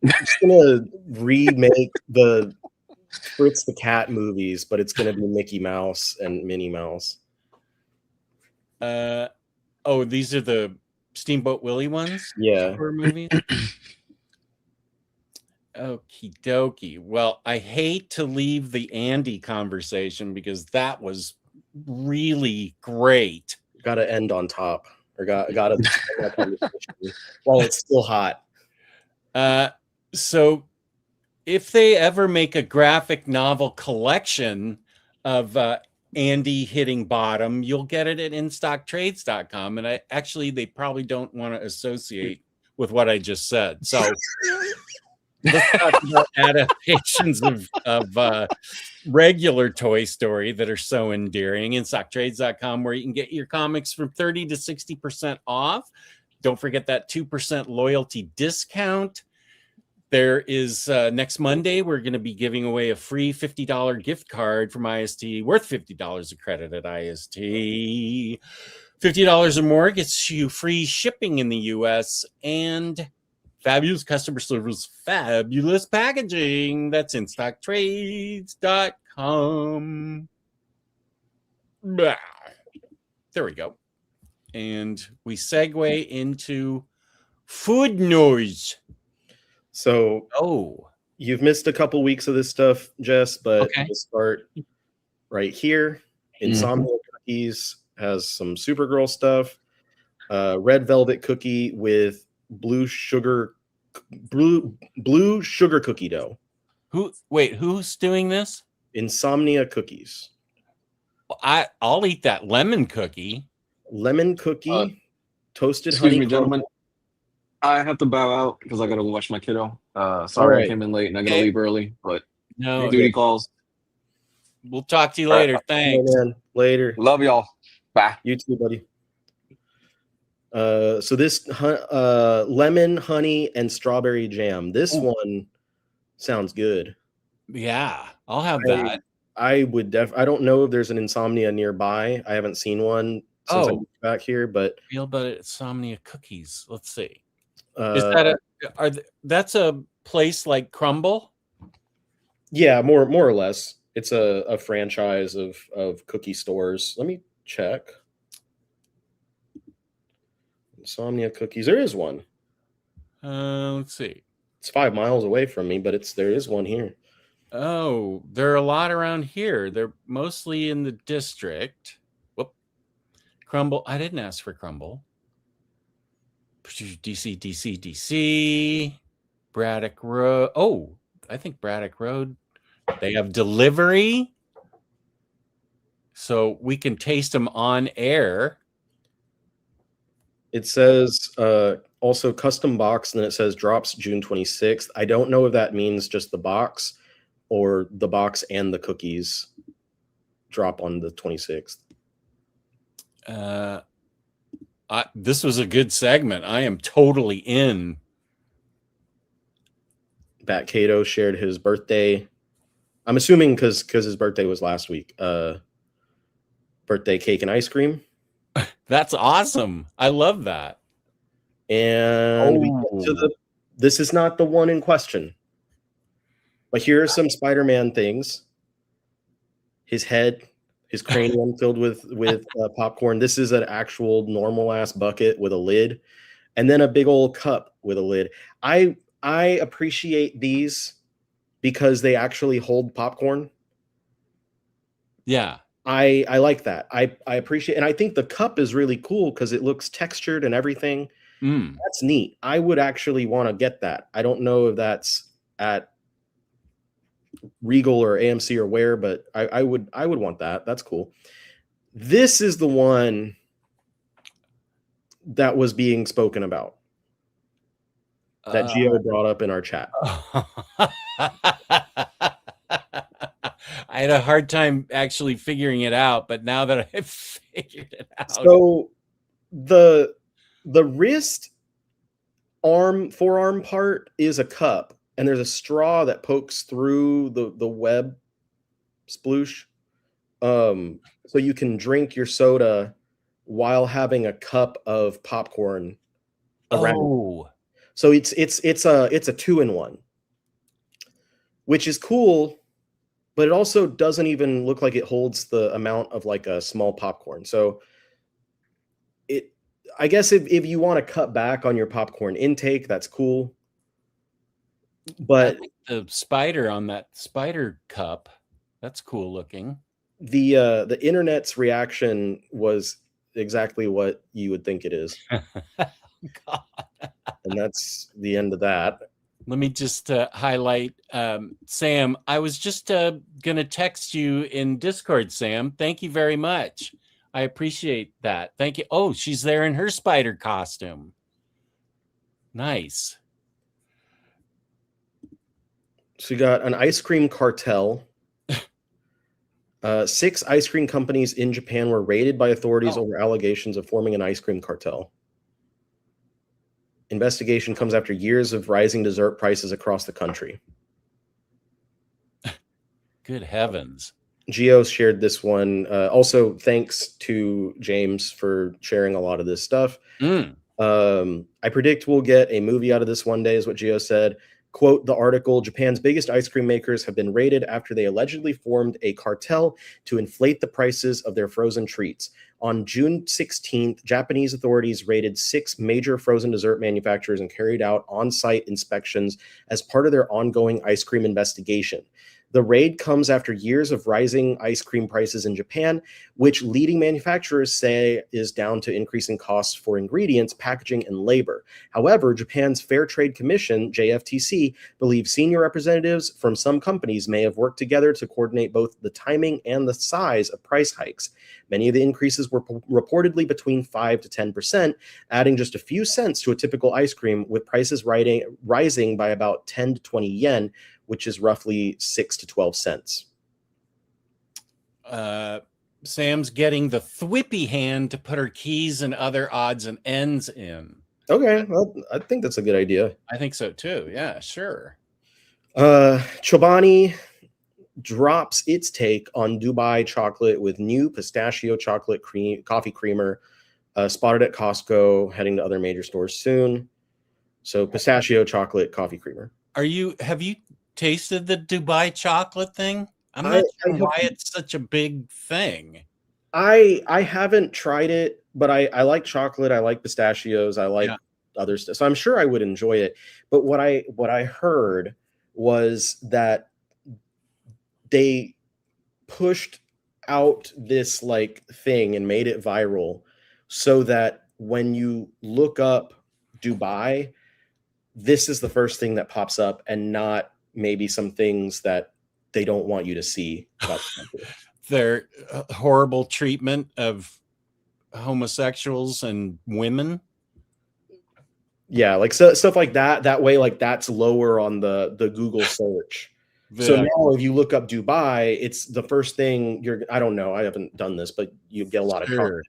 I'm just gonna remake the Fritz the Cat movies, but it's gonna be Mickey Mouse and Minnie Mouse. These are the Steamboat Willie ones? Yeah. Movies? Okie dokie. Well, I hate to leave the Andy conversation because that was really great. Got to end on top, or got to while it's still hot. So if they ever make a graphic novel collection of Andy hitting bottom, you'll get it at instocktrades.com. And they probably don't want to associate with what I just said. So let's talk about adaptations of regular Toy Story that are so endearing. InStockTrades.com, where you can get your comics from 30 to 60% off. Don't forget that 2% loyalty discount. There is next Monday, we're going to be giving away a free $50 gift card from IST worth $50 of credit at IST. $50 or more gets you free shipping in the US and fabulous customer service, fabulous packaging. That's InStockTrades.com. There we go. And we segue into food news. So, you've missed a couple weeks of this stuff, Jess, but we'll start right here. Insomnia Cookies has some Supergirl stuff. Red Velvet Cookie with blue sugar cookie dough. Who's doing this? Insomnia Cookies. I'll eat that lemon cookie. Lemon cookie, toasted excuse honey. me, gentlemen. I have to bow out because I gotta watch my kiddo. Sorry I came in late and I gotta leave early, but duty calls. We'll talk to you later. Thanks. Later. Love y'all. Bye. You too, buddy. So this lemon, honey, and strawberry jam. This one sounds good. Yeah, I'll have that. I would I don't know if there's an Insomnia nearby. I haven't seen one since I moved back here, but feel about Insomnia Cookies. Let's see. Is that that's a place like Crumble? Yeah, more or less. It's a franchise of cookie stores. Let me check. Insomnia Cookies. There is one. Let's see. It's 5 miles away from me, but there is one here. Oh, there are a lot around here. They're mostly in the district. Whoop. Crumble. I didn't ask for Crumble. DC. Braddock Road. Oh, I think Braddock Road. They have delivery. So we can taste them on air. It says also custom box, and then it says drops June 26th. I don't know if that means just the box or the box and the cookies drop on the 26th. This was a good segment. I am totally in. Bat Cato shared his birthday. I'm assuming because his birthday was last week. Birthday cake and ice cream. That's awesome. I love that. And this is not the one in question. But here are some Spider-Man things. His head, his cranium filled with popcorn. This is an actual normal ass bucket with a lid, and then a big old cup with a lid. I appreciate these because they actually hold popcorn. Yeah. I like that. I appreciate, and I think the cup is really cool because it looks textured and everything. That's neat. I would actually want to get that. I don't know if that's at Regal or AMC or where, but I would want that. That's cool. This is the one that was being spoken about that Gio brought up in our chat. I had a hard time actually figuring it out, but now that I've figured it out. So the wrist forearm part is a cup, and there's a straw that pokes through the web sploosh. So you can drink your soda while having a cup of popcorn around. Oh. So it's a 2-in-1, which is cool, but it also doesn't even look like it holds the amount of like a small popcorn. So I guess if you want to cut back on your popcorn intake, that's cool. But the spider on that spider cup, that's cool looking. The internet's reaction was exactly what you would think it is. God. And that's the end of that. Let me just highlight, Sam. I was just going to text you in Discord, Sam. Thank you very much. I appreciate that. Thank you. Oh, she's there in her spider costume. Nice. So you got an ice cream cartel. 6 ice cream companies in Japan were raided by authorities over allegations of forming an ice cream cartel. Investigation comes after years of rising dessert prices across the country. Good heavens. Gio shared this one. Also, thanks to James for sharing a lot of this stuff. I predict we'll get a movie out of this one day, is what Gio said. Quote the article, Japan's biggest ice cream makers have been raided after they allegedly formed a cartel to inflate the prices of their frozen treats. On June 16th, Japanese authorities raided 6 major frozen dessert manufacturers and carried out on-site inspections as part of their ongoing ice cream investigation. The raid comes after years of rising ice cream prices in Japan, which leading manufacturers say is down to increasing costs for ingredients, packaging, and labor. However, Japan's Fair Trade Commission, JFTC, believes senior representatives from some companies may have worked together to coordinate both the timing and the size of price hikes. Many of the increases were reportedly between 5 to 10%, adding just a few cents to a typical ice cream, with prices rising by about 10 to 20 yen, which is roughly 6 to 12 cents. Sam's getting the thwippy hand to put her keys and other odds and ends in. Okay, well, I think that's a good idea. I think so too. Yeah, sure. Chobani drops its take on Dubai chocolate with new pistachio chocolate coffee creamer, spotted at Costco, heading to other major stores soon. So pistachio chocolate coffee creamer. Have you tasted the Dubai chocolate thing? I'm I not sure I, why it's such a big thing. I haven't tried it, but I like chocolate. I like pistachios. I like Yeah. other stuff. So I'm sure I would enjoy it. But what I heard was that they pushed out this like thing and made it viral so that when you look up Dubai, this is the first thing that pops up and not maybe some things that they don't want you to see about the country. Their horrible treatment of homosexuals and women. Yeah, like so, stuff like that. That way, like that's lower on the Google search. So Yeah. now, if you look up Dubai, it's the first thing you're. I don't know. I haven't done this, but you get a lot of Sure.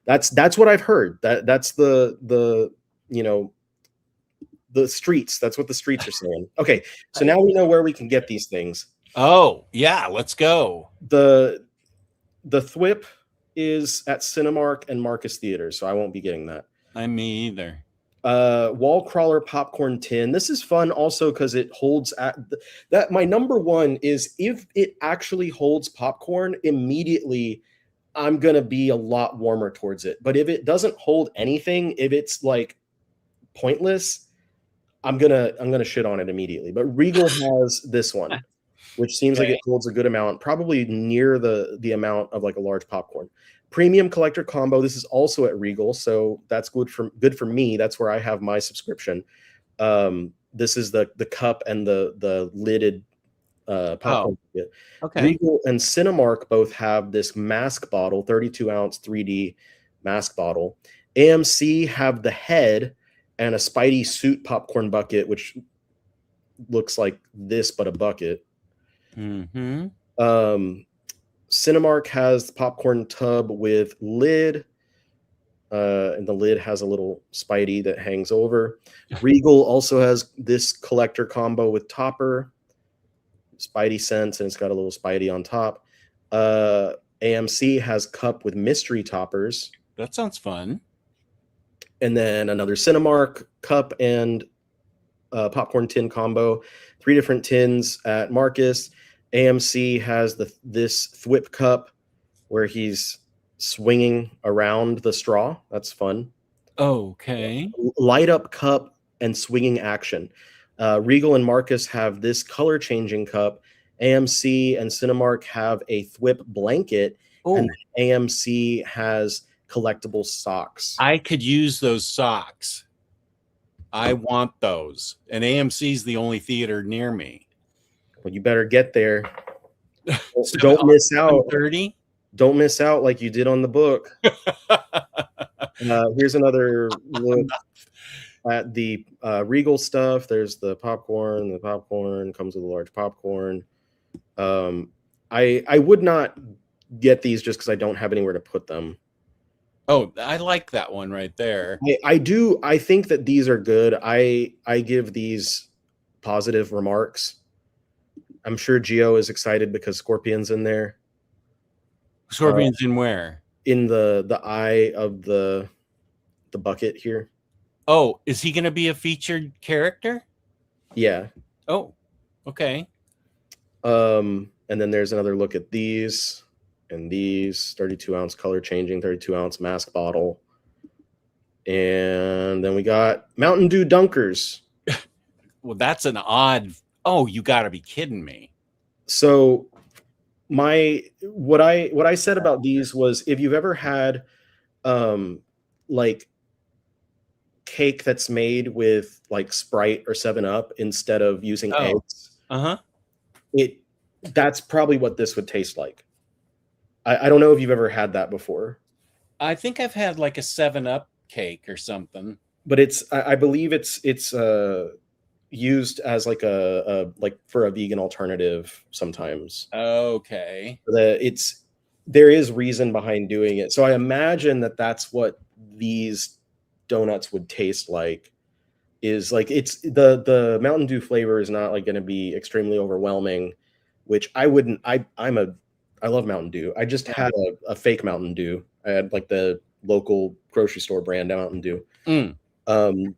comments. That's what I've heard. That's the you know the streets. That's what the streets are saying. Okay, so now we know where we can get these things. Oh, yeah, let's go. The Thwip is at Cinemark and Marcus Theater, so I won't be getting that. Me either. Wall crawler popcorn tin. This is fun also because it holds at that. My number one is if it actually holds popcorn immediately, I'm gonna be a lot warmer towards it. But if it doesn't hold anything, if it's like pointless, I'm gonna shit on it immediately. But Regal has this one, which seems like Okay. it holds a good amount, probably near the amount of like a large popcorn. Premium collector combo. This is also at Regal, so that's good for me. That's where I have my subscription. This is the cup and the lidded popcorn. Okay. Regal and Cinemark both have this mask bottle, 32-ounce 3D mask bottle. AMC have the head and a Spidey suit popcorn bucket, which looks like this but a bucket. Mm-hmm. Cinemark has the popcorn tub with lid, and the lid has a little Spidey that hangs over. Regal also has this collector combo with topper, Spidey sense, and it's got a little Spidey on top. AMC has cup with mystery toppers. That sounds fun. And then another Cinemark cup and popcorn tin combo. 3 different tins at Marcus. AMC has this Thwip cup where he's swinging around the straw. That's fun. Okay. Light up cup and swinging action. Regal and Marcus have this color changing cup. AMC and Cinemark have a Thwip blanket. Oh, And AMC has collectible socks. I could use those socks. I want those. And AMC's the only theater near me. Well, you better get there. So Don't miss out. 30. Don't miss out like you did on the book. Here's another look at the Regal stuff. There's the popcorn. The popcorn comes with a large popcorn. I would not get these just because I don't have anywhere to put them. Oh, I like that one right there. I do. I think that these are good. I give these positive remarks. I'm sure Gio is excited because Scorpion's in there. Scorpion's in where? In the eye of the bucket here. Oh, is he going to be a featured character? Yeah. Oh, okay. And then there's another look at these and these 32-ounce color changing, 32-ounce mask bottle. And then we got Mountain Dew Dunkers. Well, that's an odd. Oh, you got to be kidding me. So what I said about these was if you've ever had like cake that's made with like Sprite or 7-Up instead of using eggs, that's probably what this would taste like. I don't know if you've ever had that before. I think I've had like a 7-Up cake or something. But I believe it's used as like a like for a vegan alternative sometimes. Okay. There is reason behind doing it. So I imagine that's what these donuts would taste like. Is like it's the Mountain Dew flavor is not like going to be extremely overwhelming, which I wouldn't. I love Mountain Dew. I just had a fake Mountain Dew. I had like the local grocery store brand Mountain Dew.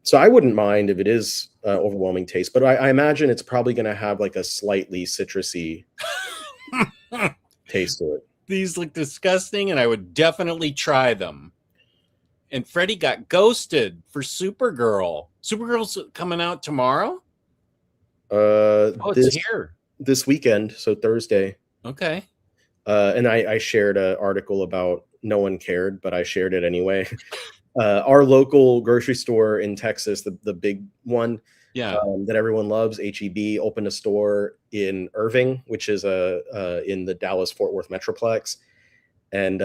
So I wouldn't mind if it is overwhelming taste, but I imagine it's probably going to have like a slightly citrusy taste to it. These look disgusting, and I would definitely try them. And Freddie got ghosted for Supergirl. Supergirl's coming out tomorrow? Oh, it's here. This weekend, so Thursday. Okay. And I shared an article about no one cared, but I shared it anyway. Our local grocery store in Texas, the big one, that everyone loves, HEB, opened a store in Irving, which is in the Dallas-Fort Worth Metroplex. And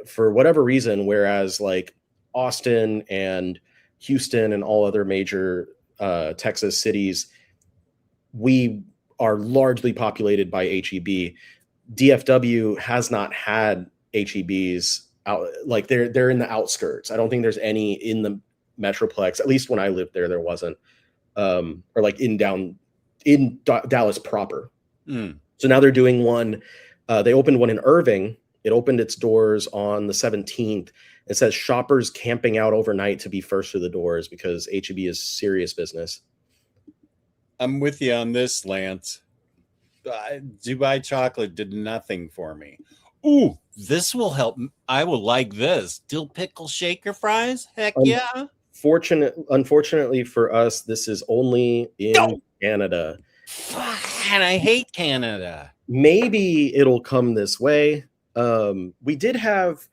for whatever reason, whereas like Austin and Houston and all other major Texas cities, we are largely populated by HEB. DFW has not had HEBs out, like they're in the outskirts. I don't think there's any in the Metroplex. At least when I lived there wasn't, or like in Dallas proper. So now they're doing one. They opened one in Irving. It opened its doors on the 17th. It says shoppers camping out overnight to be first to the doors because HEB is serious business. I'm with you on this, Lance. Dubai chocolate did nothing for me. Ooh, this will help. I will like this. Dill pickle shaker fries? Heck yeah. Unfortunately for us, this is only in Canada. And I hate Canada. Maybe it'll come this way. We did have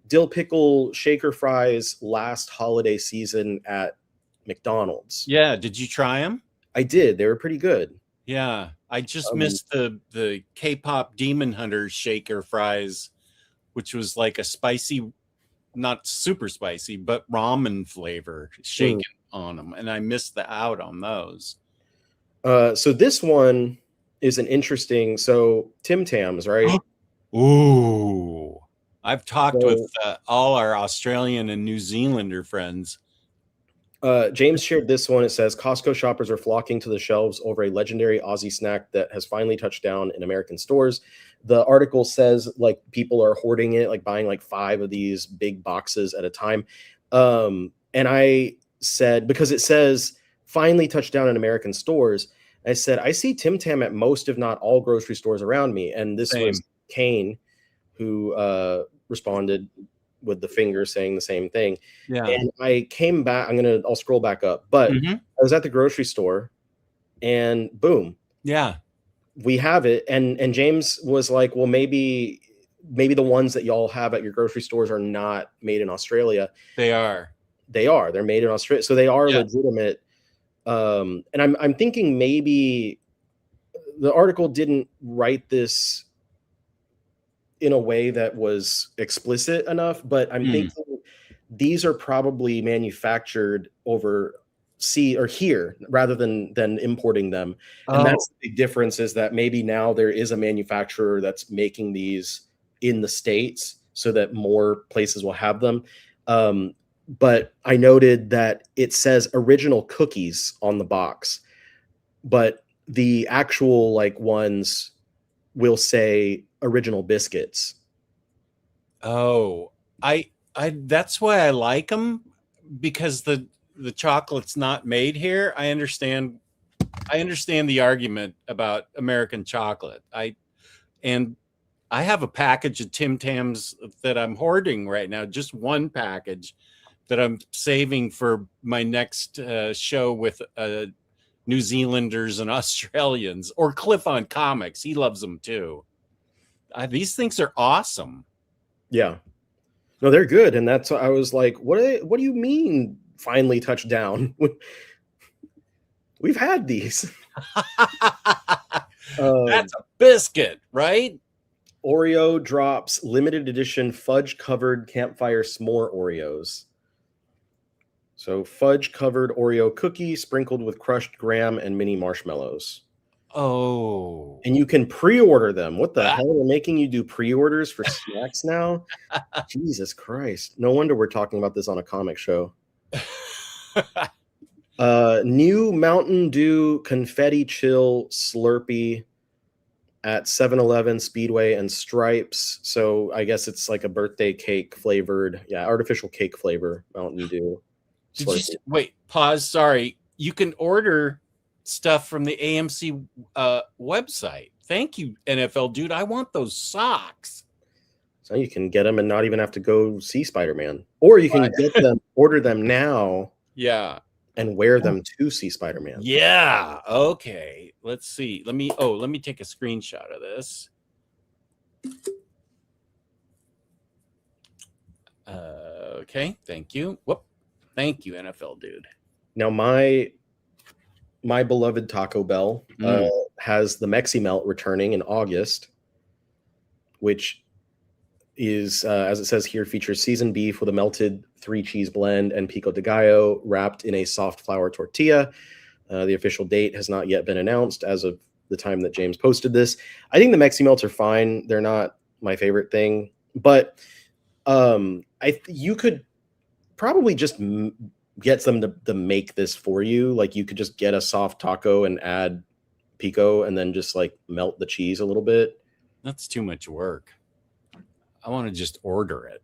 dill pickle shaker fries last holiday season at McDonald's. Yeah, did you try them? I did. They were pretty good. Yeah, I just missed the K-pop Demon Hunter shaker fries, which was like a spicy, not super spicy, but ramen flavor shaken on them, and I missed out on those. So this one is an interesting. So Tim Tams, right? Ooh, I've talked with all our Australian and New Zealander friends. James shared this one. It says Costco shoppers are flocking to the shelves over a legendary Aussie snack that has finally touched down in American stores. The article says like people are hoarding it, like buying like 5 of these big boxes at a time. And I said, because it says finally touched down in American stores, I said, I see Tim Tam at most, if not all, grocery stores around me. And this was Kane who responded with the finger saying the same thing. Yeah. And I came back. I'll scroll back up, but I was at the grocery store and boom. Yeah. We have it. And James was like, well, maybe the ones that y'all have at your grocery stores are not made in Australia. They are. They're made in Australia. So they are legitimate. And I'm thinking maybe the article didn't write this in a way that was explicit enough, but I'm thinking these are probably manufactured overseas or here rather than importing them. And that's the big difference, is that maybe now there is a manufacturer that's making these in the States so that more places will have them. But I noted that it says original cookies on the box, but the actual like ones will say original biscuits. Oh, I that's why I like them, because the chocolate's not made here. I understand the argument about American chocolate. I have a package of Tim Tams that I'm hoarding right now, just one package that I'm saving for my next show with New Zealanders and Australians, or Cliff on Comics. He loves them too. These things are awesome. Yeah, no, they're good. And that's, I was like, what do you mean finally touched down? We've had these. That's a biscuit, right? Oreo drops limited edition fudge covered campfire s'more Oreos. So fudge covered Oreo cookie sprinkled with crushed graham and mini marshmallows. Oh. And you can pre-order them. What the hell? They're making you do pre-orders for snacks now? Jesus Christ. No wonder we're talking about this on a comic show. New Mountain Dew Confetti Chill Slurpee at 7-Eleven, Speedway, and Stripes. So I guess it's like a birthday cake flavored, artificial cake flavor Mountain Dew. Did you wait? Pause. Sorry. You can order stuff from the AMC website. Thank you, NFL dude. I want those socks. So you can get them and not even have to go see Spider-Man, or you can get them, order them now, Yeah, and wear them to see Spider-Man. Yeah. Okay. Let's see. Let me take a screenshot of this. Okay. Thank you. Whoop. Thank you, NFL dude. Now my beloved Taco Bell has the Mexi Melt returning in August, which is, as it says here, features seasoned beef with a melted 3-cheese blend and pico de gallo wrapped in a soft flour tortilla. The official date has not yet been announced as of the time that James posted this. I think the Mexi Melts are fine. They're not my favorite thing, but you could probably just get them to make this for you. Like you could just get a soft taco and add pico and then just like melt the cheese a little bit. That's too much work. I want to just order it.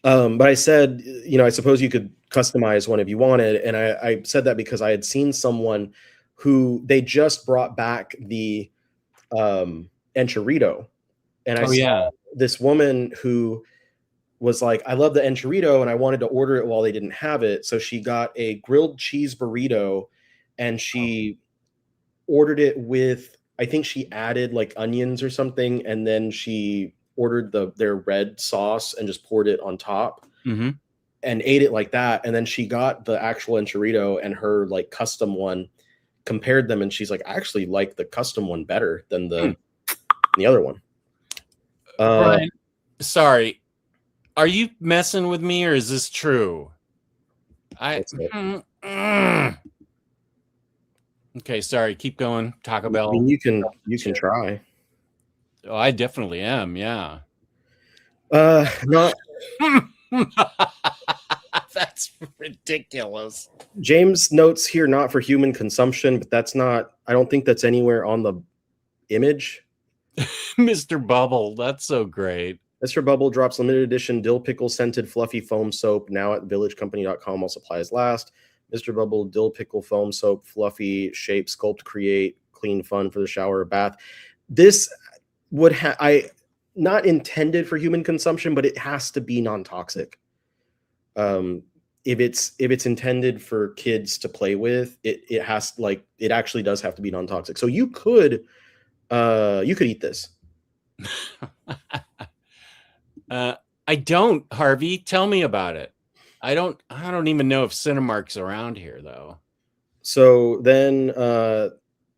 But I said, I suppose you could customize one if you wanted. And I said that because I had seen someone who they just brought back the enchilito. And I saw this woman who was like, I love the enchilito and I wanted to order it while they didn't have it. So she got a grilled cheese burrito and she ordered it with, I think she added like onions or something. And then she ordered their red sauce and just poured it on top and ate it like that. And then she got the actual enchilito and her like custom one, compared them. And she's like, I actually like the custom one better than the other one. Brian, sorry. Are you messing with me or is this true? Okay, sorry. Keep going. Taco Bell. I mean, you can try. Oh, I definitely am. Yeah. Not. That's ridiculous. James notes here, not for human consumption, but that's not. I don't think that's anywhere on the image. Mr. Bubble, that's so great. Mr. Bubble drops limited edition dill pickle scented fluffy foam soap now at villagecompany.com while supplies last. Mr. Bubble dill pickle foam soap, fluffy shape, sculpt, create, clean, fun for the shower or bath. This would not intended for human consumption, but it has to be non-toxic. If it's intended for kids to play with, it has it actually does have to be non-toxic. So you could eat this. I don't, Harvey. Tell me about it. I don't even know if Cinemark's around here though. So then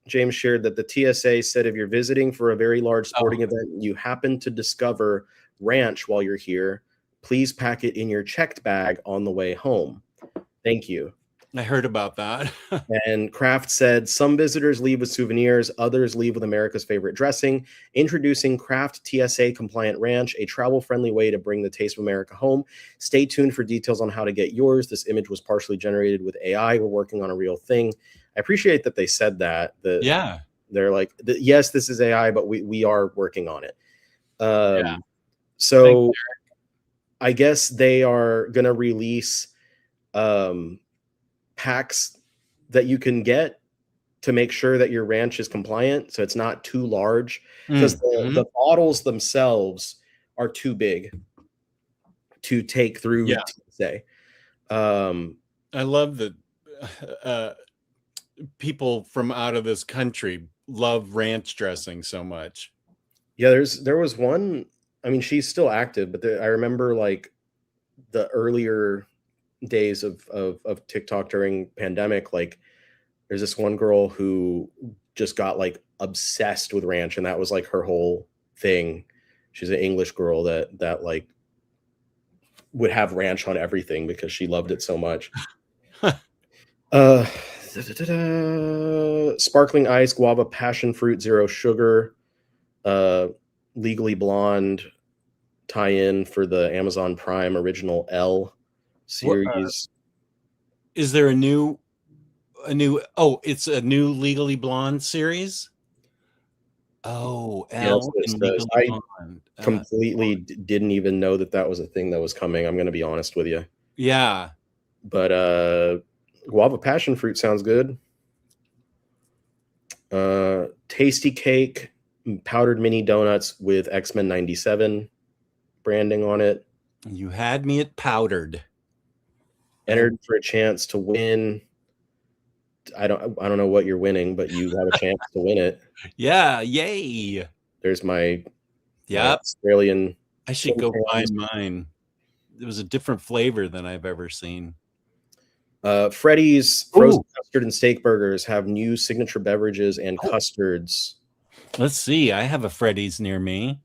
James shared that the TSA said if you're visiting for a very large sporting event and you happen to discover ranch while you're here, please pack it in your checked bag on the way home. Thank you. I heard about that. And Kraft said some visitors leave with souvenirs, others leave with America's favorite dressing. Introducing Kraft TSA compliant ranch, a travel-friendly way to bring the taste of America home. Stay tuned for details on how to get yours. This image was partially generated with AI. We're working on a real thing. I appreciate that they said that. Yeah. They're like, yes, this is AI, but we are working on it. Yeah. So I guess they are going to release packs that you can get to make sure that your ranch is compliant. So it's not too large because the bottles themselves are too big to take through TSA. I love that people from out of this country love ranch dressing so much. Yeah, there was one. I mean, she's still active, but I remember like the earlier days of TikTok during pandemic. Like, there's this one girl who just got like obsessed with ranch, and that was like her whole thing. She's an English girl that like would have ranch on everything because she loved it so much. Sparkling ice, guava, passion fruit, zero sugar, Legally Blonde tie-in for the Amazon Prime original Elle series. Is there a new it's a new Legally Blonde series? Oh, Elle and Legally Blonde. Completely didn't even know that was a thing that was coming. I'm going to be honest with you. Yeah. But guava passion fruit sounds good. Tasty cake, powdered mini donuts with X-Men 97 branding on it. You had me at powdered. Entered for a chance to win. I don't know what you're winning, but you have a chance to win it. Yeah, yay. There's my I Australian. should go find mine. It was a different flavor than I've ever seen. Freddy's frozen custard and steak burgers have new signature beverages and custards. Let's see. I have a Freddy's near me.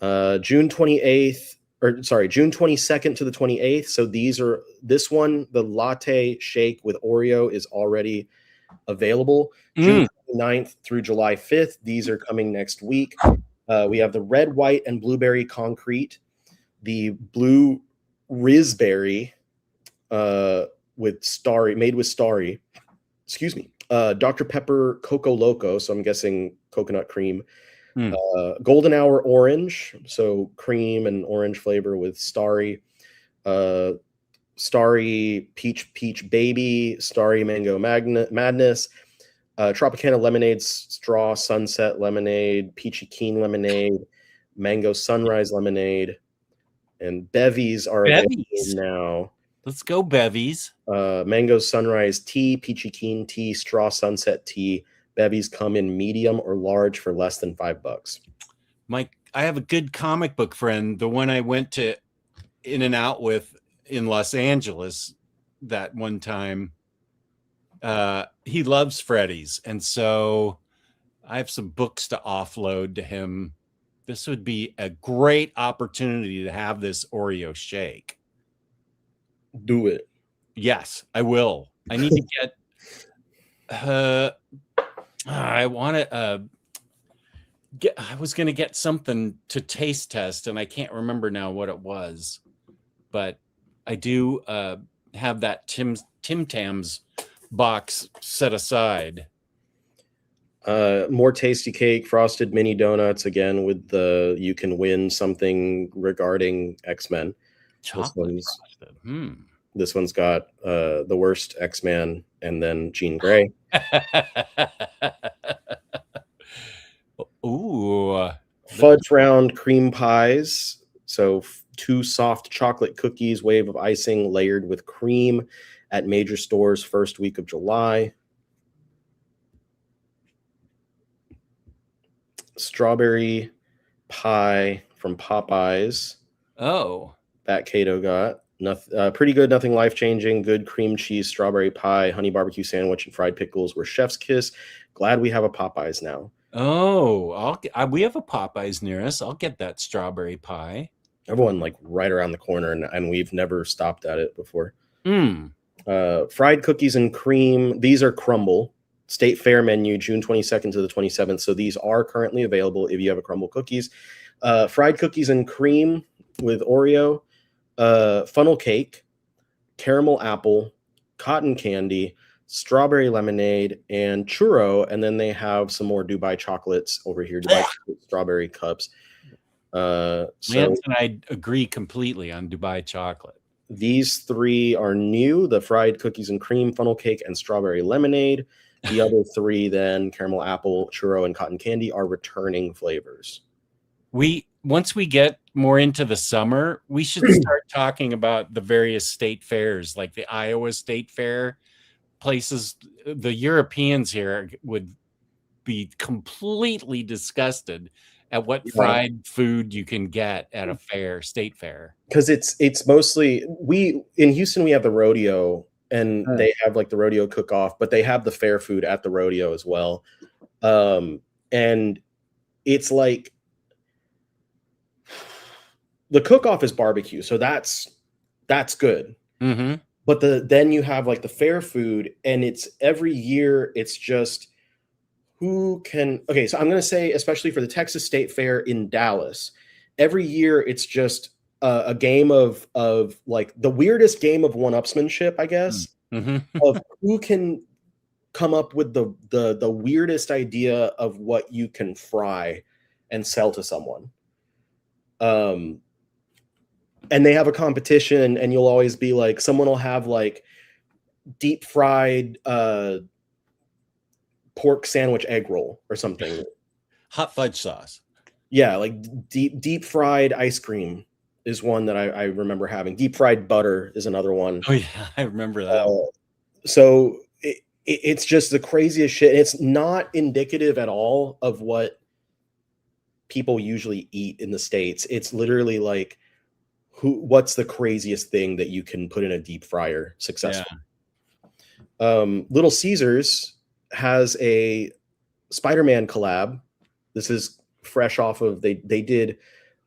June 28th, or sorry, June 22nd to the 28th. So this one, the latte shake with Oreo is already available. June 29th through July 5th. These are coming next week. We have the red, white, and blueberry concrete, the blue raspberry, with Starry, made with Starry. Excuse me. Dr. Pepper Coco Loco, so I'm guessing coconut cream. Golden Hour Orange, so cream and orange flavor with Starry. Starry Peach Baby, Starry Mango Madness, Tropicana Lemonade Straw Sunset Lemonade, Peachy Keen Lemonade, Mango Sunrise Lemonade, and Bevies are available now. Let's go, Bevies. Mango Sunrise Tea, Peachy Keen Tea, Straw Sunset Tea. Bevies come in medium or large for less than $5. Mike, I have a good comic book friend, the one I went to In and Out with in Los Angeles that one time. He loves Freddy's, and so I have some books to offload to him. This would be a great opportunity to have this Oreo shake. Do it. Yes, I will. I need to get I want to I was going to get something to taste test, and I can't remember now what it was, but I do have that Tim Tams box set aside. More tasty cake, frosted mini donuts again with the you can win something regarding X-Men. This one's got the worst X-Man and then Jean Grey. Ooh. Fudge round cream pies. So 2 soft chocolate cookies, wave of icing layered with cream at major stores first week of July. Strawberry pie from Popeyes. Oh. That Cato got. Pretty good, nothing life-changing. Good cream cheese, strawberry pie, honey barbecue sandwich, and fried pickles were chef's kiss. Glad we have a Popeyes now. Oh, we have a Popeyes near us. I'll get that strawberry pie. Everyone like right around the corner, and we've never stopped at it before. Fried cookies and cream. These are Crumble. State Fair menu, June 22nd to the 27th. So these are currently available if you have a Crumble cookies. Fried cookies and cream with Oreo. Funnel cake, caramel apple, cotton candy, strawberry lemonade, and churro. And then they have some more Dubai chocolates over here, Dubai strawberry cups. Lance and I agree completely on Dubai chocolate. These 3 are new: the fried cookies and cream, funnel cake, and strawberry lemonade. The other 3, then caramel apple, churro, and cotton candy, are returning flavors. Once we get more into the summer, we should start talking about the various state fairs, like the Iowa State Fair places. The Europeans here would be completely disgusted at what fried food you can get at a state fair. Because it's mostly, in Houston, we have the rodeo, and they have like the rodeo cook-off, but they have the fair food at the rodeo as well. And it's like, the cook-off is barbecue, so that's good. Mm-hmm. But then you have like the fair food, and it's every year. It's just who can. Okay, so I'm going to say, especially for the Texas State Fair in Dallas, every year it's just a game of like the weirdest game of one-upsmanship, I guess, of who can come up with the weirdest idea of what you can fry and sell to someone. and they have a competition, and you'll always be like, someone will have like deep fried pork sandwich egg roll or something. Hot fudge sauce. Yeah, like deep fried ice cream is one that I remember having. Deep fried butter is another one. Oh yeah, I remember that. So it's just the craziest shit. It's not indicative at all of what people usually eat in the States. It's literally like, what's the craziest thing that you can put in a deep fryer successfully? Little Caesars has a Spider-Man collab. This is fresh off of, they did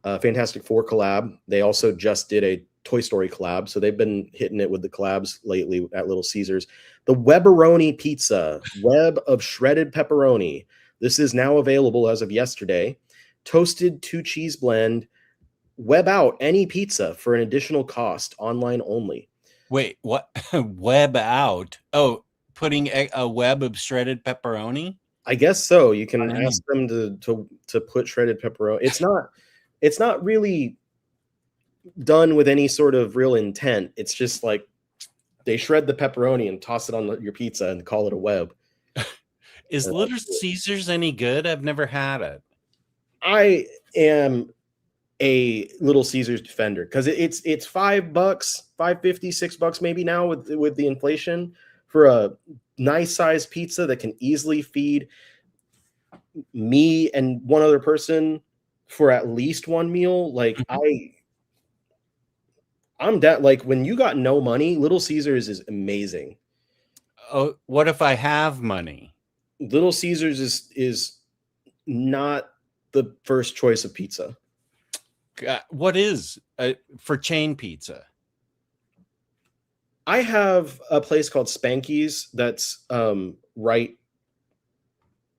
a Fantastic Four collab. They also just did a Toy Story collab. So they've been hitting it with the collabs lately at Little Caesars. The Webberoni pizza, web of shredded pepperoni. This is now available as of yesterday. Toasted 2-cheese blend. Web out any pizza for an additional cost, online only. Wait, what? Web out? Oh, putting a web of shredded pepperoni? I guess so. You can ask them to put shredded pepperoni. It's not really done with any sort of real intent. It's just like they shred the pepperoni and toss it on your pizza and call it a web. Is Little Caesars any good? I've never had it. I am a Little Caesars defender because it's $5, $5.50, $6 maybe now with the inflation for a nice sized pizza that can easily feed me and one other person for at least one meal. Like I'm that, like, when you got no money, Little Caesars is amazing. Oh, what if I have money? Little Caesars is not the first choice of pizza. What is for chain pizza? I have a place called Spanky's that's right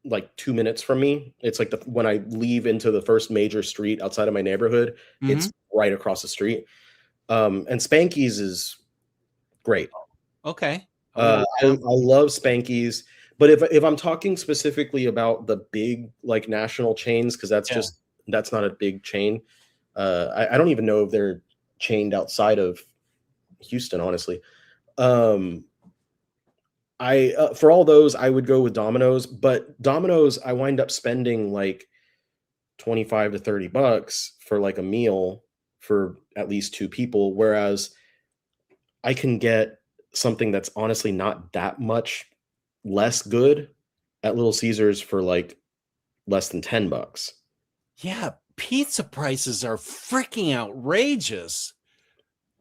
like 2 minutes from me. It's like when I leave into the first major street outside of my neighborhood, it's right across the street. And Spanky's is great. Okay. I love Spanky's, but if I'm talking specifically about the big like national chains, because that's not a big chain. I don't even know if they're chained outside of Houston, honestly. For all those, I would go with Domino's, but Domino's, I wind up spending like $25 to $30 for like a meal for at least 2 people, whereas I can get something that's honestly not that much less good at Little Caesars for like less than $10. Yeah, pizza prices are freaking outrageous.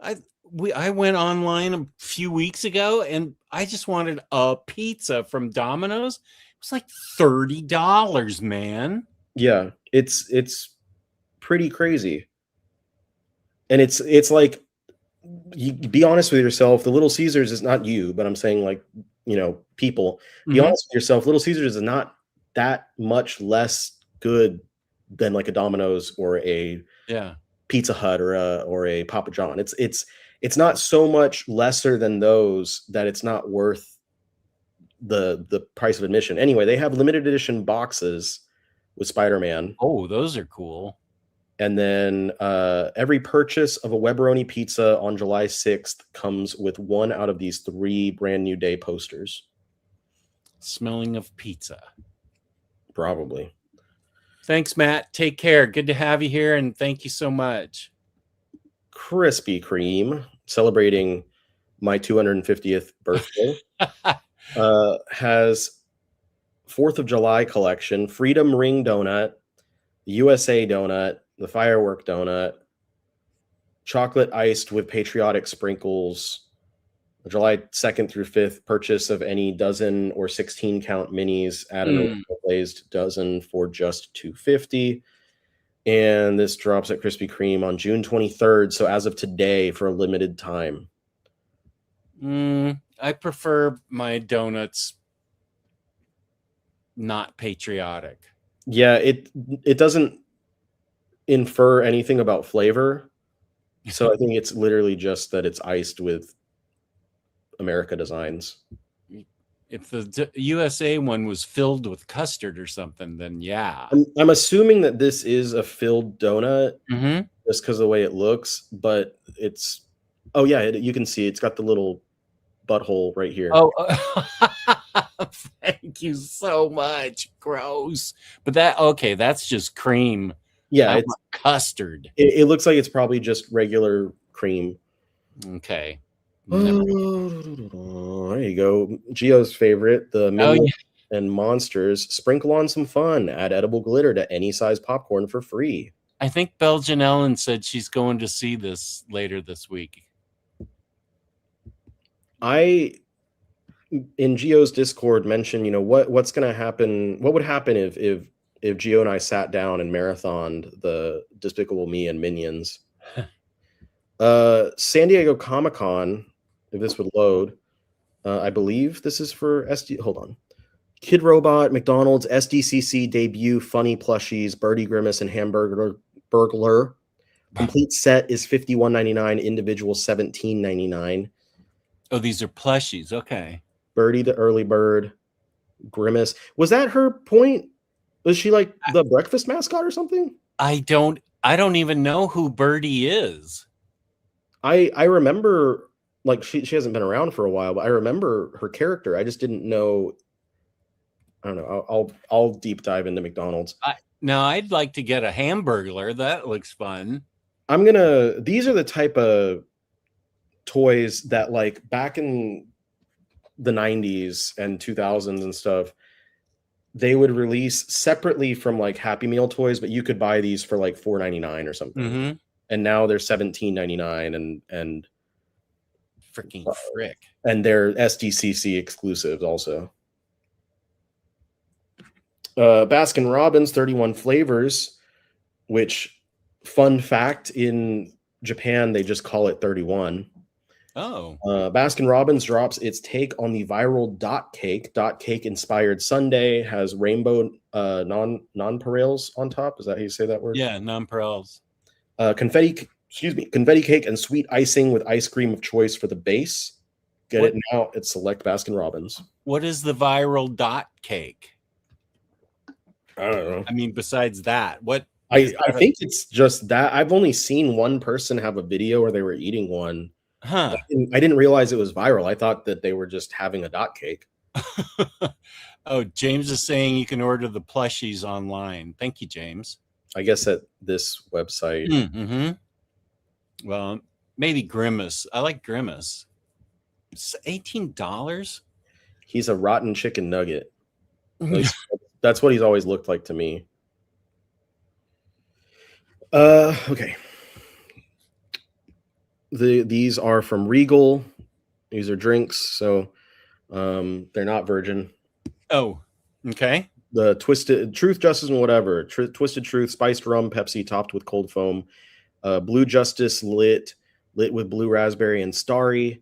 I went online a few weeks ago and I just wanted a pizza from Domino's. It was like $30, man. Yeah, it's pretty crazy. And it's like, you be honest with yourself. The Little Caesars is not you, but I'm saying, like, people, be honest with yourself. Little Caesars is not that much less good than like a Domino's or a Pizza Hut or a Papa John. It's not so much lesser than those that it's not worth the price of admission. Anyway, they have limited edition boxes with Spider-Man. Oh, those are cool. And then every purchase of a Webberoni pizza on July 6th comes with one out of these 3 brand new day posters. Smelling of pizza. Probably. Thanks, Matt. Take care. Good to have you here, and thank you so much. Krispy Kreme, celebrating my 250th birthday, has 4th of July collection, Freedom Ring Donut, USA Donut, the Firework Donut, chocolate iced with patriotic sprinkles, July 2nd through 5th, purchase of any dozen or 16 count minis at an original glazed dozen for just $2.50. And this drops at Krispy Kreme on June 23rd. So as of today, for a limited time. I prefer my donuts not patriotic. Yeah, it doesn't infer anything about flavor. So I think it's literally just that it's iced with America designs. If the USA one was filled with custard or something, then yeah. I'm assuming that this is a filled donut. just because of the way it looks, but it's oh yeah, you can see it's got the little butthole right here. Oh, thank you so much. Gross. But that's just cream. Yeah, I it's want custard. it looks like it's probably just regular cream. Okay. Oh, there you go. Gio's favorite, the Minions and Monsters. Sprinkle on some fun. Add edible glitter to any size popcorn for free. I think Belgian Ellen said she's going to see this later this week. I, in Gio's Discord, mentioned, what's going to happen. What would happen if Gio and I sat down and marathoned the Despicable Me and Minions? San Diego Comic-Con, if this would load, I believe this is for SD. Hold on. Kid Robot, McDonald's, SDCC debut, funny plushies, Birdie Grimace, and Hamburger Burglar. Complete set is $51.99. Individual $17.99. Oh, these are plushies. Okay. Birdie the early bird, Grimace. Was that her point? Was she like the breakfast mascot or something? I don't even know who Birdie is. I remember, like, she hasn't been around for a while, but I remember her character. I just didn't know. I don't know. I'll deep dive into McDonald's. Now I'd like to get a Hamburglar. That looks fun. These are the type of toys that, like, back in the 90s and 2000s and stuff, they would release separately from like Happy Meal toys, but you could buy these for like $4.99 or something. Mm-hmm. And now they're $17.99 and freaking frick. And they're SDCC exclusives also. Baskin Robbins 31 flavors, which, fun fact, in Japan they just call it 31. Oh. Baskin Robbins drops its take on the viral Dot Cake. Dot Cake inspired sundae, has rainbow nonpareils on top. Is that how you say that word? Yeah, nonpareils. Confetti cake and sweet icing with ice cream of choice for the base. Get it now at select Baskin Robbins. What is the viral Dot Cake? I don't know. I mean, besides that, what? I think it's just that. I've only seen one person have a video where they were eating one. Huh. I didn't realize it was viral. I thought that they were just having a dot cake. Oh, James is saying you can order the plushies online. Thank you, James. I guess at this website. Mm-hmm. Well, maybe Grimace. I like Grimace. It's $18. He's a rotten chicken nugget. That's what he's always looked like to me. Okay. These are from Regal. These are drinks, so they're not virgin. Oh, okay. The Twisted Truth, Justice, and whatever. Twisted Truth, spiced rum, Pepsi, topped with cold foam. Blue Justice, lit with blue raspberry and starry.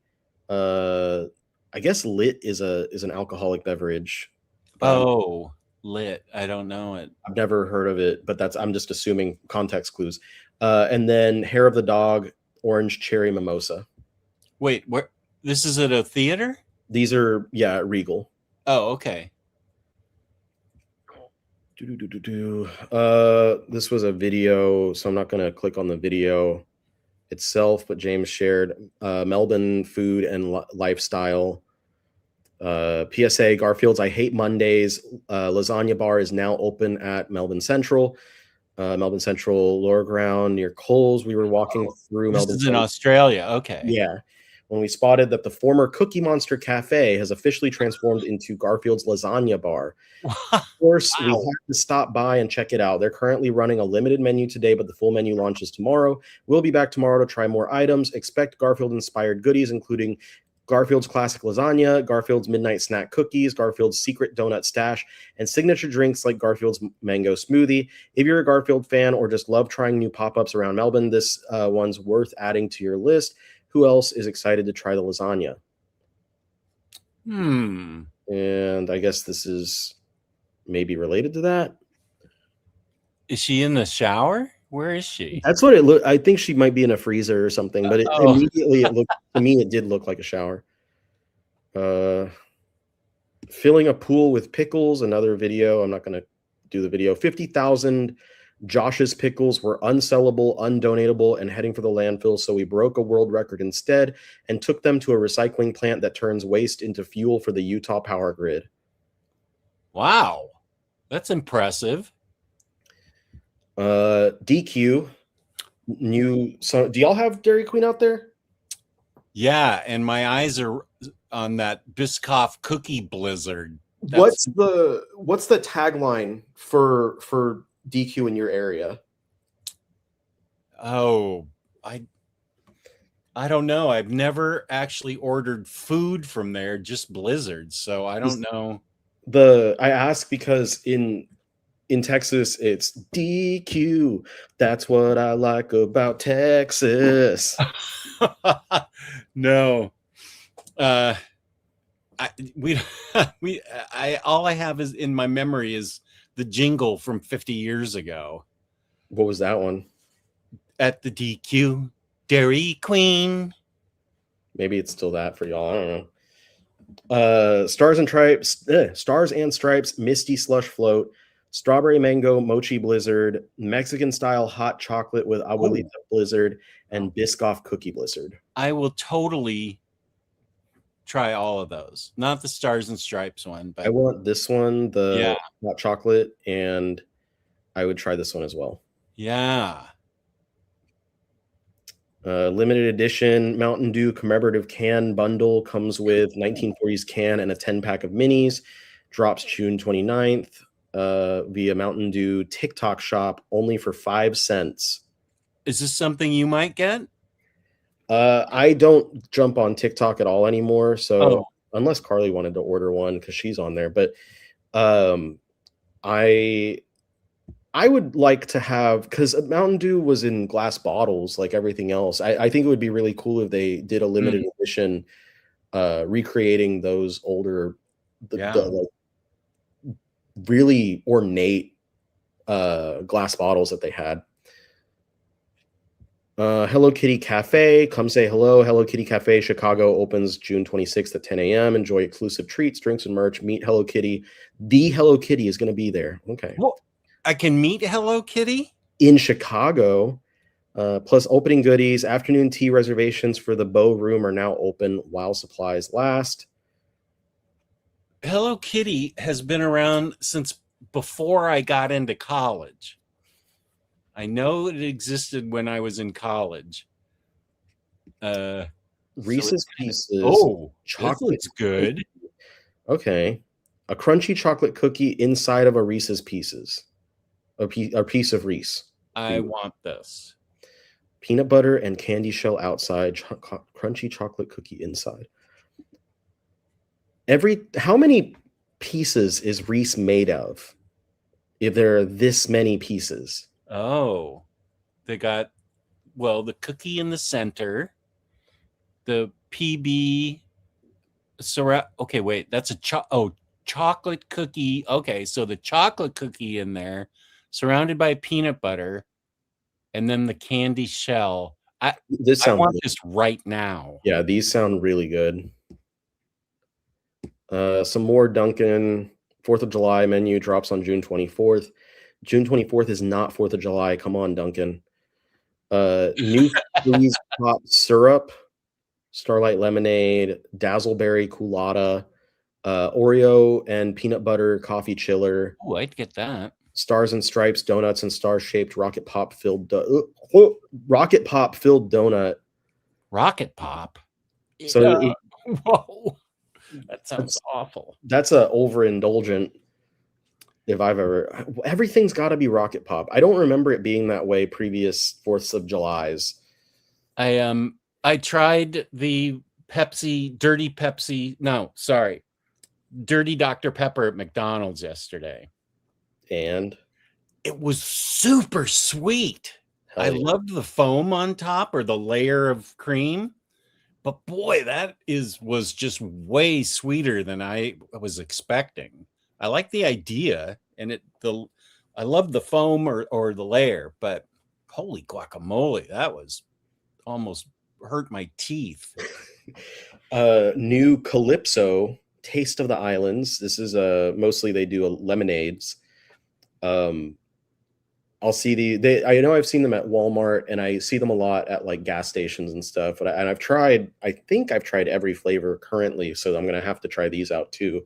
I guess lit is an alcoholic beverage. Oh, lit. I don't know it. I've never heard of it, but I'm just assuming context clues. And then Hair of the Dog, orange cherry mimosa. Wait, where? This is at a theater? These are, Regal. Oh, okay. This was a video, so I'm not going to click on the video itself, but James shared Melbourne food and lifestyle. PSA, Garfield's I Hate Mondays lasagna bar is now open at Melbourne Central. Melbourne Central lower ground near Coles. We were walking through this Melbourne is in Australia. Okay. Yeah. When we spotted that the former Cookie Monster Cafe has officially transformed into Garfield's lasagna bar. Of course, we have to stop by and check it out. They're currently running a limited menu today, but the full menu launches tomorrow. We'll be back tomorrow to try more items. Expect Garfield-inspired goodies, including Garfield's classic lasagna, Garfield's midnight snack cookies, Garfield's secret donut stash, and signature drinks like Garfield's mango smoothie. If you're a Garfield fan or just love trying new pop-ups around Melbourne, this one's worth adding to your list. Who else is excited to try the lasagna? And I guess this is maybe related to that. Is she in the shower? Where is she? That's what it looked. I think she might be in a freezer or something, but immediately it looked to me. It did look like a shower. Filling a pool with pickles. Another video. I'm not going to do the video. 50,000 Josh's pickles were unsellable, undonatable, and heading for the landfill, so we broke a world record instead and took them to a recycling plant that turns waste into fuel for the Utah power grid. Wow. That's impressive. DQ, do y'all have Dairy Queen out there? Yeah, and my eyes are on that Biscoff cookie blizzard. What's the tagline for DQ in your area? Oh, I don't know. I've never actually ordered food from there, just blizzards. So I don't know. I ask because in Texas it's DQ. That's what I like about Texas. No. All I have is in my memory is the jingle from 50 years ago. What was that one? At the DQ, Dairy Queen. Maybe it's still that for y'all. I don't know. Stars and Stripes, Misty Slush Float, Strawberry Mango Mochi Blizzard, Mexican style hot chocolate with Abuelita Blizzard, and Biscoff Cookie Blizzard. I will totally try all of those. Not the Stars and Stripes one, but I want this one, the hot chocolate, and I would try this one as well. Yeah. Limited edition Mountain Dew commemorative can bundle comes with 1940s can and a 10-pack of minis. Drops June 29th via Mountain Dew TikTok shop only for 5 cents. Is this something you might get? I don't jump on TikTok at all anymore. So unless Carly wanted to order one because she's on there, but I would like to have, because Mountain Dew was in glass bottles like everything else. I think it would be really cool if they did a limited edition recreating those older, the really ornate glass bottles that they had. Hello Kitty Cafe, come say hello. Hello Kitty Cafe Chicago opens June 26th at 10 a.m. Enjoy exclusive treats, drinks, and merch. Meet Hello Kitty. The Hello Kitty is going to be there. Okay. Well, I can meet Hello Kitty in Chicago. Plus opening goodies. Afternoon tea reservations for the Bow Room are now open while supplies last. Hello Kitty has been around since before I got into college. I know it existed when I was in college. Reese's Pieces. Oh, chocolate. It's good. Okay. A crunchy chocolate cookie inside of a Reese's Pieces. A piece of Reese. I want this. Peanut butter and candy shell outside, crunchy chocolate cookie inside. How many pieces is Reese made of? If there are this many pieces. Oh, they got, the cookie in the center, the PB. Okay, wait, that's a chocolate cookie. Okay, so the chocolate cookie in there, surrounded by peanut butter, and then the candy shell. I want this right now. Yeah, these sound really good. Some more Dunkin' 4th of July menu drops on June 24th. June 24th is not 4th of July. Come on, Dunkin'. New Freeze Pop Syrup, Starlight Lemonade, Dazzleberry Coolada, Oreo and Peanut Butter Coffee Chiller. Oh, I'd get that. Stars and Stripes Donuts and star-shaped Rocket Pop filled donut. Rocket Pop? So whoa. That sounds awful. That's a overindulgent. If I've ever, everything's got to be Rocket Pop. I don't remember it being that way previous 4th of Julys. I tried the Dirty Dr. Pepper at McDonald's yesterday. And it was super sweet. I loved the foam on top, or the layer of cream. But boy, that was just way sweeter than I was expecting. I like the idea, and I love the foam or the layer, but holy guacamole, that was almost hurt my teeth. New Calypso Taste of the Islands. This is mostly they do lemonades. I'll see I know I've seen them at Walmart, and I see them a lot at like gas stations and stuff. And I've tried. I think I've tried every flavor currently, so I'm gonna have to try these out too.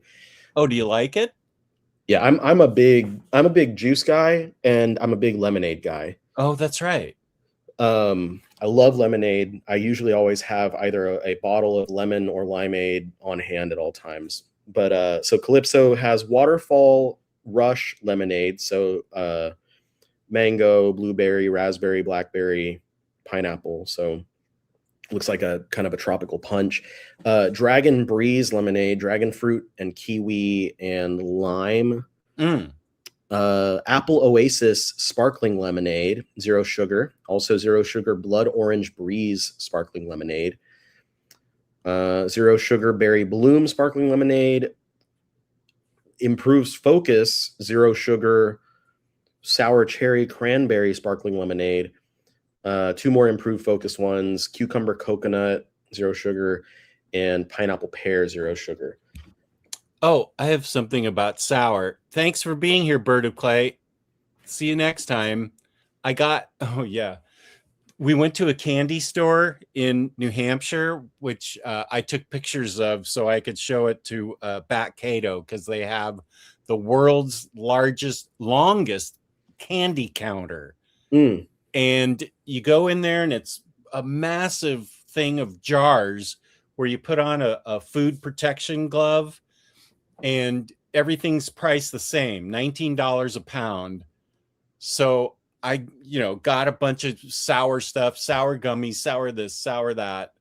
Oh, do you like it? Yeah, I'm a big juice guy, and I'm a big lemonade guy. Oh, that's right. I love lemonade. I usually always have either a bottle of lemon or limeade on hand at all times. But so Calypso has Waterfall Rush lemonade. So mango, blueberry, raspberry, blackberry, pineapple. So looks like a kind of a tropical punch. Dragon Breeze lemonade, dragon fruit and kiwi and lime. Mm. Apple Oasis sparkling lemonade, 0 sugar. Also 0 sugar Blood Orange Breeze sparkling lemonade. 0 sugar Berry Bloom sparkling lemonade. Improves focus, 0 sugar sour cherry cranberry sparkling lemonade. 2 more improved focus ones, cucumber coconut, 0 sugar, and pineapple pear, 0 sugar. Oh, I have something about sour. Thanks for being here, Bird of Clay. See you next time. We went to a candy store in New Hampshire, which I took pictures of so I could show it to Bat Cato, because they have the world's longest candy counter. Mm. And you go in there and it's a massive thing of jars where you put on a food protection glove, and everything's priced the same, $19 a pound. So I, got a bunch of sour stuff, sour gummies, sour this, sour that.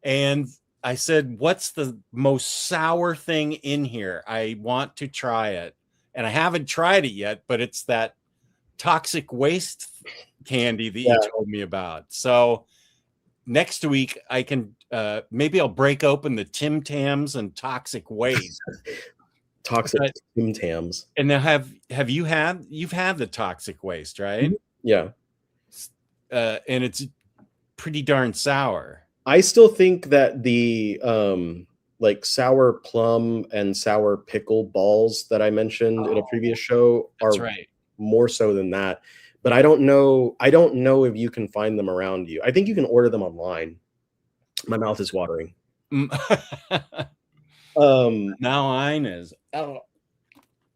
And I said, what's the most sour thing in here? I want to try it. And I haven't tried it yet, but it's that toxic waste candy that you told me about. So next week I can maybe I'll break open the Tim Tams and toxic waste. Toxic Tim Tams. And now you've had the toxic waste, right? Mm-hmm. Yeah. And it's pretty darn sour. I still think that the like sour plum and sour pickle balls that I mentioned in a previous show are more so than that. But I don't know if you can find them around you. I think you can order them online. My mouth is watering. Now mine is. Of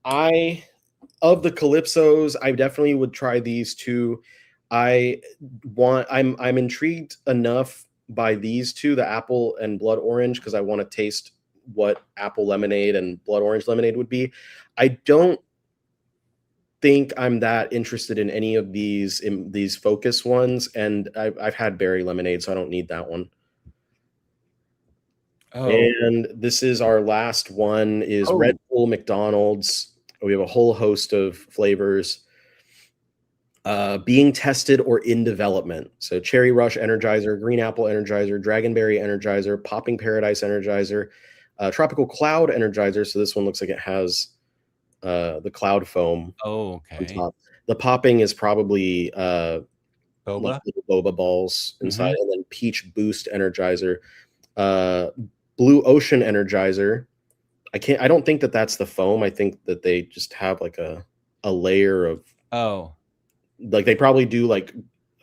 the Calypsos, I definitely would try these two. I'm intrigued enough by these two, the apple and blood orange, because I want to taste what apple lemonade and blood orange lemonade would be. I don't think I'm that interested in any of these focus ones, and I've had berry lemonade, so I don't need that one. Oh. And this is our last one is Red Bull McDonald's. We have a whole host of flavors being tested or in development. So Cherry Rush Energizer, Green Apple Energizer, Dragonberry Energizer, Popping Paradise Energizer, Tropical Cloud Energizer. So this one looks like it has the cloud foam. Oh, okay. On top. The popping is probably boba balls inside, and then Peach Boost Energizer, Blue Ocean Energizer. I don't think that that's the foam. I think that they just have like a layer of like they probably do like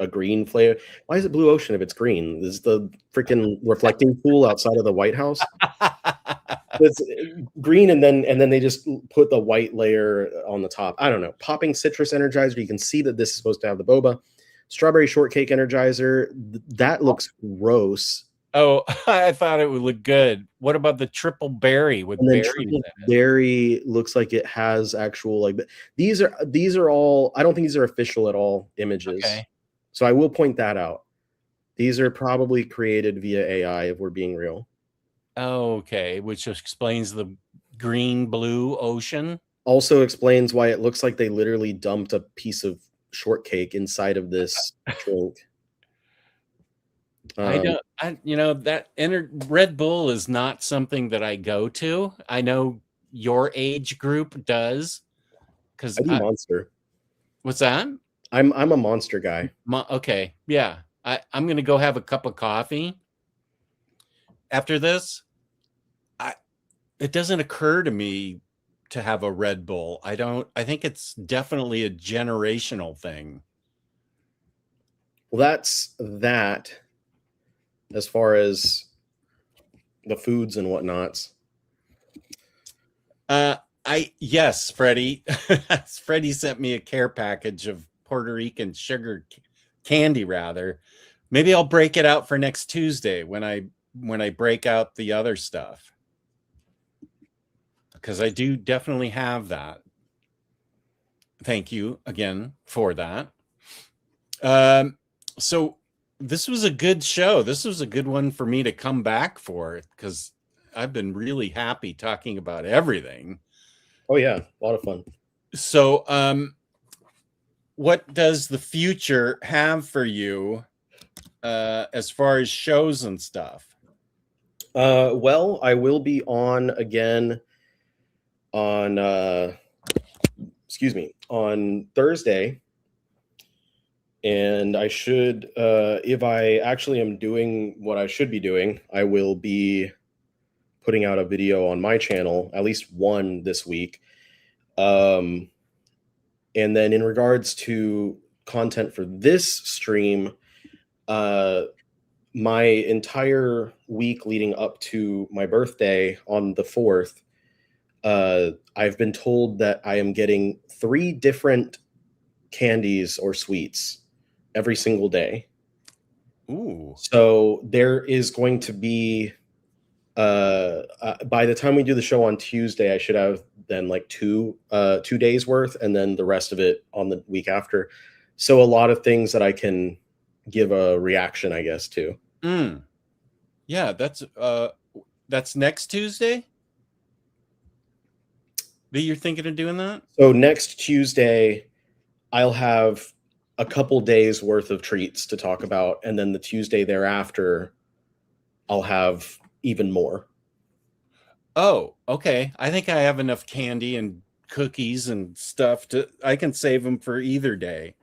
a green flavor. Why is it Blue Ocean if it's green? This is the freaking reflecting pool outside of the White House. It's green, and then they just put the white layer on the top. I don't know. Popping Citrus Energizer. You can see that this is supposed to have the boba. Strawberry Shortcake Energizer. That looks gross. Oh, I thought it would look good. What about the triple berry with berries in it? Berry looks like it has actual like these are all. I don't think these are official at all images. Okay. So I will point that out. These are probably created via AI if we're being real. Okay, which explains the green blue ocean. Also explains why it looks like they literally dumped a piece of shortcake inside of this drink. Red Bull is not something that I go to. I know your age group does, because Monster. What's that? I'm a Monster guy. Okay, yeah. I'm gonna go have a cup of coffee after this. It doesn't occur to me to have a Red Bull. I think it's definitely a generational thing. Well, that's that as far as the foods and whatnots. Yes, Freddie. Freddie sent me a care package of Puerto Rican sugar candy, rather. Maybe I'll break it out for next Tuesday when I break out the other stuff. Because I do definitely have that. Thank you again for that. So this was a good show. This was a good one for me to come back for, because I've been really happy talking about everything. Oh yeah, a lot of fun. So what does the future have for you as far as shows and stuff? Well, I will be on again on on Thursday, and I should if I actually am doing what I should be doing, I will be putting out a video on my channel, at least one this week. And then in regards to content for this stream, my entire week leading up to my birthday on the 4th, I've been told that I am getting 3 different candies or sweets every single day. Ooh. So there is going to be, by the time we do the show on Tuesday, I should have then like 2 days worth, and then the rest of it on the week after. So a lot of things that I can give a reaction, I guess, to. Yeah, that's next Tuesday that you're thinking of doing that? So next Tuesday, I'll have a couple days worth of treats to talk about, and then the Tuesday thereafter, I'll have even more. Oh, okay. I think I have enough candy and cookies and stuff I can save them for either day.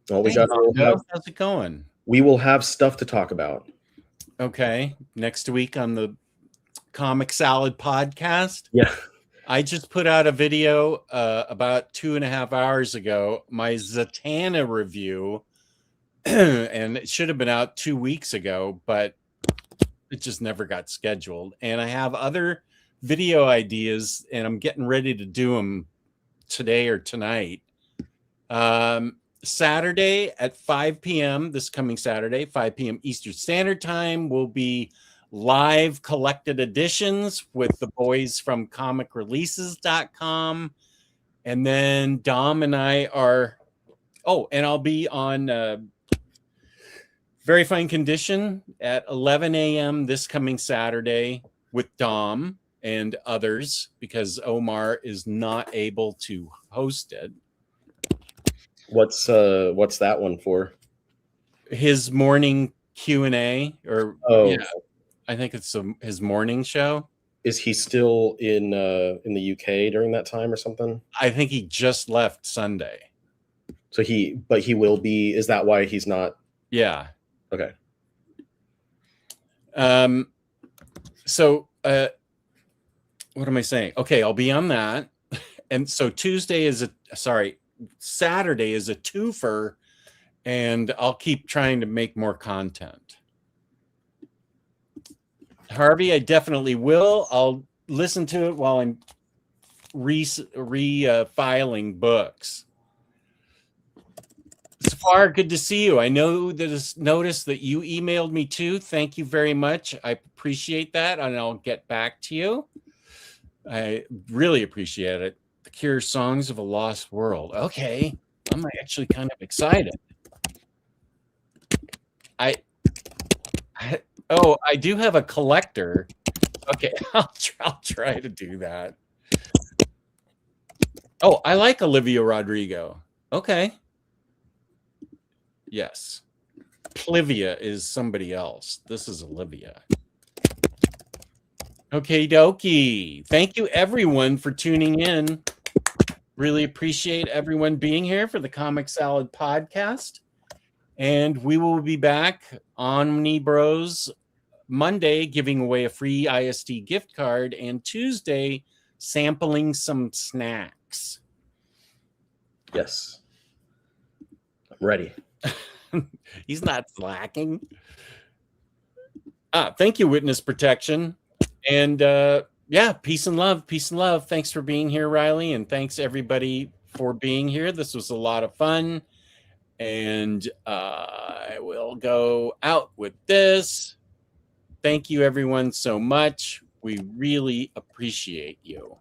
Well, how's it going? We will have stuff to talk about. Okay. Next week on the Comic Salad podcast. Yeah. I just put out a video about 2.5 hours ago, my Zatanna review, and it should have been out 2 weeks ago, but it just never got scheduled. And I have other video ideas, and I'm getting ready to do them today or tonight. Saturday at 5 p.m., this coming Saturday, 5 p.m. Eastern Standard Time, will be live collected editions with the boys from comicreleases.com. And then Dom and I are, and I'll be on Very Fine Condition at 11 a.m. this coming Saturday with Dom and others, because Omar is not able to host it. What's that one for? His morning Q&A, or yeah, I think it's his morning show. Is he still in the UK during that time or something? I think he just left Sunday. So he will be. Is that why he's not? Yeah. Okay. So what am I saying? Okay, I'll be on that. And so Saturday is a twofer, and I'll keep trying to make more content. Harvey, I definitely will. I'll listen to it while I'm filing books. Safar, good to see you. I know that it's noticed that you emailed me too. Thank you very much. I appreciate that, and I'll get back to you. I really appreciate it. The Cure, Songs of a Lost World. Okay, I'm actually kind of excited. I do have a collector. Okay, I'll try to do that. Oh, I like Olivia Rodrigo. Okay. Yes. Plivia is somebody else. This is Olivia. Okay, dokie. Thank you, everyone, for tuning in. Really appreciate everyone being here for the Comic Salad podcast. And we will be back, Omni Bros, Monday, giving away a free IST gift card, and Tuesday, sampling some snacks. Yes. I'm ready. He's not slacking. Thank you, Witness Protection. And yeah, peace and love. Peace and love. Thanks for being here, Riley. And thanks, everybody, for being here. This was a lot of fun. And I will go out with this. Thank you, everyone, so much. We really appreciate you.